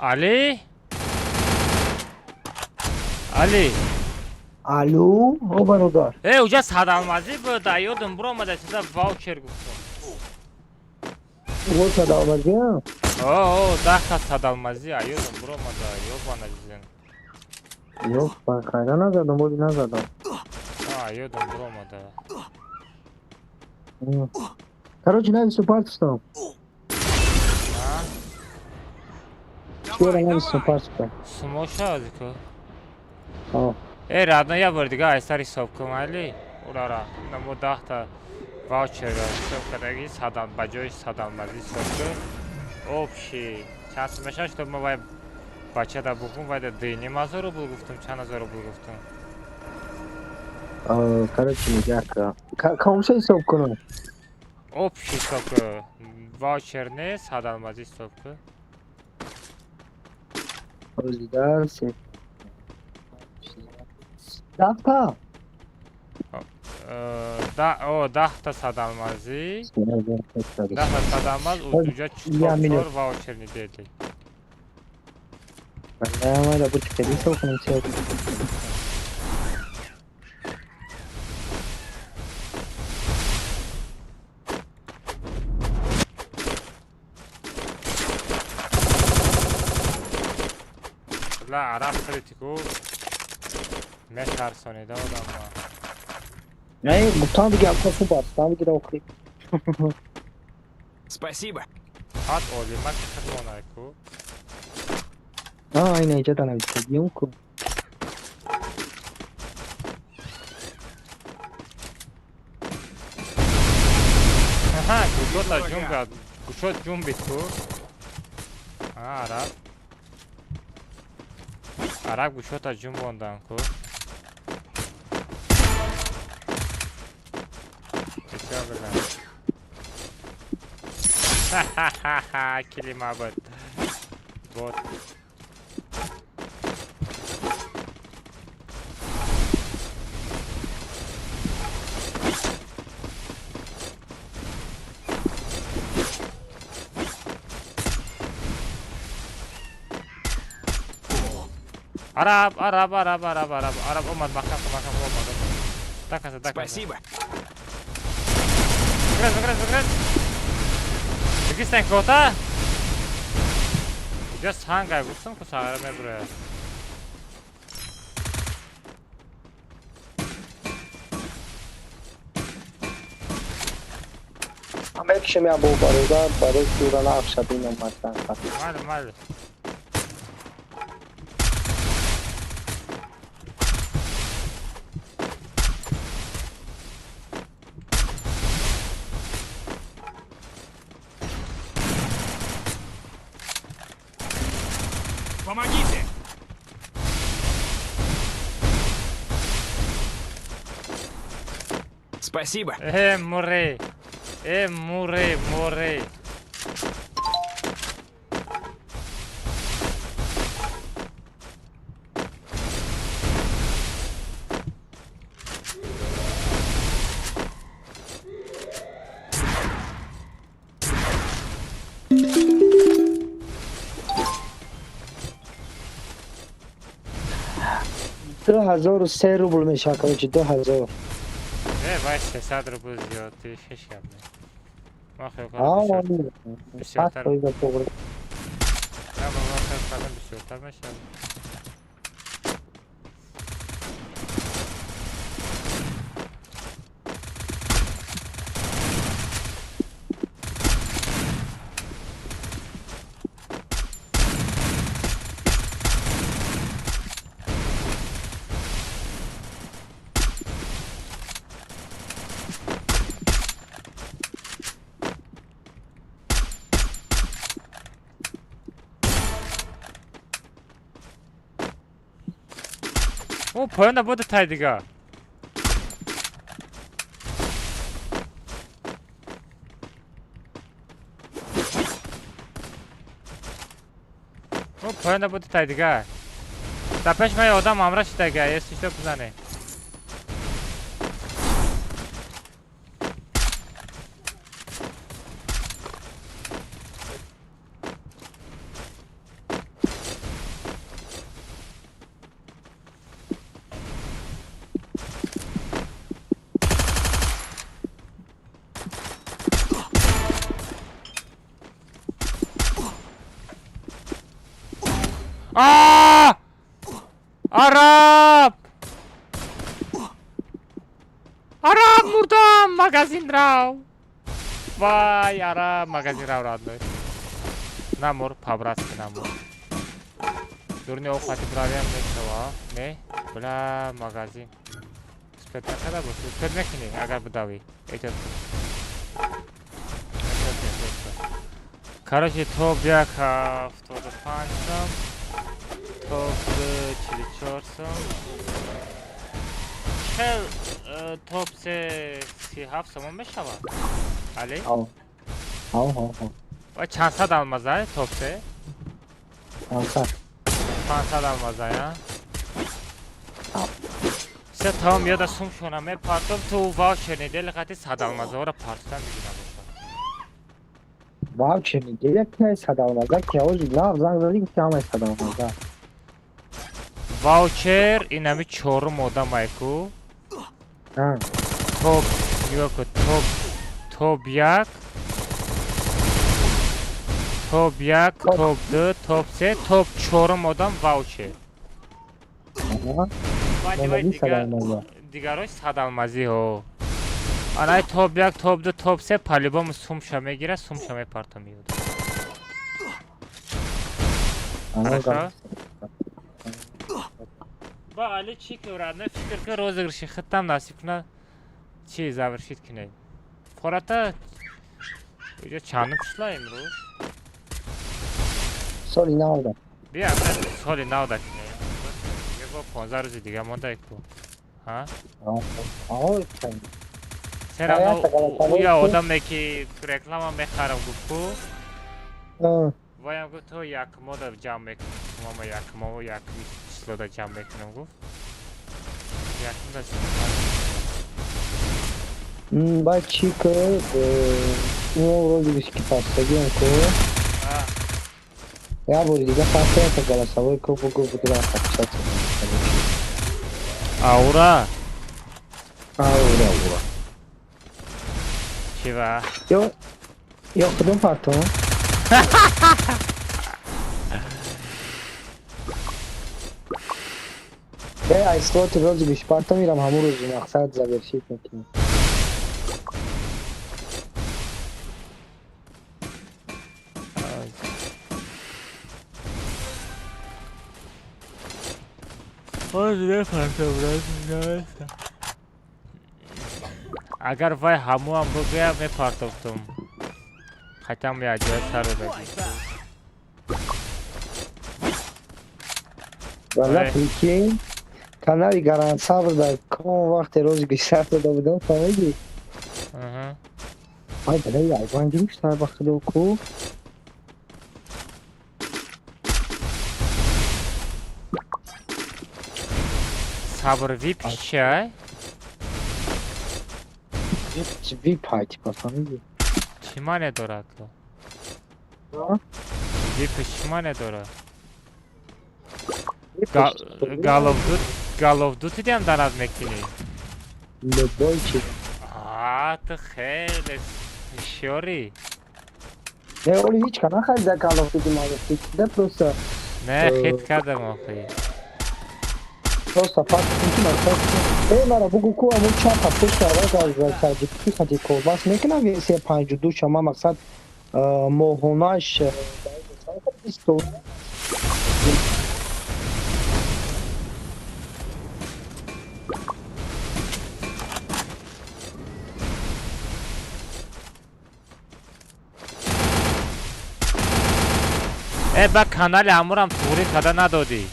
علی علی الو او برادر ای اوجا صدامازی بود یادم برو آمده چیزا واوچر گفتم او صدامازی هم اوه 10 تا صدامازی یادم برو آمده یاد بانه یو خیلی نزدم بودی نزدم یادم برو آمده کراچی نوی سپارت استم چیه نوی سپارت استم سموشه آزی که آه ای رادنا یه بار دیگه ایستر حساب کن علی اولا را نمو 10 تا واوچر حساب کردگی بجای صدامازی حساب کن اوبشی 67 то ما باید بچه دا بگم باید دینیم 1000 روبل گفتم چند هزار روبل گفتم короче میگه که کامشه حساب کنم общий حساب که واچر نیست حد المازی حساب که روزی درس 10 تا 10 تا صد المازی 10 تا صد الماز اونجا 4 واچر نیدیدی من ما بود که حساب کنم چه لا عرب خریتیکو میترسانیده آدم ما نه گفتم دیگه اکاسو باستم دیگه اوکی Спасибо. حد اولی ما که خدمانه کو اینه اینجا دانم استادیوم کو ها گوشوتا جون بیاد گوشوت جون بیت کو عرب گوشوتا جون باندن کو بسیار بلند کلمه بود عرب اومد مکان اومد دکسه Спасибо. بگرد بگیستن کوتا اینجا سنگه گفتم که ساغره میبره همه کشمی هم با برای دوران افشبین اومدن مال Помогите! Спасибо. موره دو 1003 روبل میشه که 2000 وای 300 روبل زیاد شش کرده ما خیلی کنم بسیارتر نه بابا خیلی کنم بسیارتر میشه او پایان نبوده تای دیگه او پایان نبوده تای دیگه دپش من آدم امرا شده دیگه یه سیشتا بزنه عرب مردم مگزین راو وای عرب مگزین راو راد باید نمور پابرات که نمور دورنی اوقاتی براویم نیشتوا نه بلا مگزین سپید نکده بود سپید نکنی اگر بداوی ایجاد Короче, топ 1.75 сом, топ 44 сом. Чел топ 37 сом мешавад. Али? ها و چند صد المازه توپسه؟ 500 500 المازه یا؟ سه تا هم یاد سوم شونمه پارتم تو واو شنیده لقتی 100 المازه ها را پارتم میگیرم واو شنیده یک 100 المازه که اوزی لاغ زنگ زدی که همه 100 المازه واوچر این همی چورم آدم ایکو توپ نگاه کن توپ یک توپ 1 توپ 2 توپ 3 توپ 4 مودم واوچر دیگراش 100 المازی ها آنای توپ 1 توپ 2 توپ 3 پالیبام سومشا میگیره سومشا میپارتا میوده хорошо با علی چی که ورادنه فکر که розыгрыши خطم نصیب کنه چی завершит کنه فقط اینجا چند کشلا امروز سالی نوده بیا سالی نوده کنه یه با 15 روز دیگه مونده ایکو ها آه سرانو او یا آدمه که رکلام میخرم گفت وایم گفت تو یک مودا جمع میکنم ما یک ماه یک چیزلو دا جمع میکنم گفت یک مودا باید چی که اون رو دیگه که پاستگی هم که یا بوری دیگه پاسته هم که گلاسه که بگو بودی را خطشت آورا آورا چی با؟ یا کدوم پارتو؟ به ایستوات روزی بیش پارتا میرم همون روزی مقصد زبرشید میکنم اگر وای همو هم بگویم میپارتوفتم خطم یا جای سر رو بگیم والا پیکی کانالی گران صبر در کام وقت روزی بیشتر داده بودم فهمیدی؟ آی بله ایوان جوش در وقت دو کو صبر ویپ چیه؟ ویپ هایتی پا فهمیدی؟ چی مانه دارد تو؟ ویپ چی مانه دارد؟ گالوف دوتی دیم دارد میکنی؟ لبای چی؟ تو خیلی شوری نه اولی هیچ کنه خیلی در گالوف دوتی مالفتی ده پروسا نه خیلی کردم آخی پروسا پاس کنچی مرسا ای مرا بگو کو امون چند پشت آواز از ترجیبی خطی کورباس میکنم ویسی 52 شما مقصد موهوناش بیستو با کانال همورم توری کده ندادی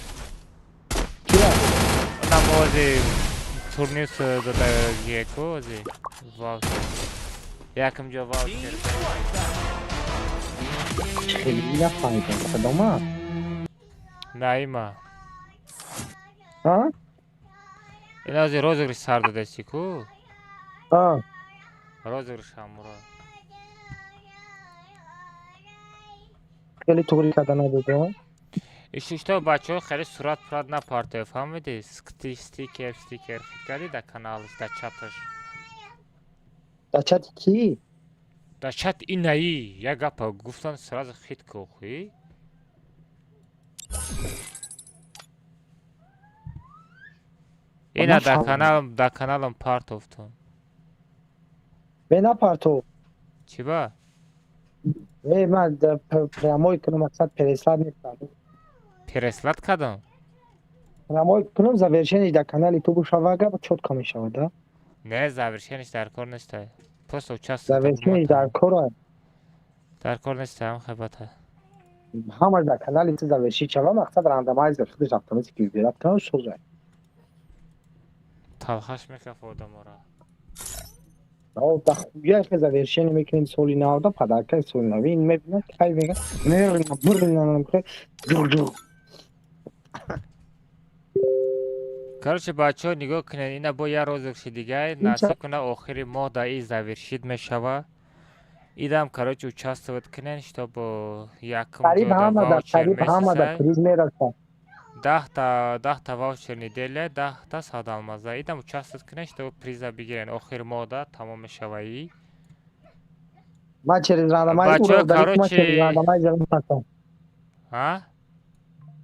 کیا؟ اونم اوزی تورنیس داده یکو اوزی واو یکم جا واو خیلی نفایده کدوم نه ایما ها؟ این اوزی روزگرش سر داده چی کو؟ روزگرش همورا خیلی توری کده نداده ишишто бачаҳо хеле сурат пурат напарте фаҳмиди стикер хит кардӣ дар каналаш дар чаташ дар чати ки дар чат инаи як гапа гуфтан сразу хит кӯхӣ ина дар каналам партофтум бена парто чӣ ба ман прямой кунам мақсад переслад мекардам переслад кардам прямой кунам завершениш дар канали ту бушава гап чётко мешавад не завершениш дар кор нестай просто участвуй завершениш дар кор در کار نیستم خبته همش در کانال چیز زاویه چلا مقصد راندمایز خودش اتوماتیک گیرد کنه سوزه تلخش میکفه آدم را او تا خوبیه که زاویه میکنین سولی نورده پدرکه سولی نوی این میبینه که خیلی میگه نه جور короче бачаҳо нигоҳ кунед ина бо як розакши дига насиб кунад охири моҳ да и завершид мешава идам короче участвовать кунед чтобы якум قریب همه در قریب همه در پریز میرسه 10 та ваучер неделя 10 та садалмаза идам участвовать кунед чтобы приза бигирен охири моҳ да тамом мешава и من через راندمایز او رو دارید که من через راندمایز میپرسم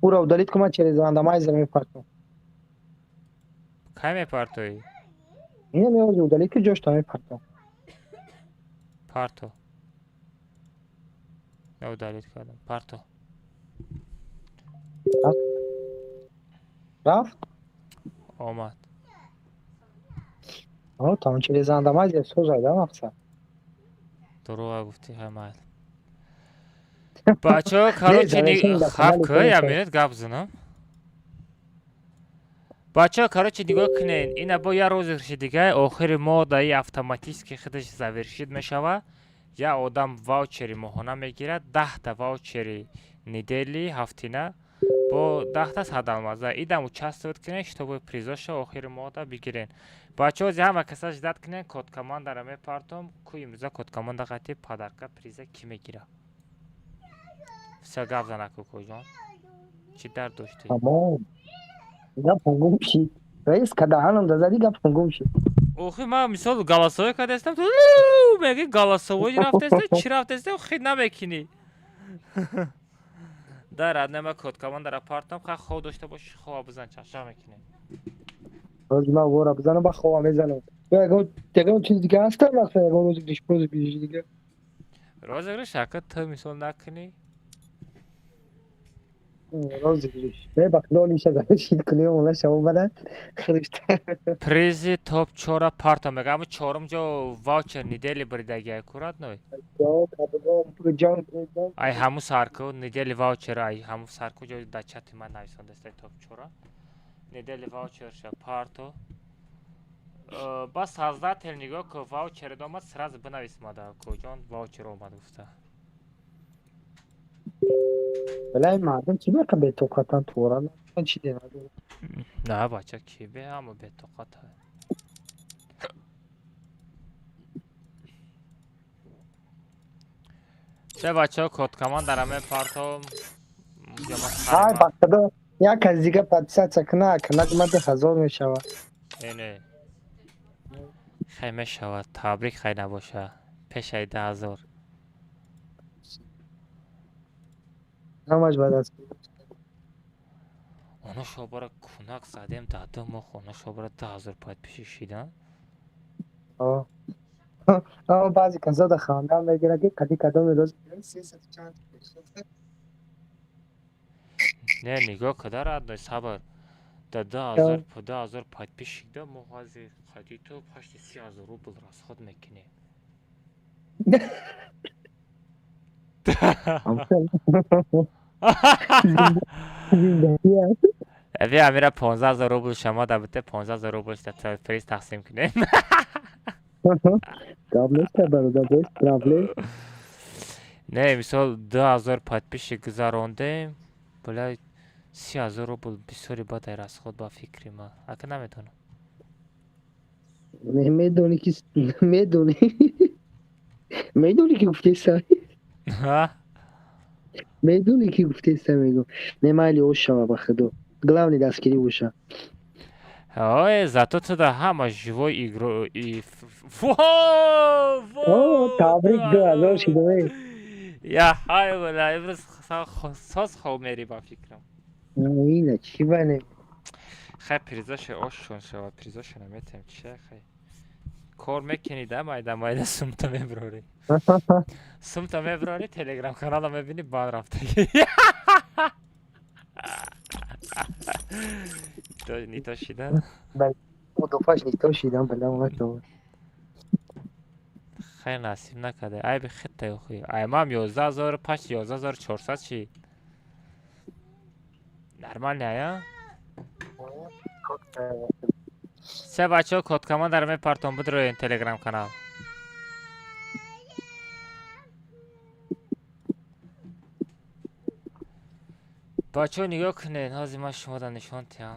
او رو دارید که من через راندمایز میپرسم кай мепартоӣ اینه میوزی او دارید که جوش تا میپرسم парто неудалит кардам парто رفت омад там через راندمایز سوزه да мақсад дуруға гуфтӣ ҳай майл бачаҳо короче хабка як минут гап зинам бачаҳо короче нигоҳ кунед ина бо як розыгрыши дига охири моҳ да и автоматически худаш завершид мешава як одам ваучери моҳона мегирад 10 та ваучери недели ҳафтина бо 10 та садалмаза идам участвовать кунед чтобы призоша охири моҳ да бигирен бачаҳо зи ҳама каса ждат кунед кодкомандара мепартом ку имрӯза кодкоманда қатӣ падарка приза ки мегира все гап зана кӯкоҷон чӣ дард доштӣ гапон гум шид раис кадаҳанам дазади гапон гум шид охи ман мисол галасовой кардастам ту меги галасовой рафтаста чӣ рафтаста охи намекунӣ дарад нема кодкомандара партам ха хоб дошта боши хоба бизан чаша мекунӣ من وارا بزنم با خواه میزنم دیگه چیز دیگه هست مثلا یه روز دیگه розыгрыш акад то мисол накунӣ розыгрыш не баклониша завешид кунӣ ола шамо бада призи топ 4 парто мега аму чорум ҷо ваучер недели бридагия курад ной ай ҳаму сарку недели ваучер ай ҳаму сарку ҷо да чати ман нависондастай топ 4 недели ваучерша парто бас 17 тел нигоҳ ку ваучер домад сразу бинавис мада куҷон ваучер омад гуфта балай мардум чӣ баqa бетоқатан торан чӣ демад на бача ки бе ҳама бетоқата се бачаҳо кодкомандара мепартом ай бахтадо як аз дига подписатсия кунад канадмада 1000 мешавад эне хай мешавад табрик хай набоша пешаи 10000 ҳамаш ба даст оно шобара кунак задем даду мо оно шобара 10000 подпиши шидан баъзе каса да хандан мегирад ки кади кадоми роз 300 чанд не нигоҳ кадарад ной сабр да 10000 подпис шида мо ҳази қади то пашти 30000 рубл расход мекунем аби амира 15000 рубл шама да бите 15000 рубл шта приз тақсим кунем не мисол 2000 подписчик гузарондем бля 30000 рубл бисёри бадай расход ба фикри ман ака наметонам медони ки медони ки гуфтеса медони ки гуфтеса мегум не майли ошава ба худо главный дастгири боша ой зато туда ҳама живой игру и табрик 2000 шидаме я ҳай бала имрӯз соз хоб мери ба фикрам ина чӣ бане хай призоша ошон шава призоша наметем чия хай кор мекунӣ да майда сумта меброрӣ сумта меброрӣ телеграм канала мебинӣ бан рафтагӣ нито шидан мудофааш нито шидан бала خیر نصیب نکرده. ای به خطه خوی. ای مام 11000 پاش 11400 چی؟ نرمال نه یا؟ سه بچه ها کد کمان در میپرتون بود روی این تلگرام کانال. بچه ها نگاه کنین. هازی ما شما در نشان تیم.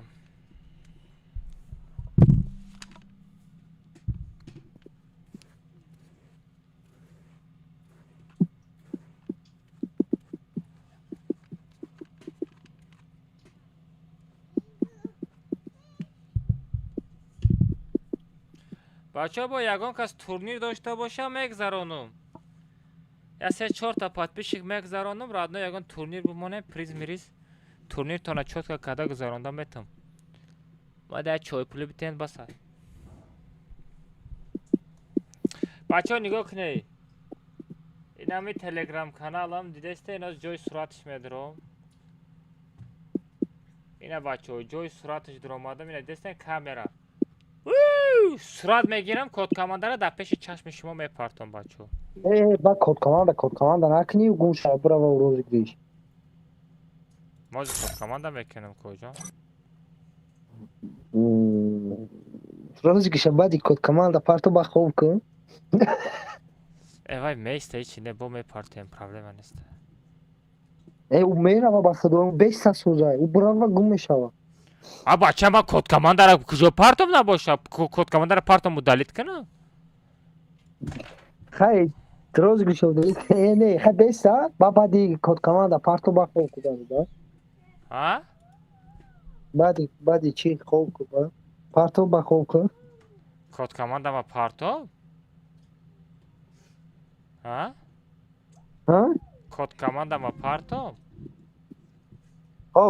بچه ها با یگان کس تورنیر داشته باشه میگذرانم. یا 3-4 تا پادپیشک میگذرانم. رادنا یگان تورنیر بمونه پریز میریز. تورنیر تانا چوت که کده گذرانده میتم. ما ده چای پولی بیتین بسه. بچه ها نگاه کنی. این همی تلگرام کانالم دیدسته این از جای سراتش میدرم. اینه بچه ها جای سراتش در آمدم. اینه دیدسته کامرا. سرعت میگیرم کد کماندر در پیش چشم شما میپرتم بچه ها. با کد کماندر نکنی و گم شد برو و روز گریش. ما کد کماندر میکنم کجا؟ روزی که شبادی کد کماندر پرتو با خوب کن. وای میسته ایچی نه با میپرتیم پرابلم نیسته. او میره و بسته دوام 20 سوزای او برو و گم میشه. بچه ما کد کماندر کجا پرتم نباشه. کد کماندر پرتم مدلیت کنه. خیلی روزی که شد نه خیلی 20 با بعدی کد کماندر پرتو با خوب کن. ها؟ بعدی چی خوب کن؟ پرتو با خوب کن. کد کماندر ما پرتو؟ ها؟ کد کماندر ما پرتو؟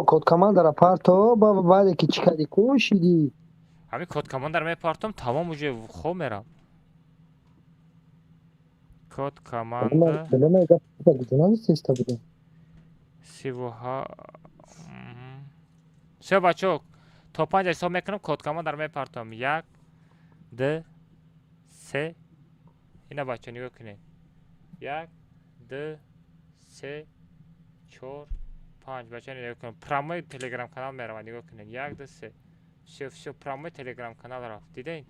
کد کماندر پرتو با بعدی که چیکاری کوشیدی؟ همین کد کماندر میپرتم تمام وجه خوب میرم. کد کماندر سیوها سه بچه تا 5 حساب میکنم کد کماندر میپرتم 1 2 3 اینا بچه نگاه کنید 1 2 3 4 5 بچه نگاه کنید پراموی تلگرام کانال میرم نگاه کنید 1 2 3 شو پراموی تلگرام کانال رفت دیدین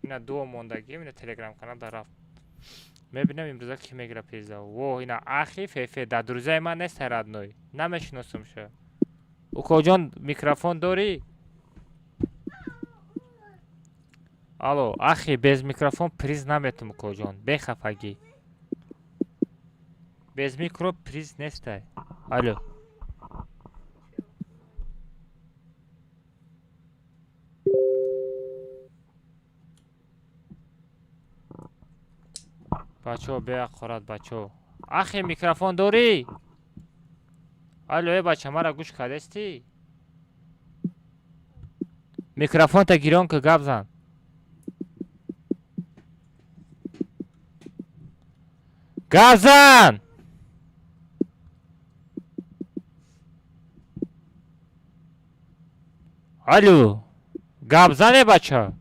اینا دو موندگی اینا تلگرام کانال در رفت میبینم امروزا کی میگیره پیزا و اینا اخی فیفه در دروزه من نیست هراد نوی نمیشناسم شه او کجان میکروفون داری؟ الو اخی bez میکروفون پریز نمیتم کجان بخفگی bez میکرو پریز نیسته الو بچو بیا خورد بچو اخی میکروفون داری؟ الو بچه مرا گوش کردستی؟ میکروفون تا گیران که گپ زن گپ زن الو گپ زنه بچه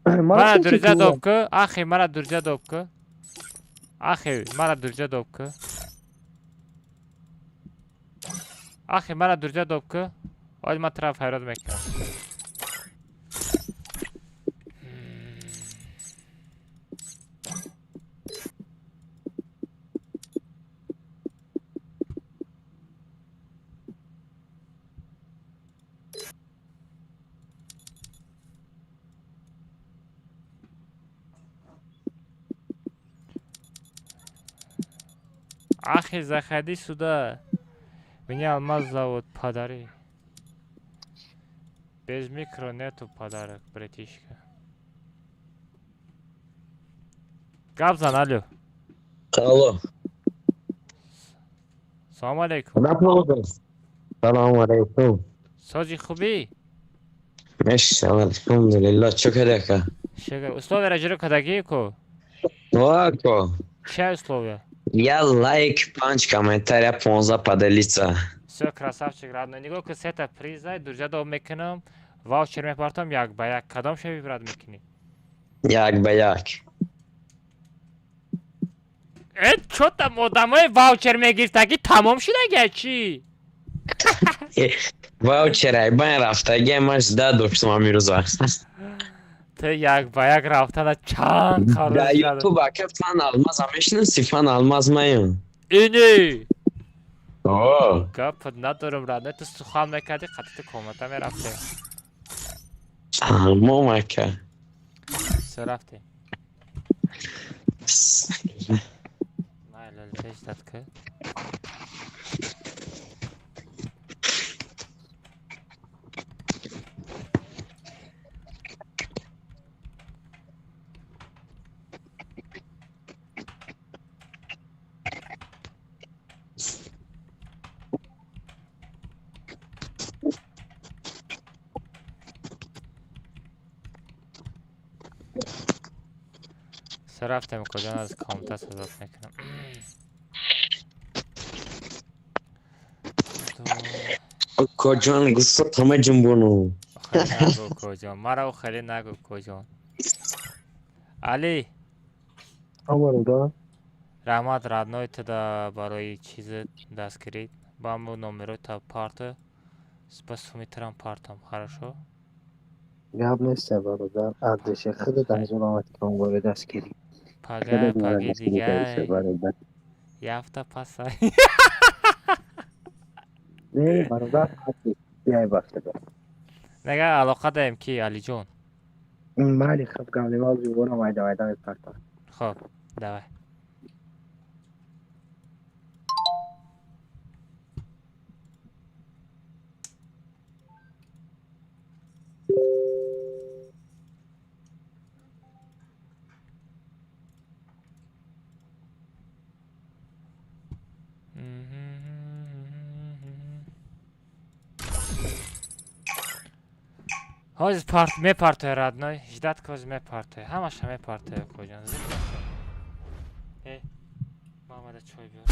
مرا درجه دوب که اخی مرا درجه دوب که اخی مرا درجه دوب که اخی مرا درجه دوب که آج من طرف حیرات میکنم اخی زخدی سوده منی алмаз завод падари без микро нету подарок братишка гап зан алё алло салом алейкум салом алейкум соҷи хубӣ мешавам алҳамдулиллаҳ чӣ кадака шукр условия раҷиро кадагӣ ку вако чия условия я лайк 5 комментария 15 поделиться все красавчик родной нигоҳ ку сета приза дурҷа доб мекунам واوچر میپرتم یک به یک کدام شوی برات میکنی؟ یک به یک. چو مدامای واوچر میگیرتگی تمام شده اگه چی؟ واوچر بین رفته گیمش 10 داشتم میروز وقت. تو یک به یک رفته دا چند خروش در شده یوتیوب که فن الماس همیشن فن الماس میم. اینی اوه گپ ندارم را نه تو سخن میکردی خطیت کامتا میرفته تمام مکه سه رفته نه للتش داد که سه رفتم کجا از کامتا صدات میکنم کجان گوست همه جنبونو نگو کجان مرا خیلی نگو کجان علی آمار رحمت ردنوی تو دا برای چیز دست کرید با همو نمرو تا پارت سپس میترم پارتم خرشو گپ نیست برادر ارزش خودت از اون آمد که اون باره دست کردی پگه دیگه یه هفته پس نه برادر بیای وقت دار نگه علاقه داریم کی علی جون مالی خب گملی مال جوانه مایده میپرتم خب دوای هاز پارت میپرته ردنای جدت که هاز میپرته همش هم میپرته کجان زیر ای محمد چای بیار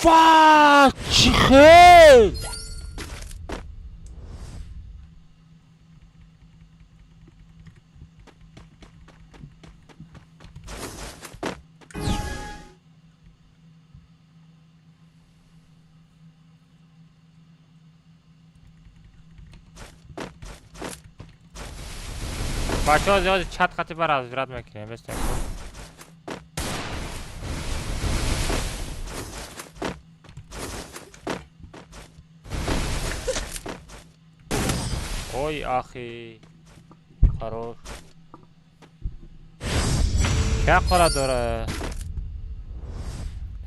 فاک چی خیل بچه ها زیاد چت خطی بر از ویرات میکنیم بستیم اوی آخی خروش که قرار داره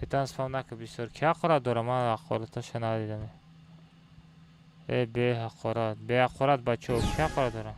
هیتان سپام نکه بیشتر که قرار داره من اخوالتش ندیدم ای به حقارت بچه ها که قرار داره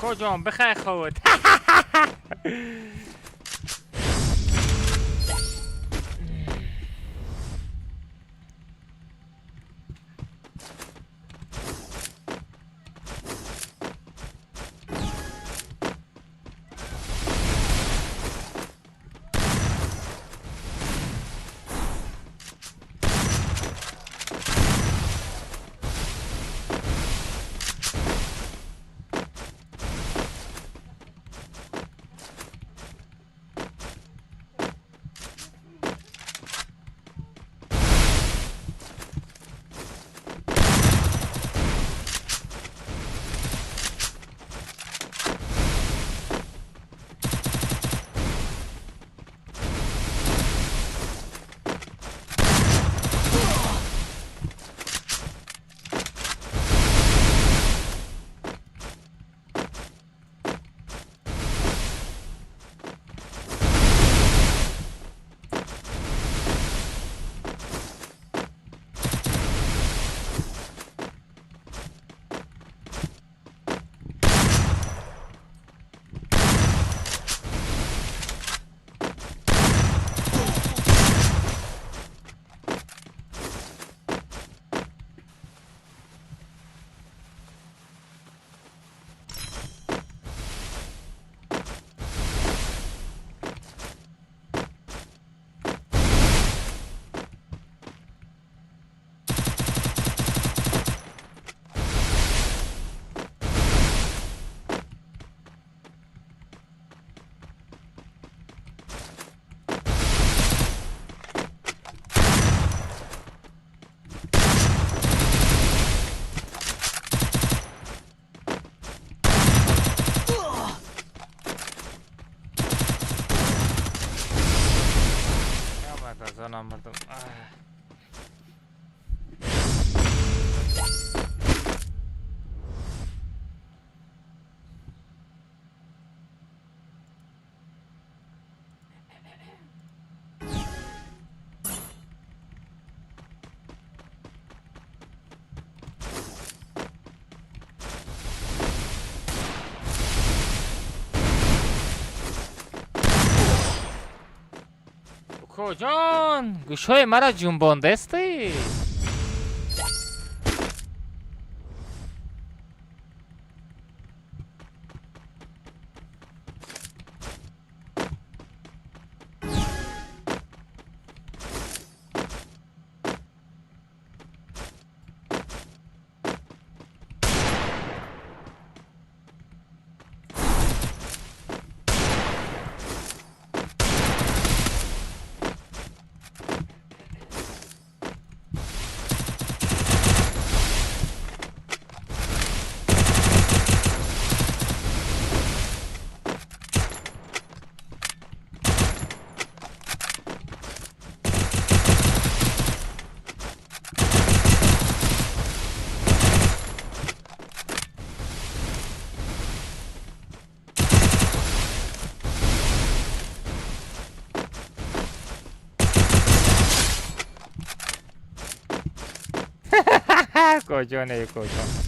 کجام بخیر خود مردم کجان گوشای مرا جنبانده استی کجا نه کجا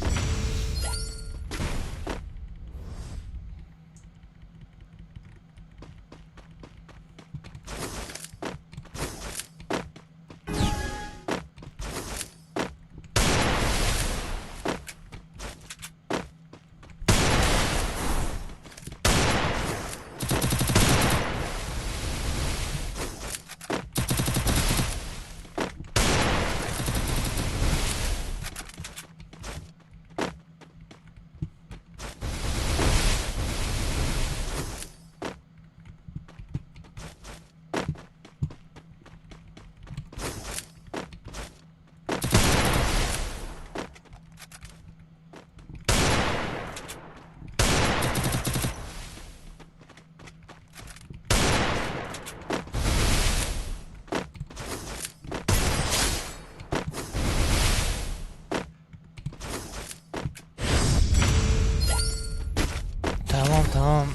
tamam.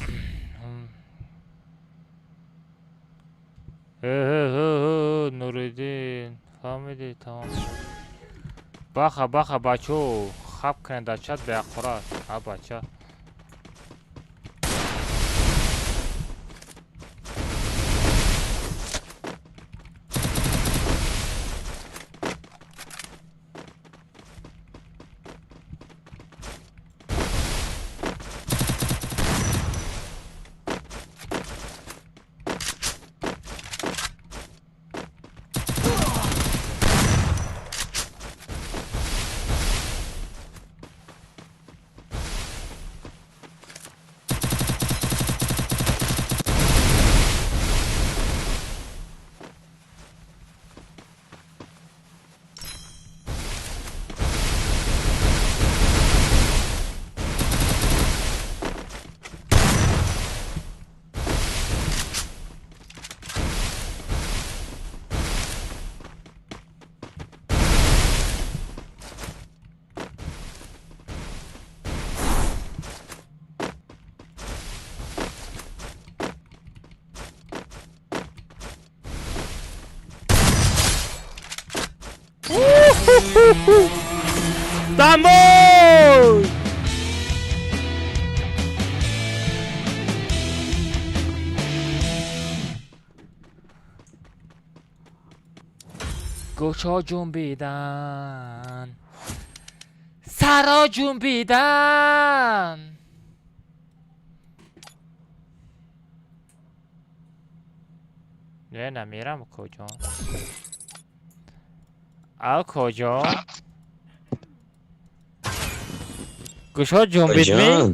Nuruddin فهمیدی تمام باخه بچو خب کنه در چت به اقرار ها بچه Estamos! گوشا جنبیدن سرا جنبیدن نه نمیرم کجا کجا گوشا جنبید می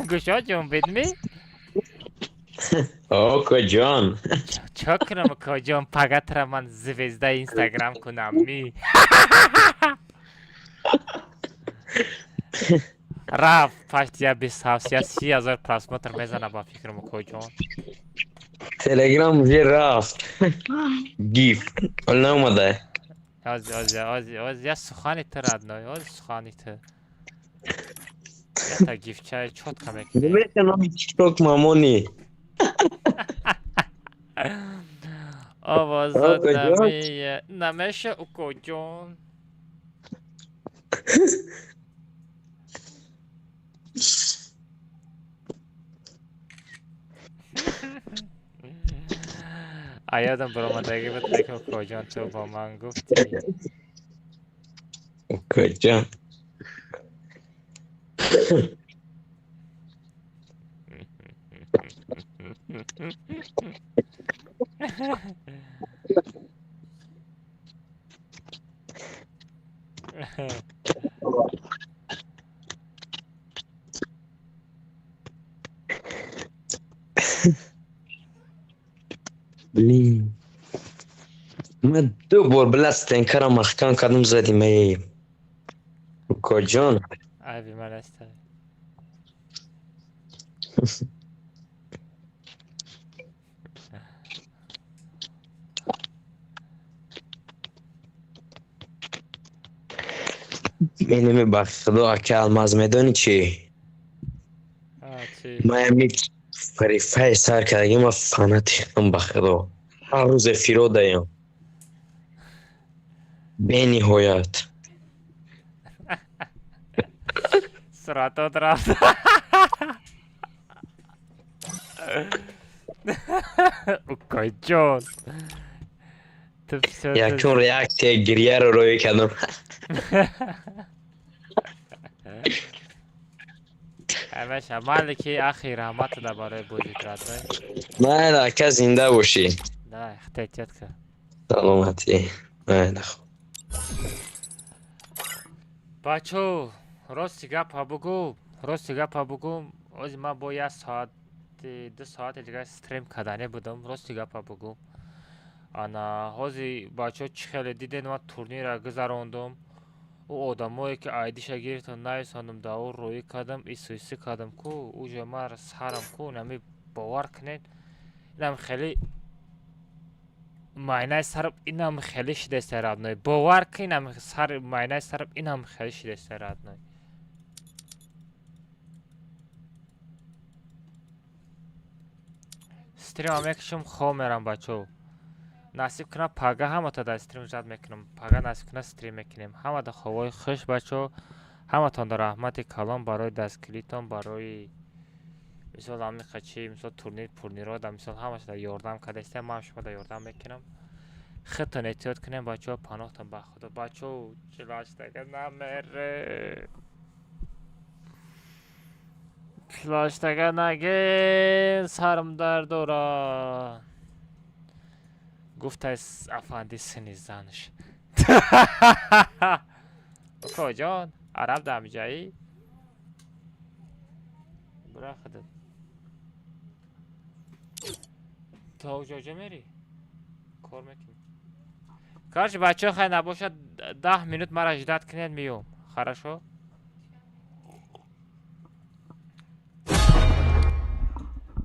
گوشا جنبید می کجان چه کنم کجان فقط را من زویزده اینستاگرام کنم می رفت پشت یا 27,000 پراسمتر میزنه با فکرم کجان تلگرام مجھے رفت گیفت ولی نومده از یا سخانی تر ادنای از سخانی تر یا تا گیفت چای چوت کمی کنی نمیشه نامی تیک توک مامونی آوازات نمیشه او کجان یادم برآمدگی بود که کجان تو با من گفتی کجان من 2 بار بلستن کارم مخکان کدوم زدیم ای کجان ای من است اینمی با خدا که الماز میدونی چی ما یک فریفای سر کردگی ما فاناتیکم با خدا هر روز فیرو دایم به نهایت سرعتات رفت اوکای جان یکون ریاکتی گریه رو روی کردم همش عمل که اخی رحمت ده برای بودی کرد نه لکه زنده باشی نه احتیاط که سلامتی نه نخو بچو راستی گپ بگو از ما با 1 ساعت 2 ساعت دیگه استریم کردنی بودم راستی گپ بگو انا هازی بچو چی خیلی دیدن ما تورنیر گذراندم او آدمایی که آیدیش گرفتن نیسانم دا روی کردم ایسویسی کردم کو او جمعه سرم کو نمی باور کنید اینم خیلی معنی سرم اینم خیلی شده سرد نای باور که اینم سر معنی سرم اینم خیلی شده سرد نای استریم هم یکشم خواه میرم بچو نصیب کنم پاگه همه تا در استریم جد میکنم پاگه نصیب کنم استریم میکنیم همه در خواه خوش بچو همه تان در رحمت کلام برای دستکلیتان برای مثال همی خچی مثال تورنیر پورنیرا در مثال همش در یاردم کده استیم من شما در یاردم میکنم خودتان احتیاط کنیم بچو پناهتان به خدا بچو چلاش دیگه نمیره چلاش دیگه نگه سرم درد دارم گفت از افندی سنی زنش کجان عرب دم جایی برای خودت تا کجا میری کار میکنی کارش بچه خیلی نباشد 10 minut مرا اجداد کنید میوم خرشو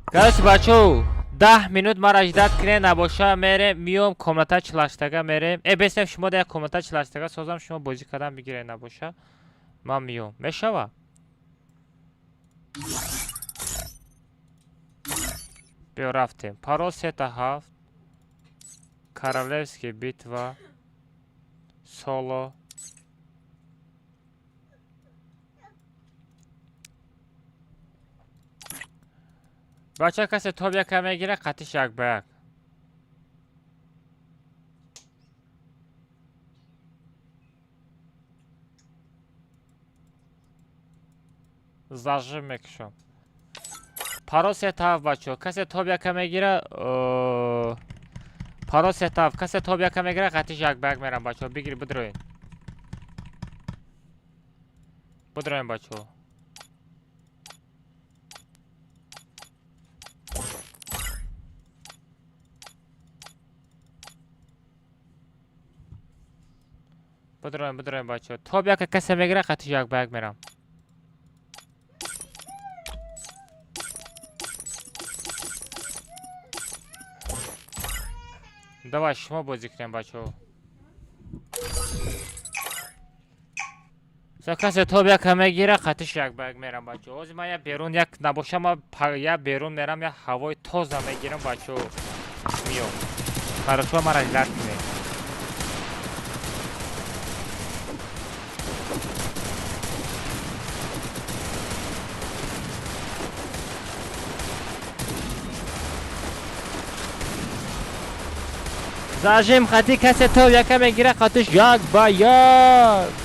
کارش بچه 10 minut مرا اجداد کنید نباشه میره میوم کاملتا چلاشتگه میریم بسیم شما در کاملتا چلاشتگه سازم شما بازی کردن بگیره نباشه من میوم میشوه بیا رفتیم پارو 3 تا 7 Королевский битва. Соло. بچه کسی توب یکم میگیره قطیش یک به یک. زجر میکشم. پاروس تاف بچه کسی توب یکم میگیره پاروس تاف کسی توب یکم میگیره قطیش یک به یک میرم بچه بگیری بدروین. بدروین بچه بدروین بچه توب یک کسی میگیره قطیش یک به یک میرم. давай شما بازی کنیم بچه کسی توب یک میگیره قطیش یک به یک میرم بچه از من یا بیرون یک نباشم یا بیرون میرم یا هوای تازه میگیرم بچه میام برای شما مرا لط کنیم. زاجم خطی کسی تو یکم میگیره خطش یک با یک.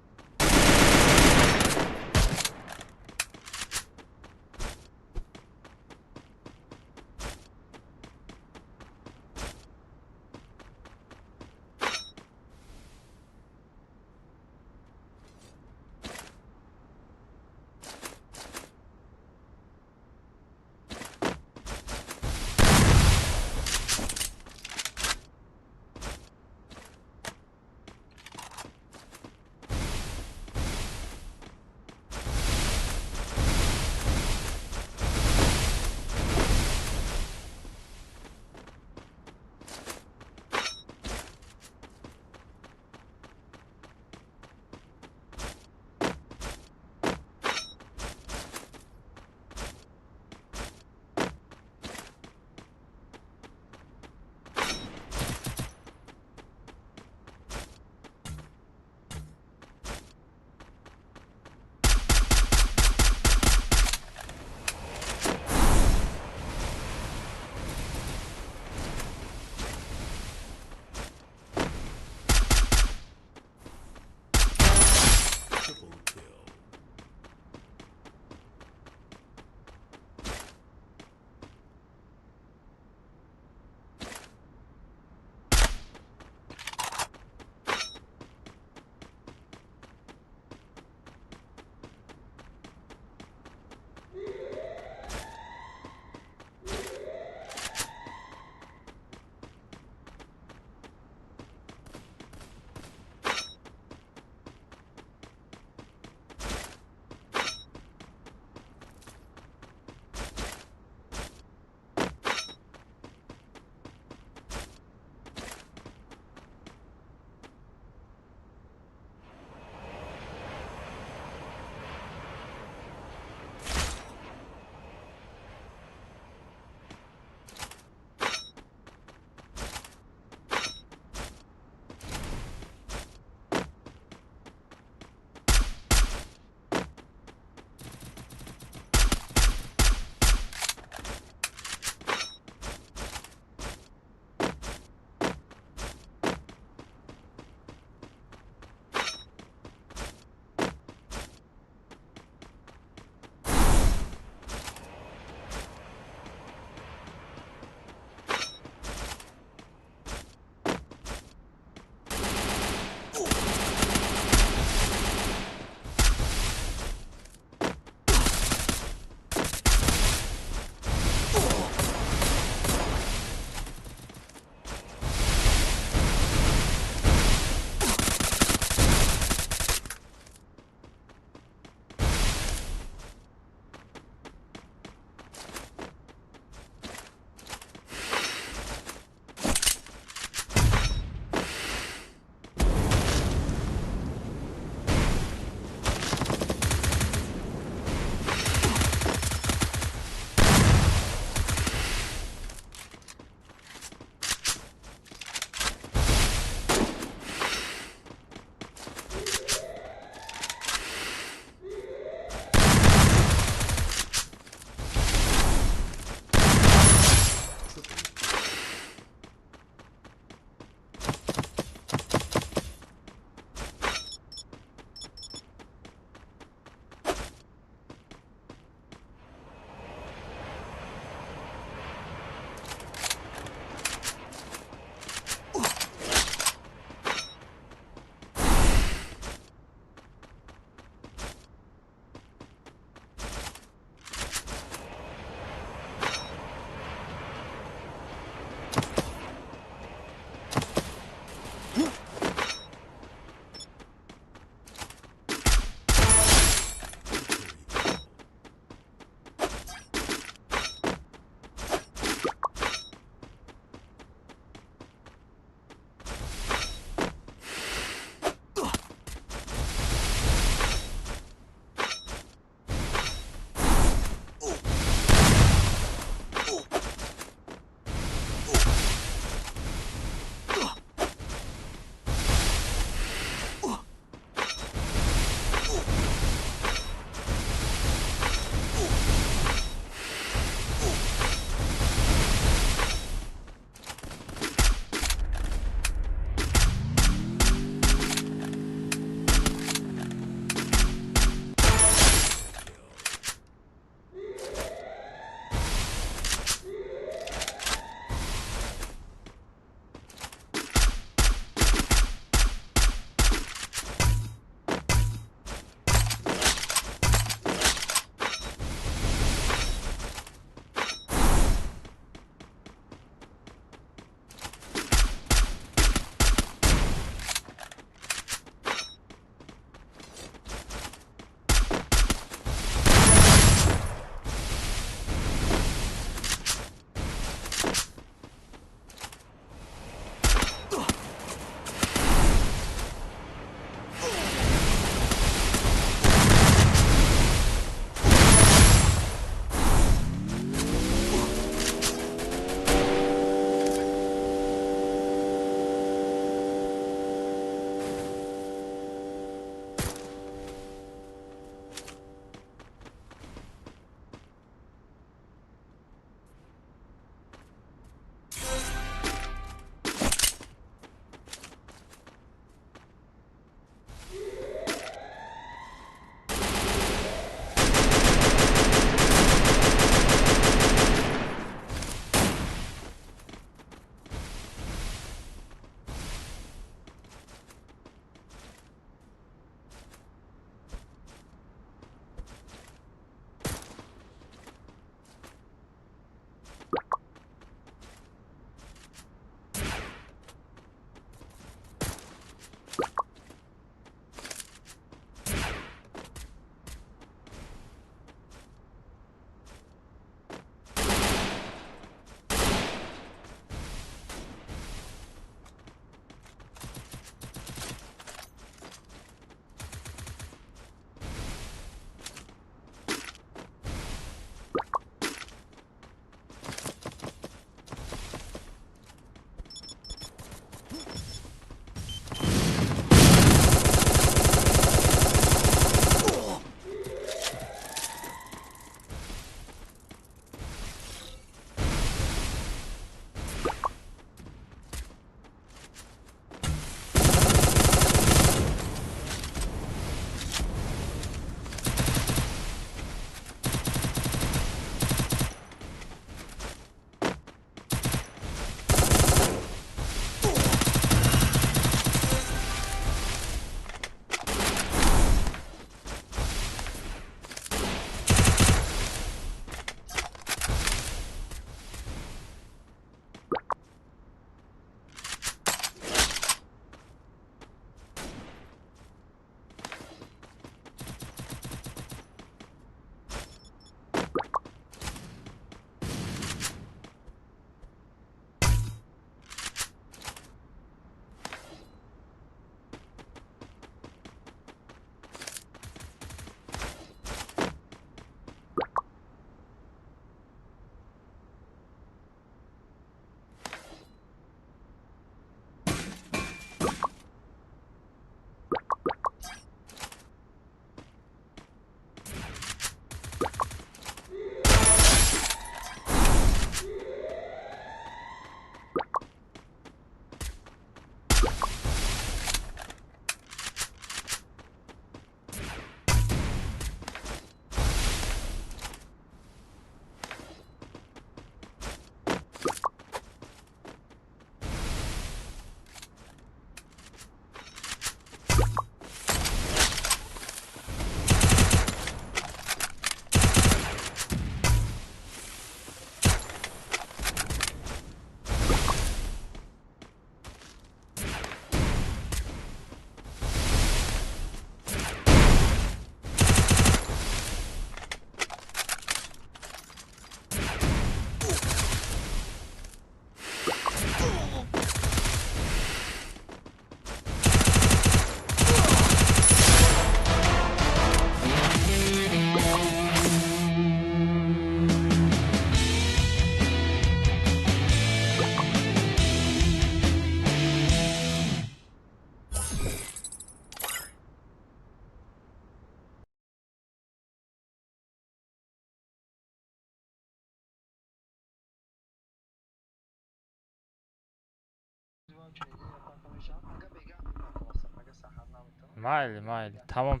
mayli. Tamam.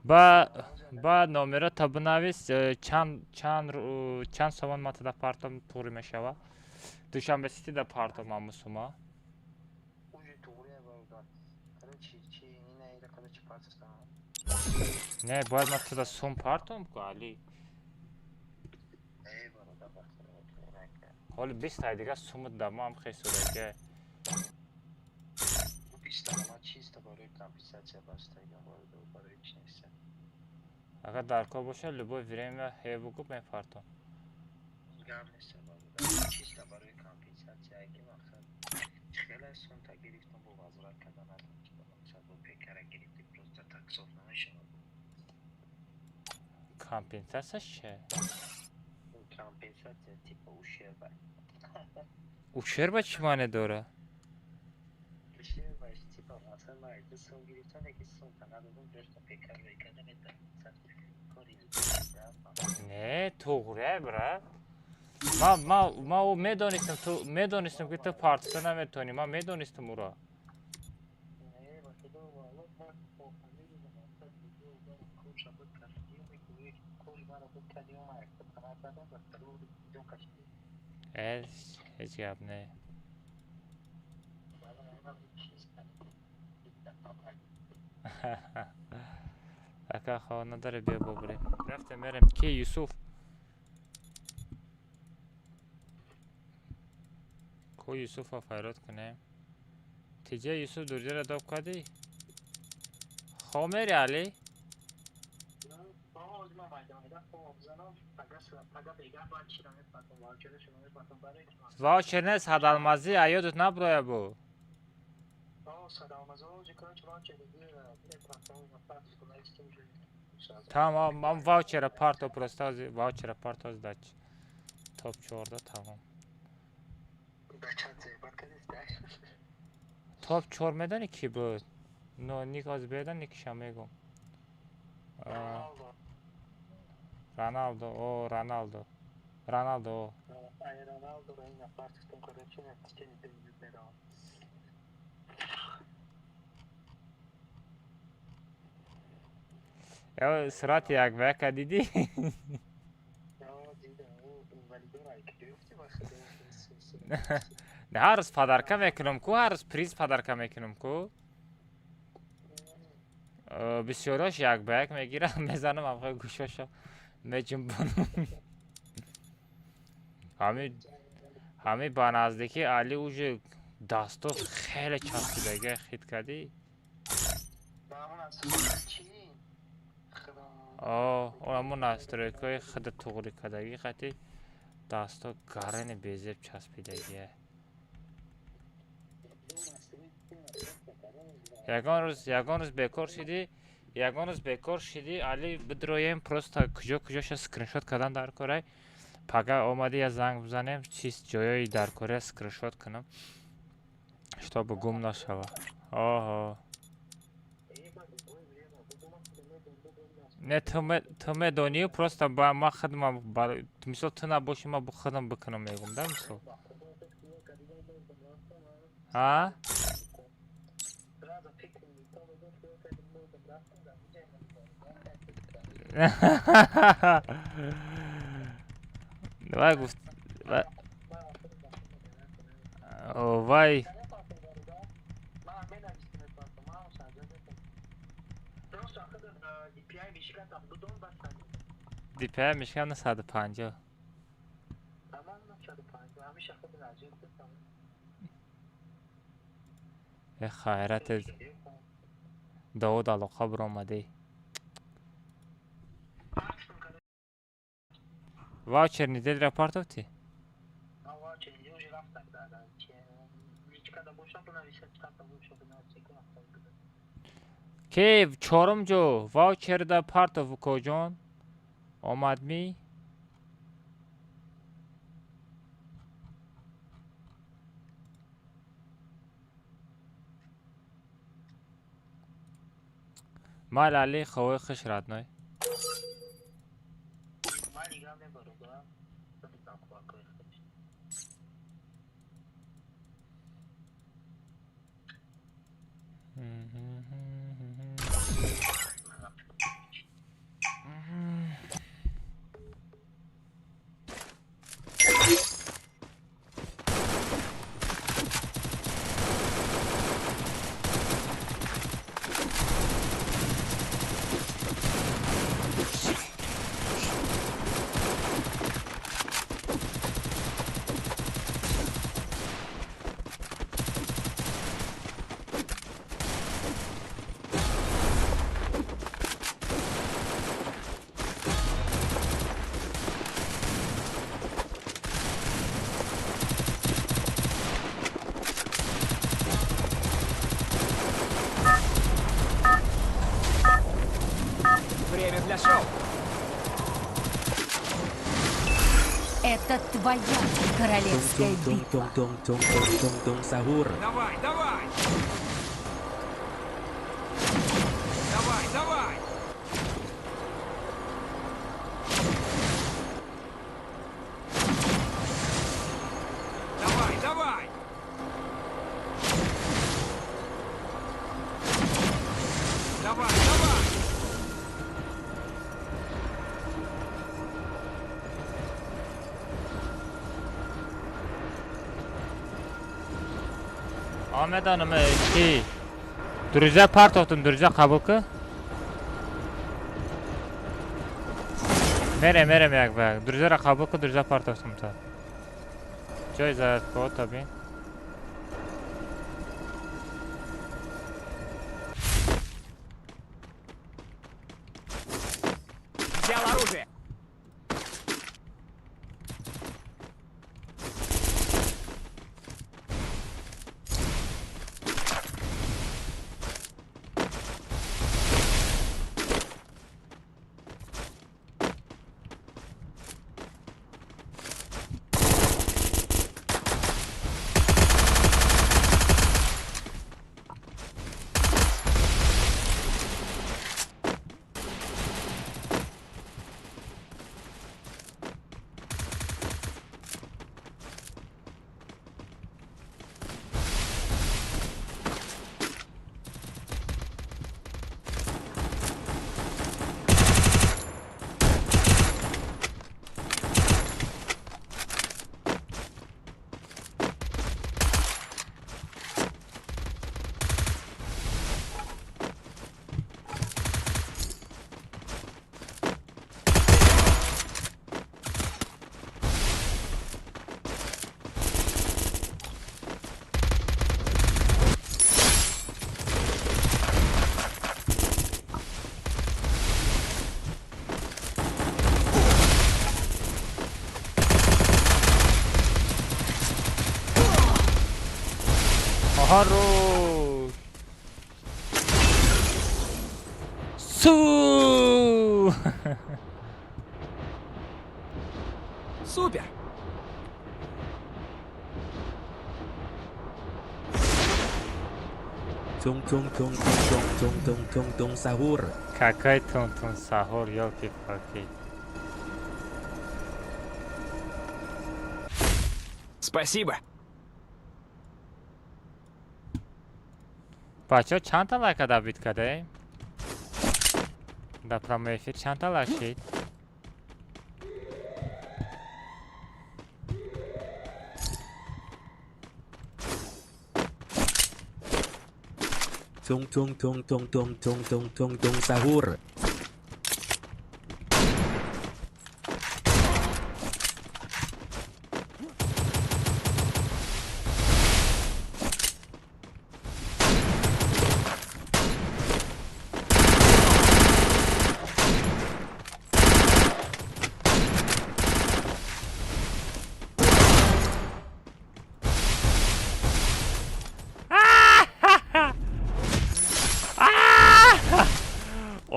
Ba номера та бинавис чанд сомон матада партом туғри мешава. Душанбе сити да партом амусума. Не, бояд ма туда сум партом ку али. Ҳоли 20 ай дига сумут да ма ҳам хесураке. Агар даркор боша любое время ҳевуку мефартом. Компенсация ше? Ушерба чӣ маъне дора? Не, туғре бра. ма ӯ медонистам ки ту партиса наметавонӣ. Ман медонистам ӯро. ҳеҷ гап не. ака хона дاره бия бобурем. рафтем мерем. ки Юсуф? ко Юсуфа файрод кунем. тиҷа Юсуф дурҷара доб кардӣ? хо мери али? واوچر نه صدالمازی ایادت نبرویا بو tamam man voucher'a parto prostazi voucher'a partoz daç topçu orada tamam top çormeden ki bu no nikaz beden iki şamegom Ronaldo Ya surat yak vaka didi. Ne harus padarka mekunum ku harus priz padarka mekunum ku. Bisyoraş yak vak megiram mezanım amkha gushosha mejumbunum. Hami ba nazdiki Ali уже дасто хеле часпидага хит кади. Ҳамун настройкаи хиди туғри кадаги қати дасто гарани безеб часпидагия. Ягон рӯз бекор шиди Али бидроем просто куҷоша скриншот кардан дар корай. Пага омади я занг бизанем чиз ҷоёи дар кора скриншот кунам. Чтобы гум нашава. Не ту медонӣ просто ба ма хидмам мисол ту набошӣ ма хидам бикунам мегум да мисол. Вай гуфт. Вай. DPI мишкам на 150. خیرت داود علاقه بر آمده واچر نیدل رپارت افتی که چهارم جو واچر دا پارت اف کجان آمد می مال علی خواه خش رادنای для шоу. Это твоя королевская битва. Tung sahur. Давай, давай! Давай, давай! Давай, давай! Давай, давай! Ahmet Hanım ki Dürüze part olsun, dürüze kabul ki. Merem yak bak. Dürüze ra kabul ki, dürüze part olsun ta. Joy zaten bu tabi. Взял оружие! Хорош! Су! Супер! Tung sahur. Какой тун сахур, ёлки-палки. Спасибо! بچه ها چند تا لایک دابید کده؟ در پراموفیر چند تا لایک شید؟ Tung sahur.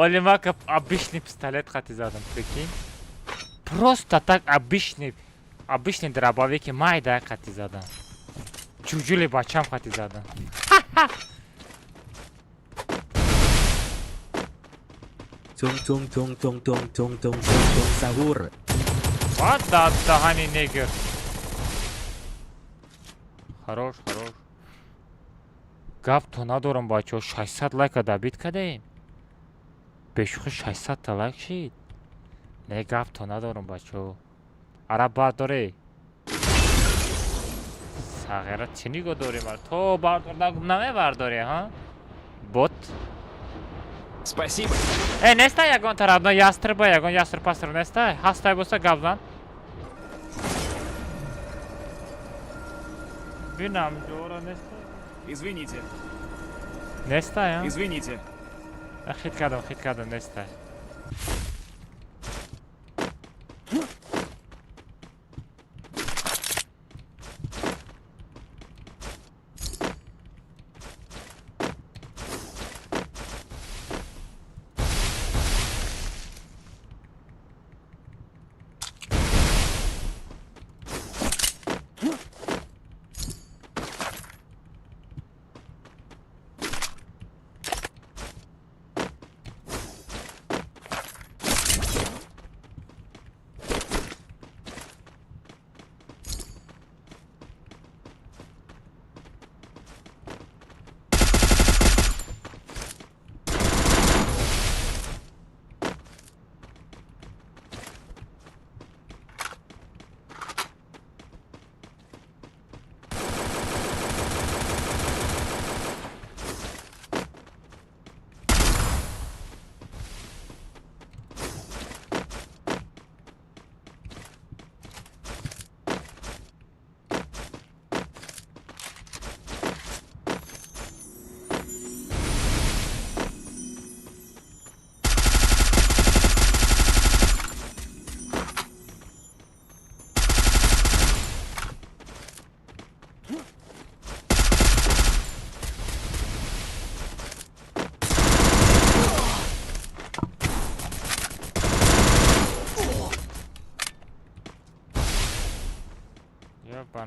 Олимак обычный пистолет хати задам, прикинь. Просто так обычный дробовик майда хати задам. Чужули бачам хати задам. Tung sahur. Вот да, дагани негр. Хорош. Гап то надорам бачо 600 лайка дабит кадаем. بشوخ 600 تا لایک شید. نه گفت تو ندارم بچه عرب باید داره ساغیرت چی نگو داری مرد تو باردار نمه بارداری ها بوت Спасибо! نستا یگان طرف یاستر با یگان یاستر پاستر نستا هستای بستا گفزن بینم جورا نستا Извините. نستا یا Извините. خید کردم نستا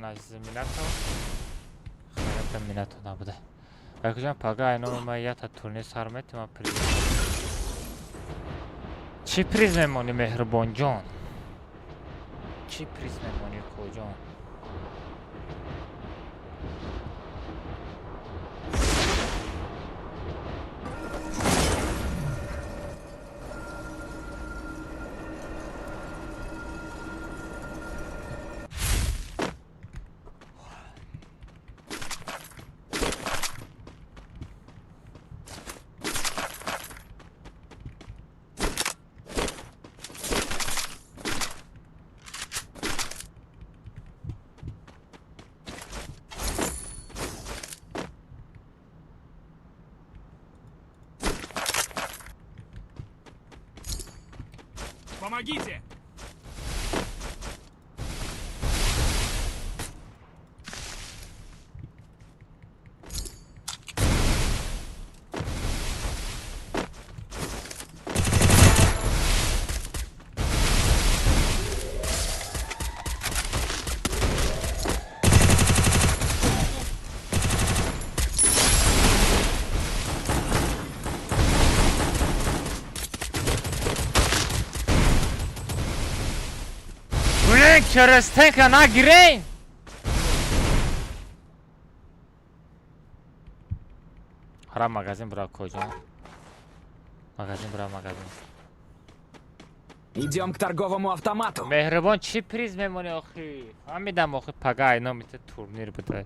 از میناتو خیلی میناتو نبوده بکجان پاگا اینو مایه تا تورنیر سرمت ما پریز چی پریز میمونی مهربان جان چی پریز میمونی کجان Помогите! Keresteka na girey. Hara magazin bırak kocam. Magazin bırak magazin. Идем к торговому автомату. Mehriban çi priz memoni axi. Hamidam axi paga ina mit turnir bude.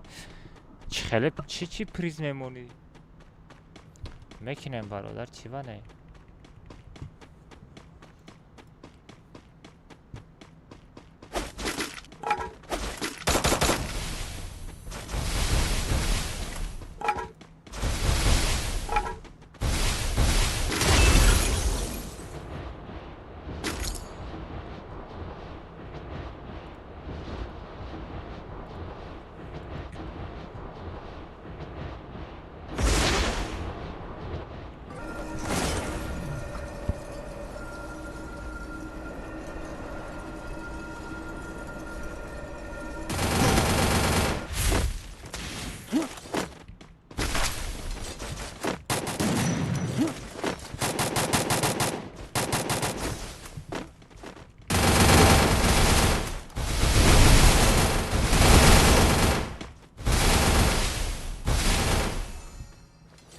Chxelib çi priz memoni. Mekinem barodar çivane.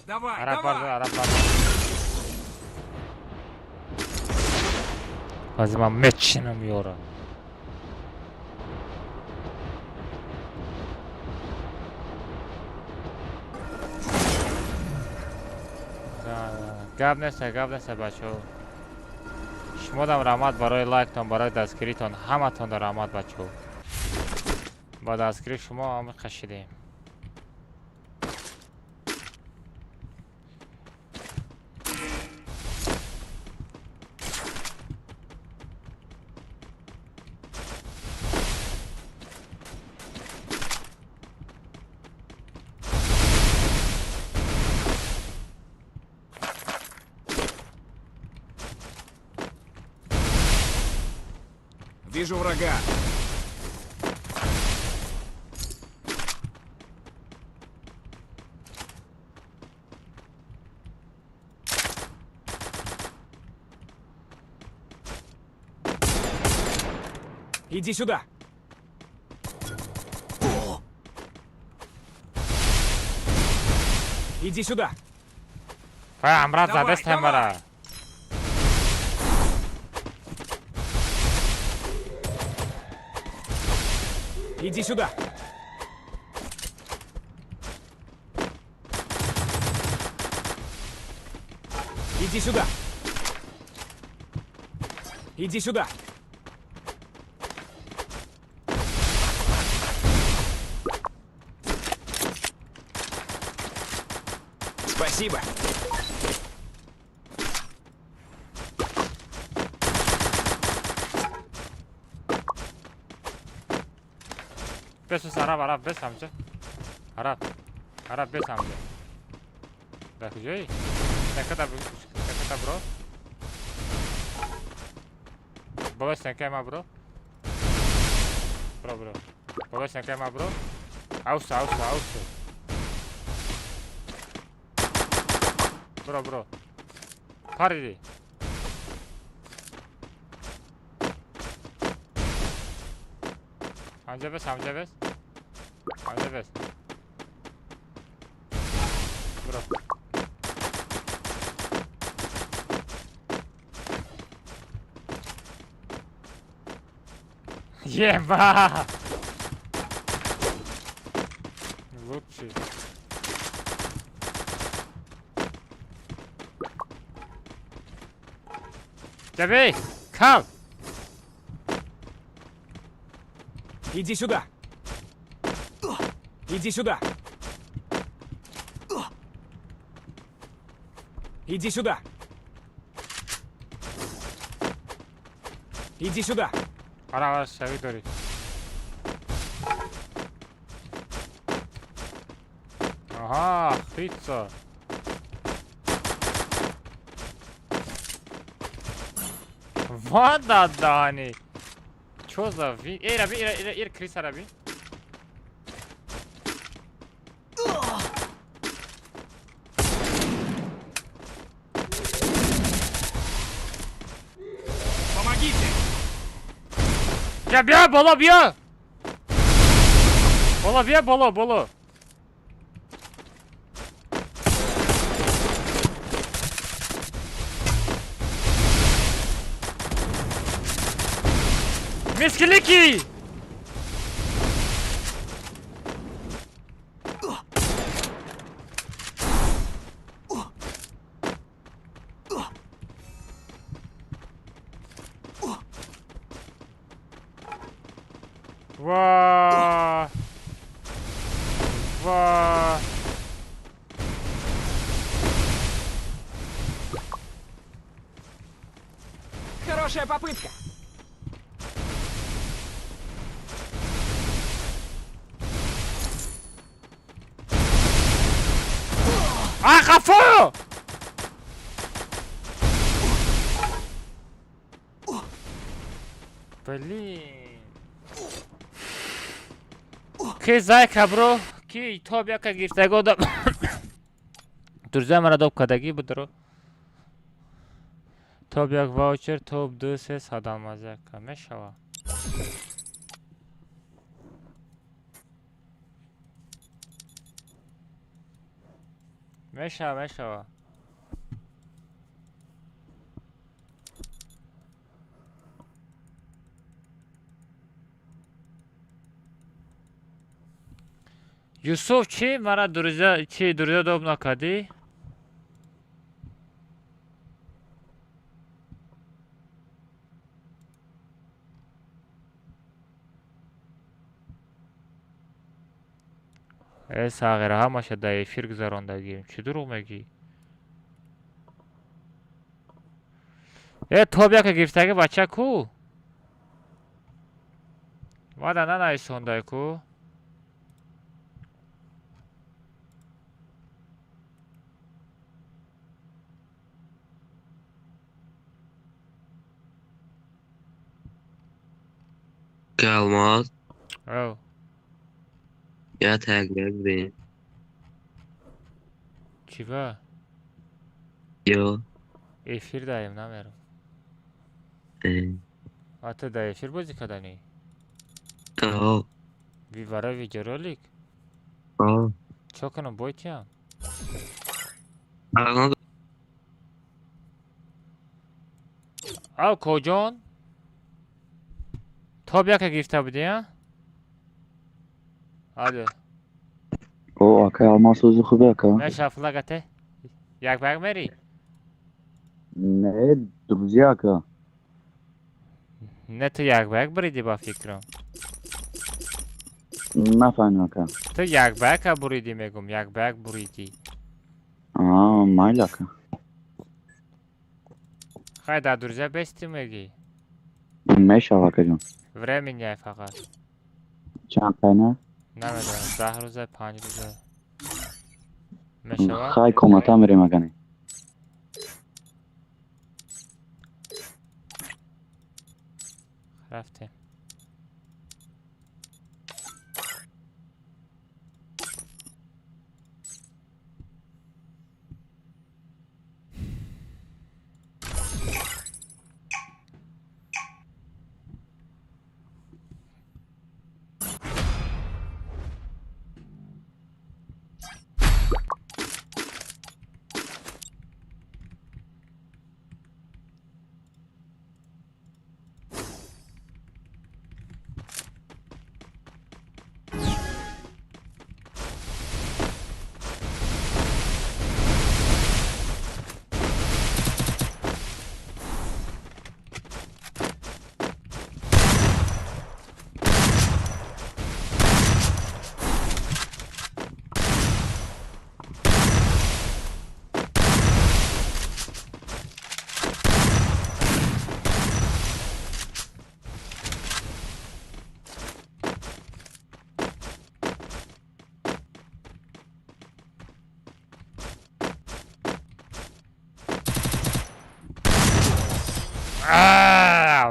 Давай, Arap давай! var, Arap var. O zaman meçinim yora. گپ نسته بچه شما دم رحمت برای لایکتان برای دستگیریتان همه تان در رحمت بچه با دستگیری شما همه خشیدیم Вижу врага. Иди сюда. Иди сюда. امراض زده است همرا Иди сюда. Иди сюда. Иди сюда. Спасибо. بسوس عرب بس همچه عرب بس همچه در کجایی؟ سنکتا برو بابا سنکه ما برو برو بابا سنکه ما برو اوسه برو پاریدی همجا بس برو یه با وپسی جبی کال Иди сюда. Иди сюда. Иди сюда. Иди сюда. آره سوی داری آها خیتسا وادا دانی چوزا وی ایر کریس عربی Помогите. Ya bia bolo bia. Bolo. Miskiliki. Ваа. Хорошая попытка. Кафо! Блин. Ки зайка бро, ки тоб яка гифтаго да. Друзья, мара доп кадаги будро. Тоб як ваучер, тоб 2 садамазака мешава. Мешава. Yusuf çi mara друзья dob nakadi. ساغره همشه در افیر گذراندگیم چی دروغ میگی؟ تو بیا که گفتگی بچه کو؟ وادا نه سونده کو؟ Kalmaz. او Ya taglar be. چی با؟ Yo. افیر داریم نمیرم آتا در افیر بازی کدنی؟ ویوارا ویجارولیک؟ چو کنم بایتی هم؟ او کجان؟ تو بیا که گیفته بودی ها؟ Hadi. O Akay alma sözü خوبه Akay. Ne şaflagate? Jak bak meri? Ne друзья Akay. Ne tu jak bak بريدي با فکرم. نفهمم Akay. تو jak bak بريدي میگم jak bak بريدي. مایل Akay. خیلی در درجه بستی میگی. میشه Akay جان. Времени فقط. چند قینه؟ نمیدونم 10 روزه 5 روزه. میشه خیلی کمتا میریم اگه رفتیم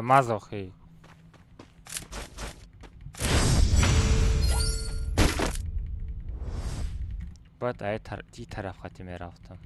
مازوخی باید ای طرف خطی میرفتم.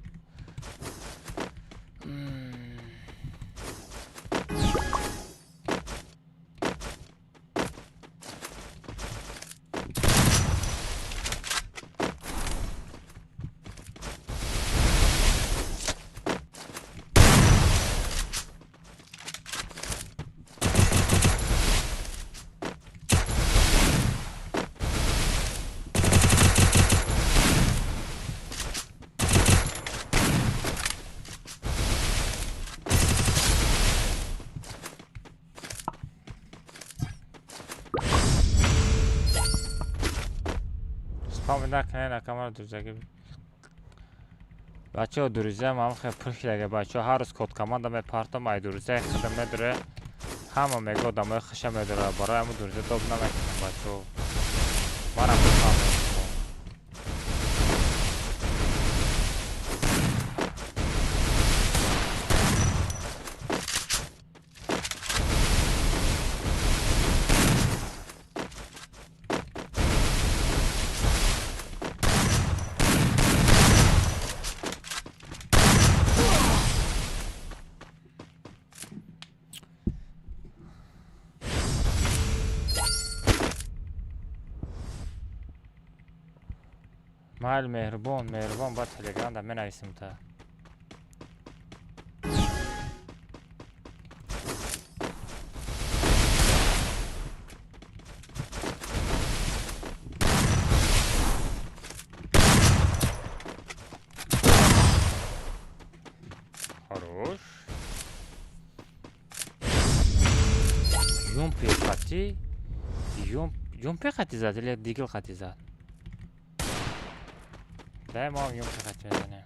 spam نکنه نکامر درزگی بچه ها دروزه هم خیلی پرخی لگه بچه ها هر روز کود کمانده می پارتا مای دروزه خودم میداره همه میگو دمای خشه میداره برای همون دروزه دوب نمیکنم بچه ها منم بفهمم مال مهربان با تلگرام در منویسیم تا хорош юмпи خطی юмпи خطی زد или دیگل خطی زد ما هم юмпи خطی میزنیم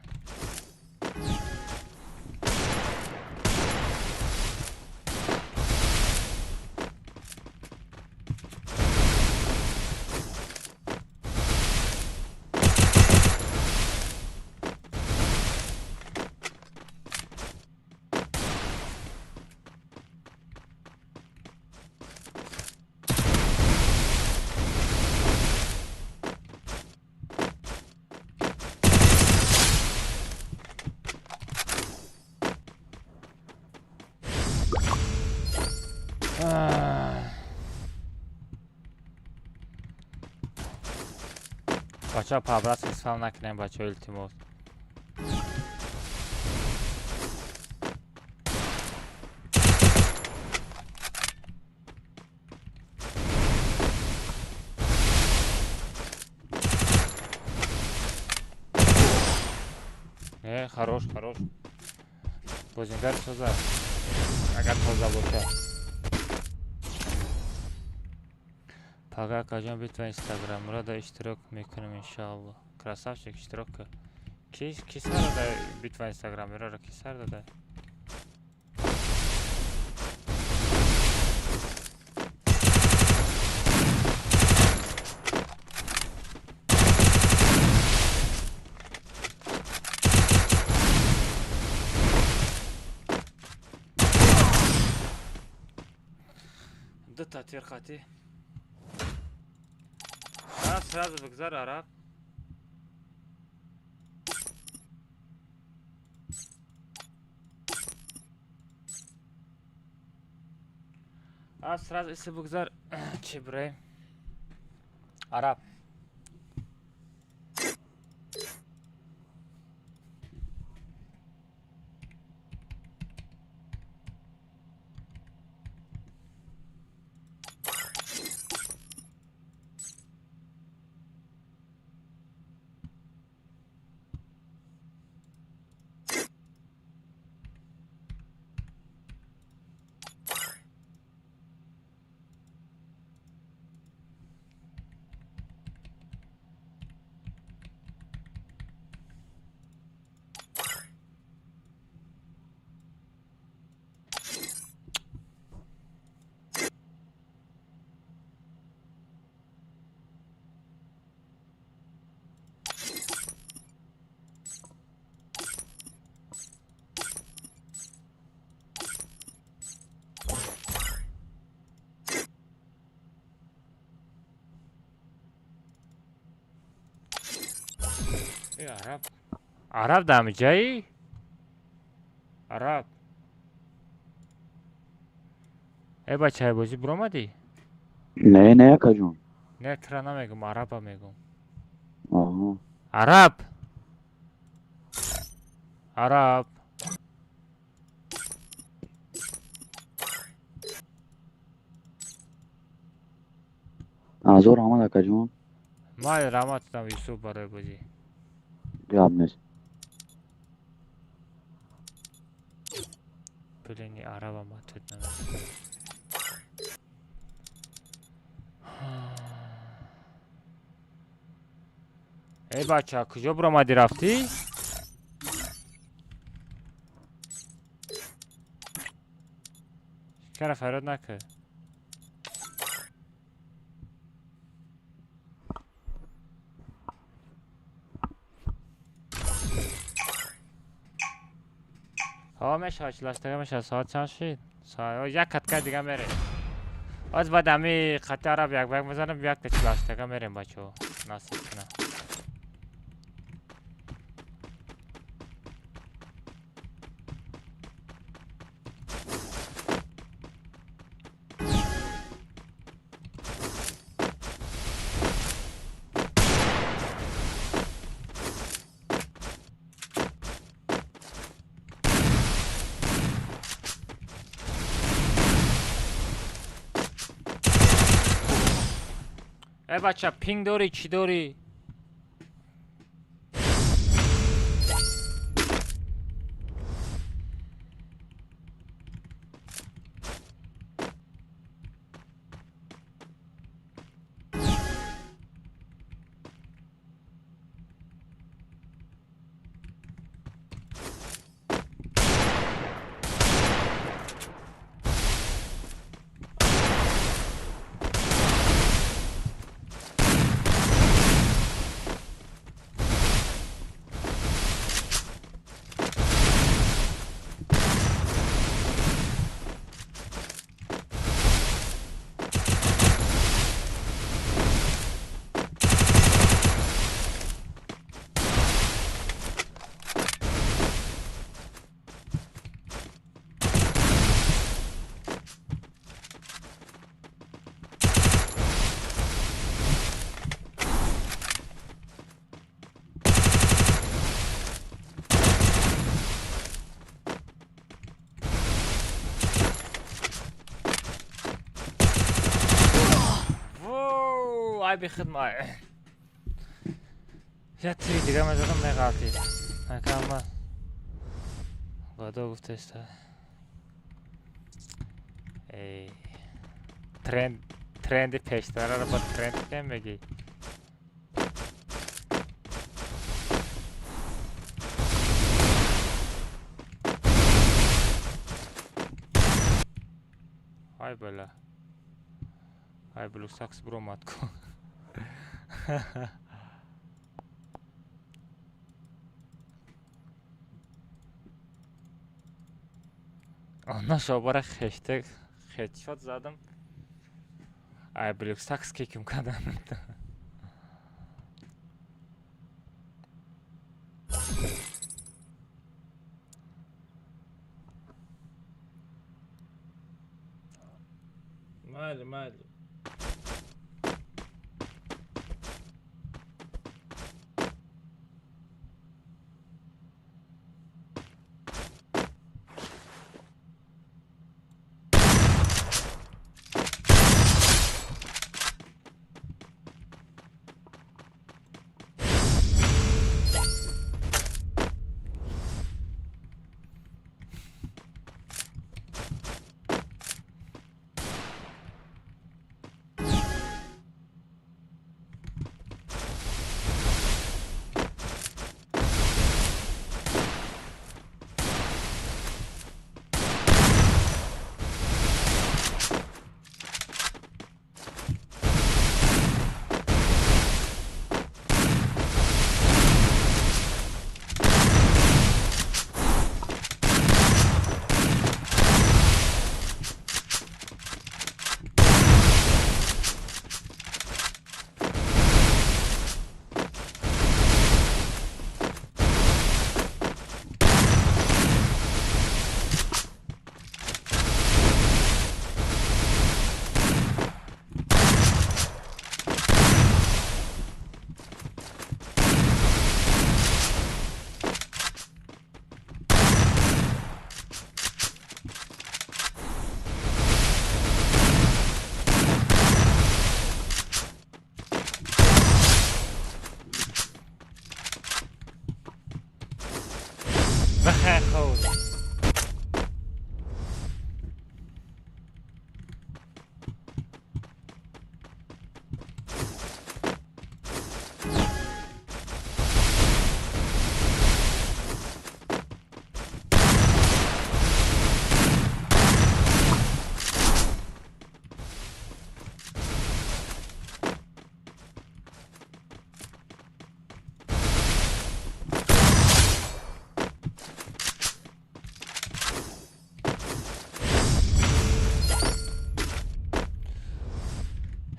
بچه ها پابرس اسفل نکنیم بچه ها التیموت хорош بازیگر سازه اگر تازه باشه پاگه کجان بیت و اینستاگرام را در اشتراک میکنم انشاءالله کراسافچک اشتراک کی سر داده بیت و اینستاگرام را کی سر داده دو تا تیر خطی سراز بگذار عرب سراز ایسی بگذار چی برای عرب عرب دم جایی؟ عرب ای بچه بازی برآمدی؟ نه اکا جون. نه ترا نمیگم عرب میگم. آها. عرب عرب ازور آمد اکا جون. ما رحمت دادم یوسف برای بازی. جواب نیست. بلینی عرب هم تد نمید. ای بچه کجا برآمدی رفتی؟ چرا فراد نکرد؟ ها میشه چلاشتگه میشه ساعت چند شد؟ ساعت یک کتکه دیگه میره. از بعد همی خطی عرب یک بگ میزنم یک تا چلاشتگه میریم بچه ها نصیب کنه. ای بچه پینگ داری چی داری؟ ای بی خدمت یه تری دیگه میزدم نقاطید نکمه گادا گفته است ای ترند پیشتره رو با ترند کم بگی ای بله ای بلو ساکس برو مات کن آنها شاباره خشته خشت شد زدم ای بلو ساکس کیکم کردم مالی بخیر خوب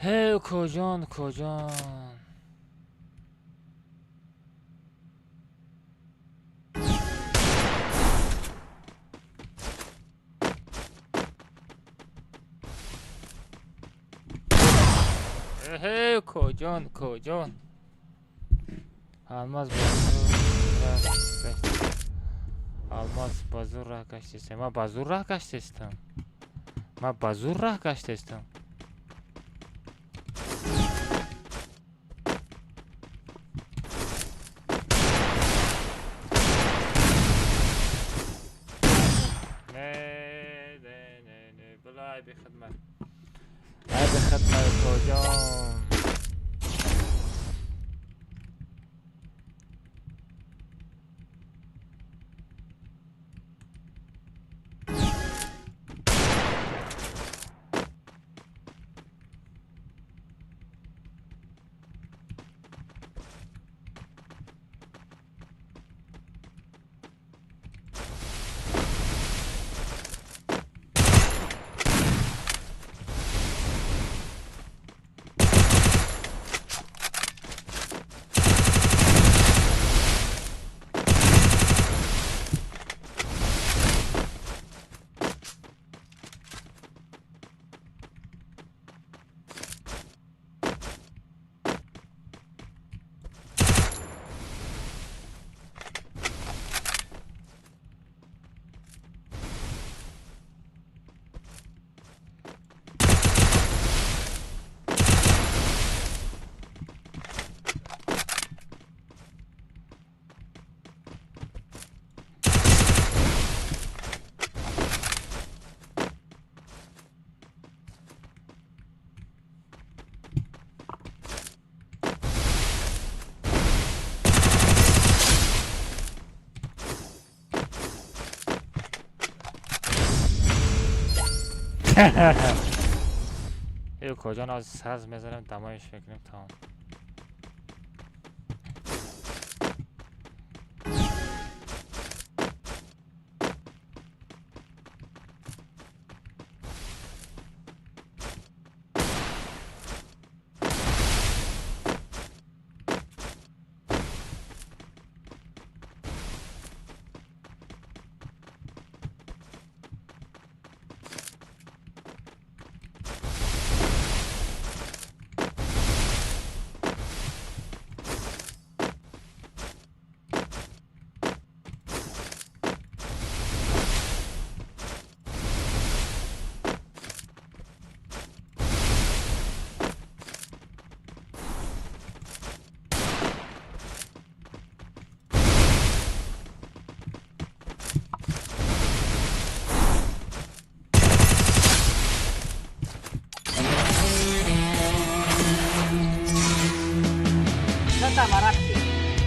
هی کجان هی کجان алмаз базур рах гаштестам ма базур рах гаштестам не بلای به خدمت کجان ای کجان از ساز میذارم دمایش فکریم تمام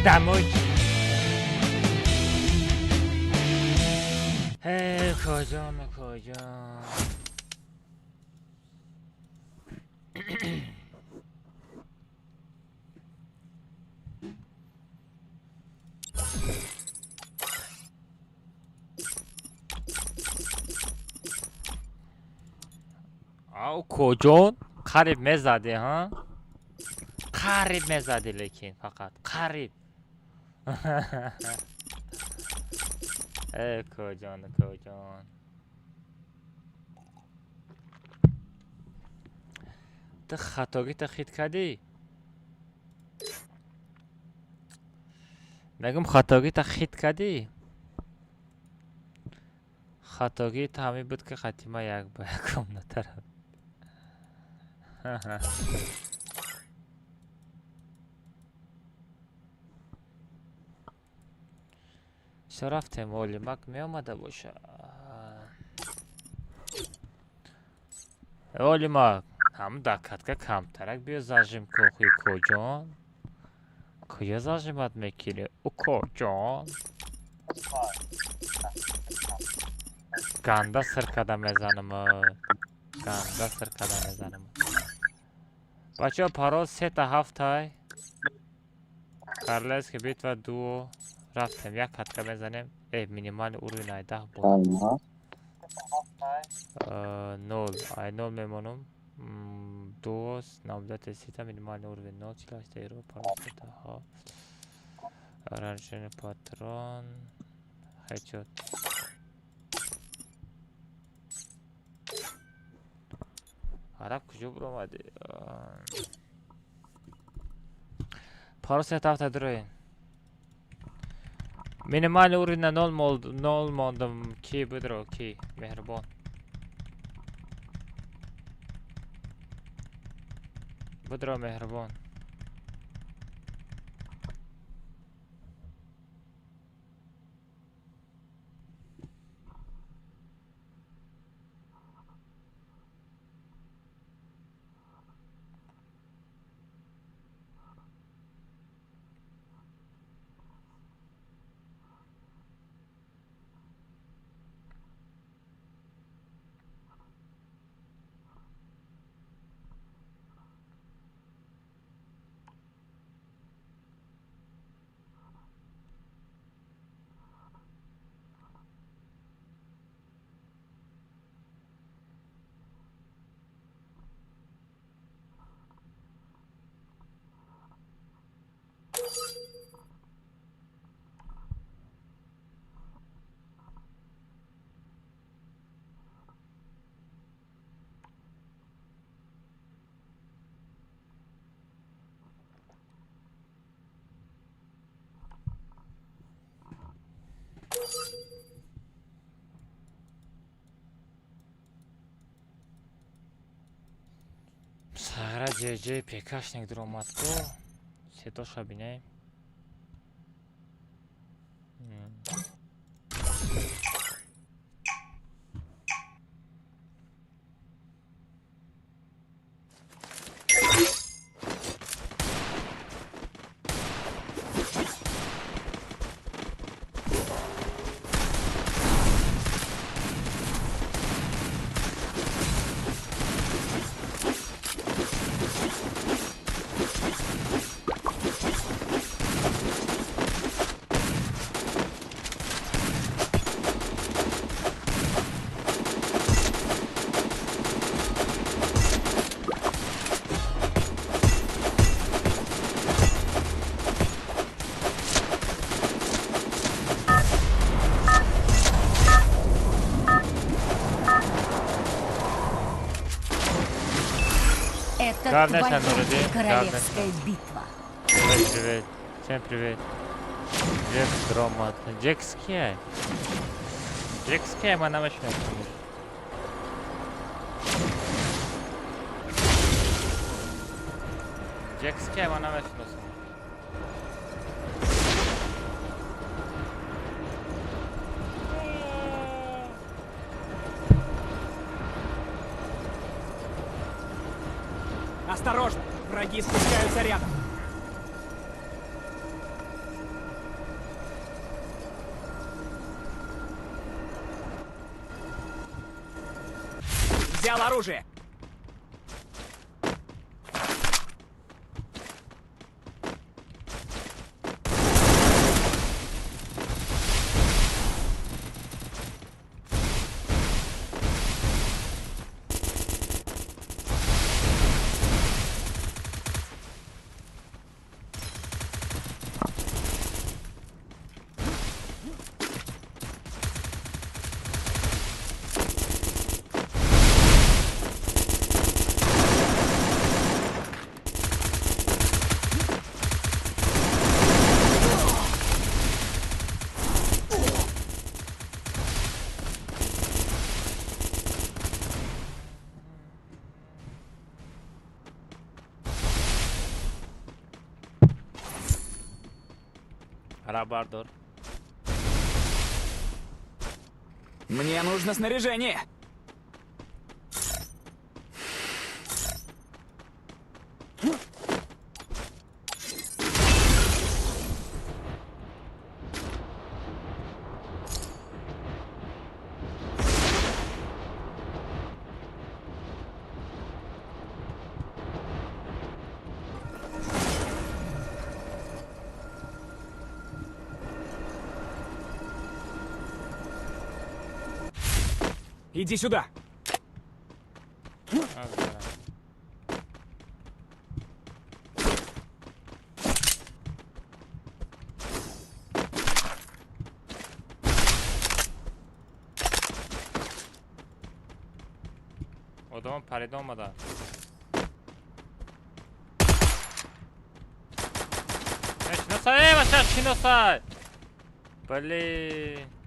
دموی هی کجان او کجان قریب میزدی ها قریب میزدی لیکن فقط قریب ای کجان تو خطاگی تخیط کردی میگم خطاگی تخیط کردی خطاگی تا همین بود که خطیمه یک با یکم نطرف کجا رفتم اولیمک می آمده باشه اولیمک هم دکتگه کمترک بیا زجیم که خوی کجان کجا زجیمت میکیلی او کجان گنده سرکده میزنم گنده سرکده میزنم بچه ها پراز 3 تا 7 های کارلس که بیت و 2 رفتیم یک کتکه میزنیم مینیمال اوروی 19 بود 0 ای 0 میمونم 2 نامدات سیتا مینیمال اوروی 0 چلاش دیرو پراز 3 تا ها رنشن پاترون هیچ عرب کجا برو آمدی پاروس اتاف تدروین مینیمال اورین نول موندم کی بدرو کی مهربان بدرو مهربان سهره جی جی پیکاشنگ در اومد کو سیتاش رو بینیم Это твоя королевская битва. Привет, привет. Всем привет. Джекс Дромат. Джекс Кей. Джекс Кей, мы начнем. Джекс Кей, мы начнем. Осторожно! Враги спускаются рядом. Взял оружие! حالا بردار Мне нужно снаряжение. Иди сюда. Odamın parede olmadı. Шиносай, бача, шиносай! Блин.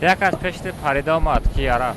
یک از پشت پریده آمد که یارا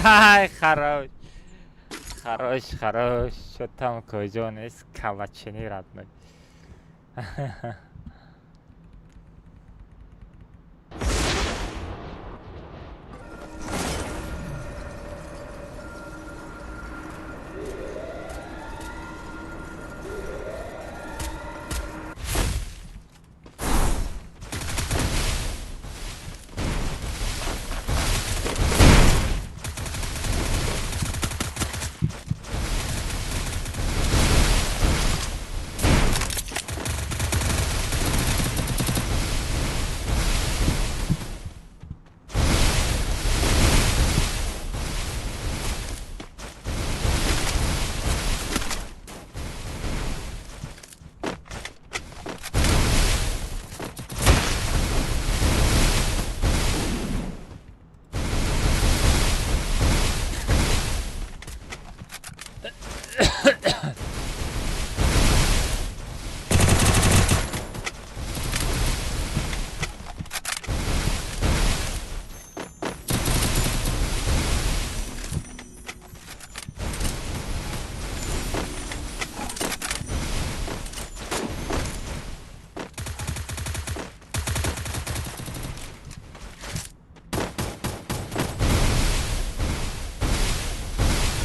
های خراش خراش شدم کجا نیست کلچنی رد می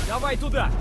Давай туда!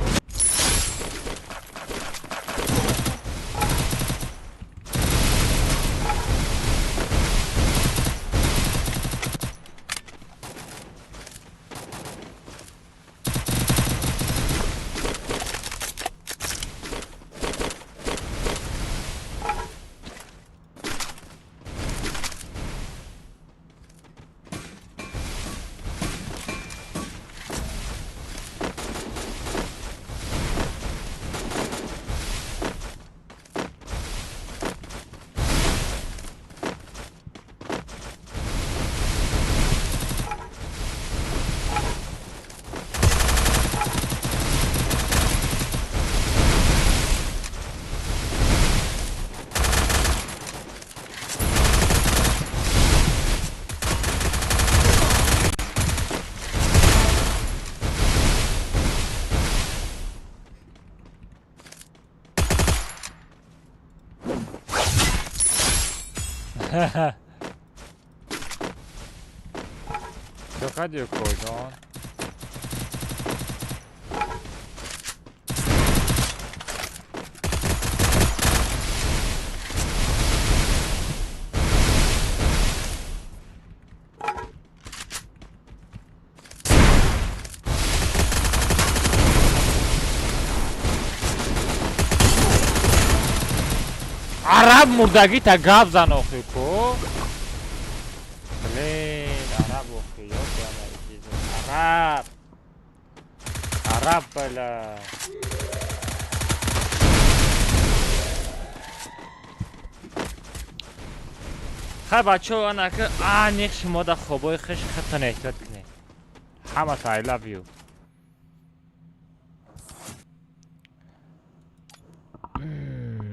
چقدر یک کجان عرب مردگی تا گاب زن آخی کو بلین عرب آخی یا عرب بلا خیلی بچه ها انا که نیخ شما در خوبای خش خطا احتیاط کنه همه تا I love you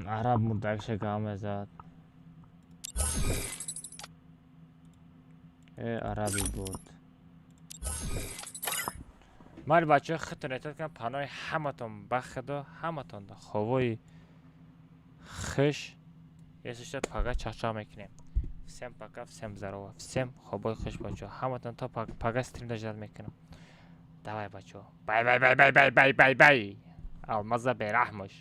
عرب مردگش گام زد عربی بود مال بچه خطا احتیاط کنم پناه همه تان بخدا همه تان در خوبای خش یسیشت پاگه چاچا میکنیم всем пока, всем здорово, всем хобой хош бачо, хаматон то пага стрим дождать мекунам. Давай бачо, бай, алмаза берахмош.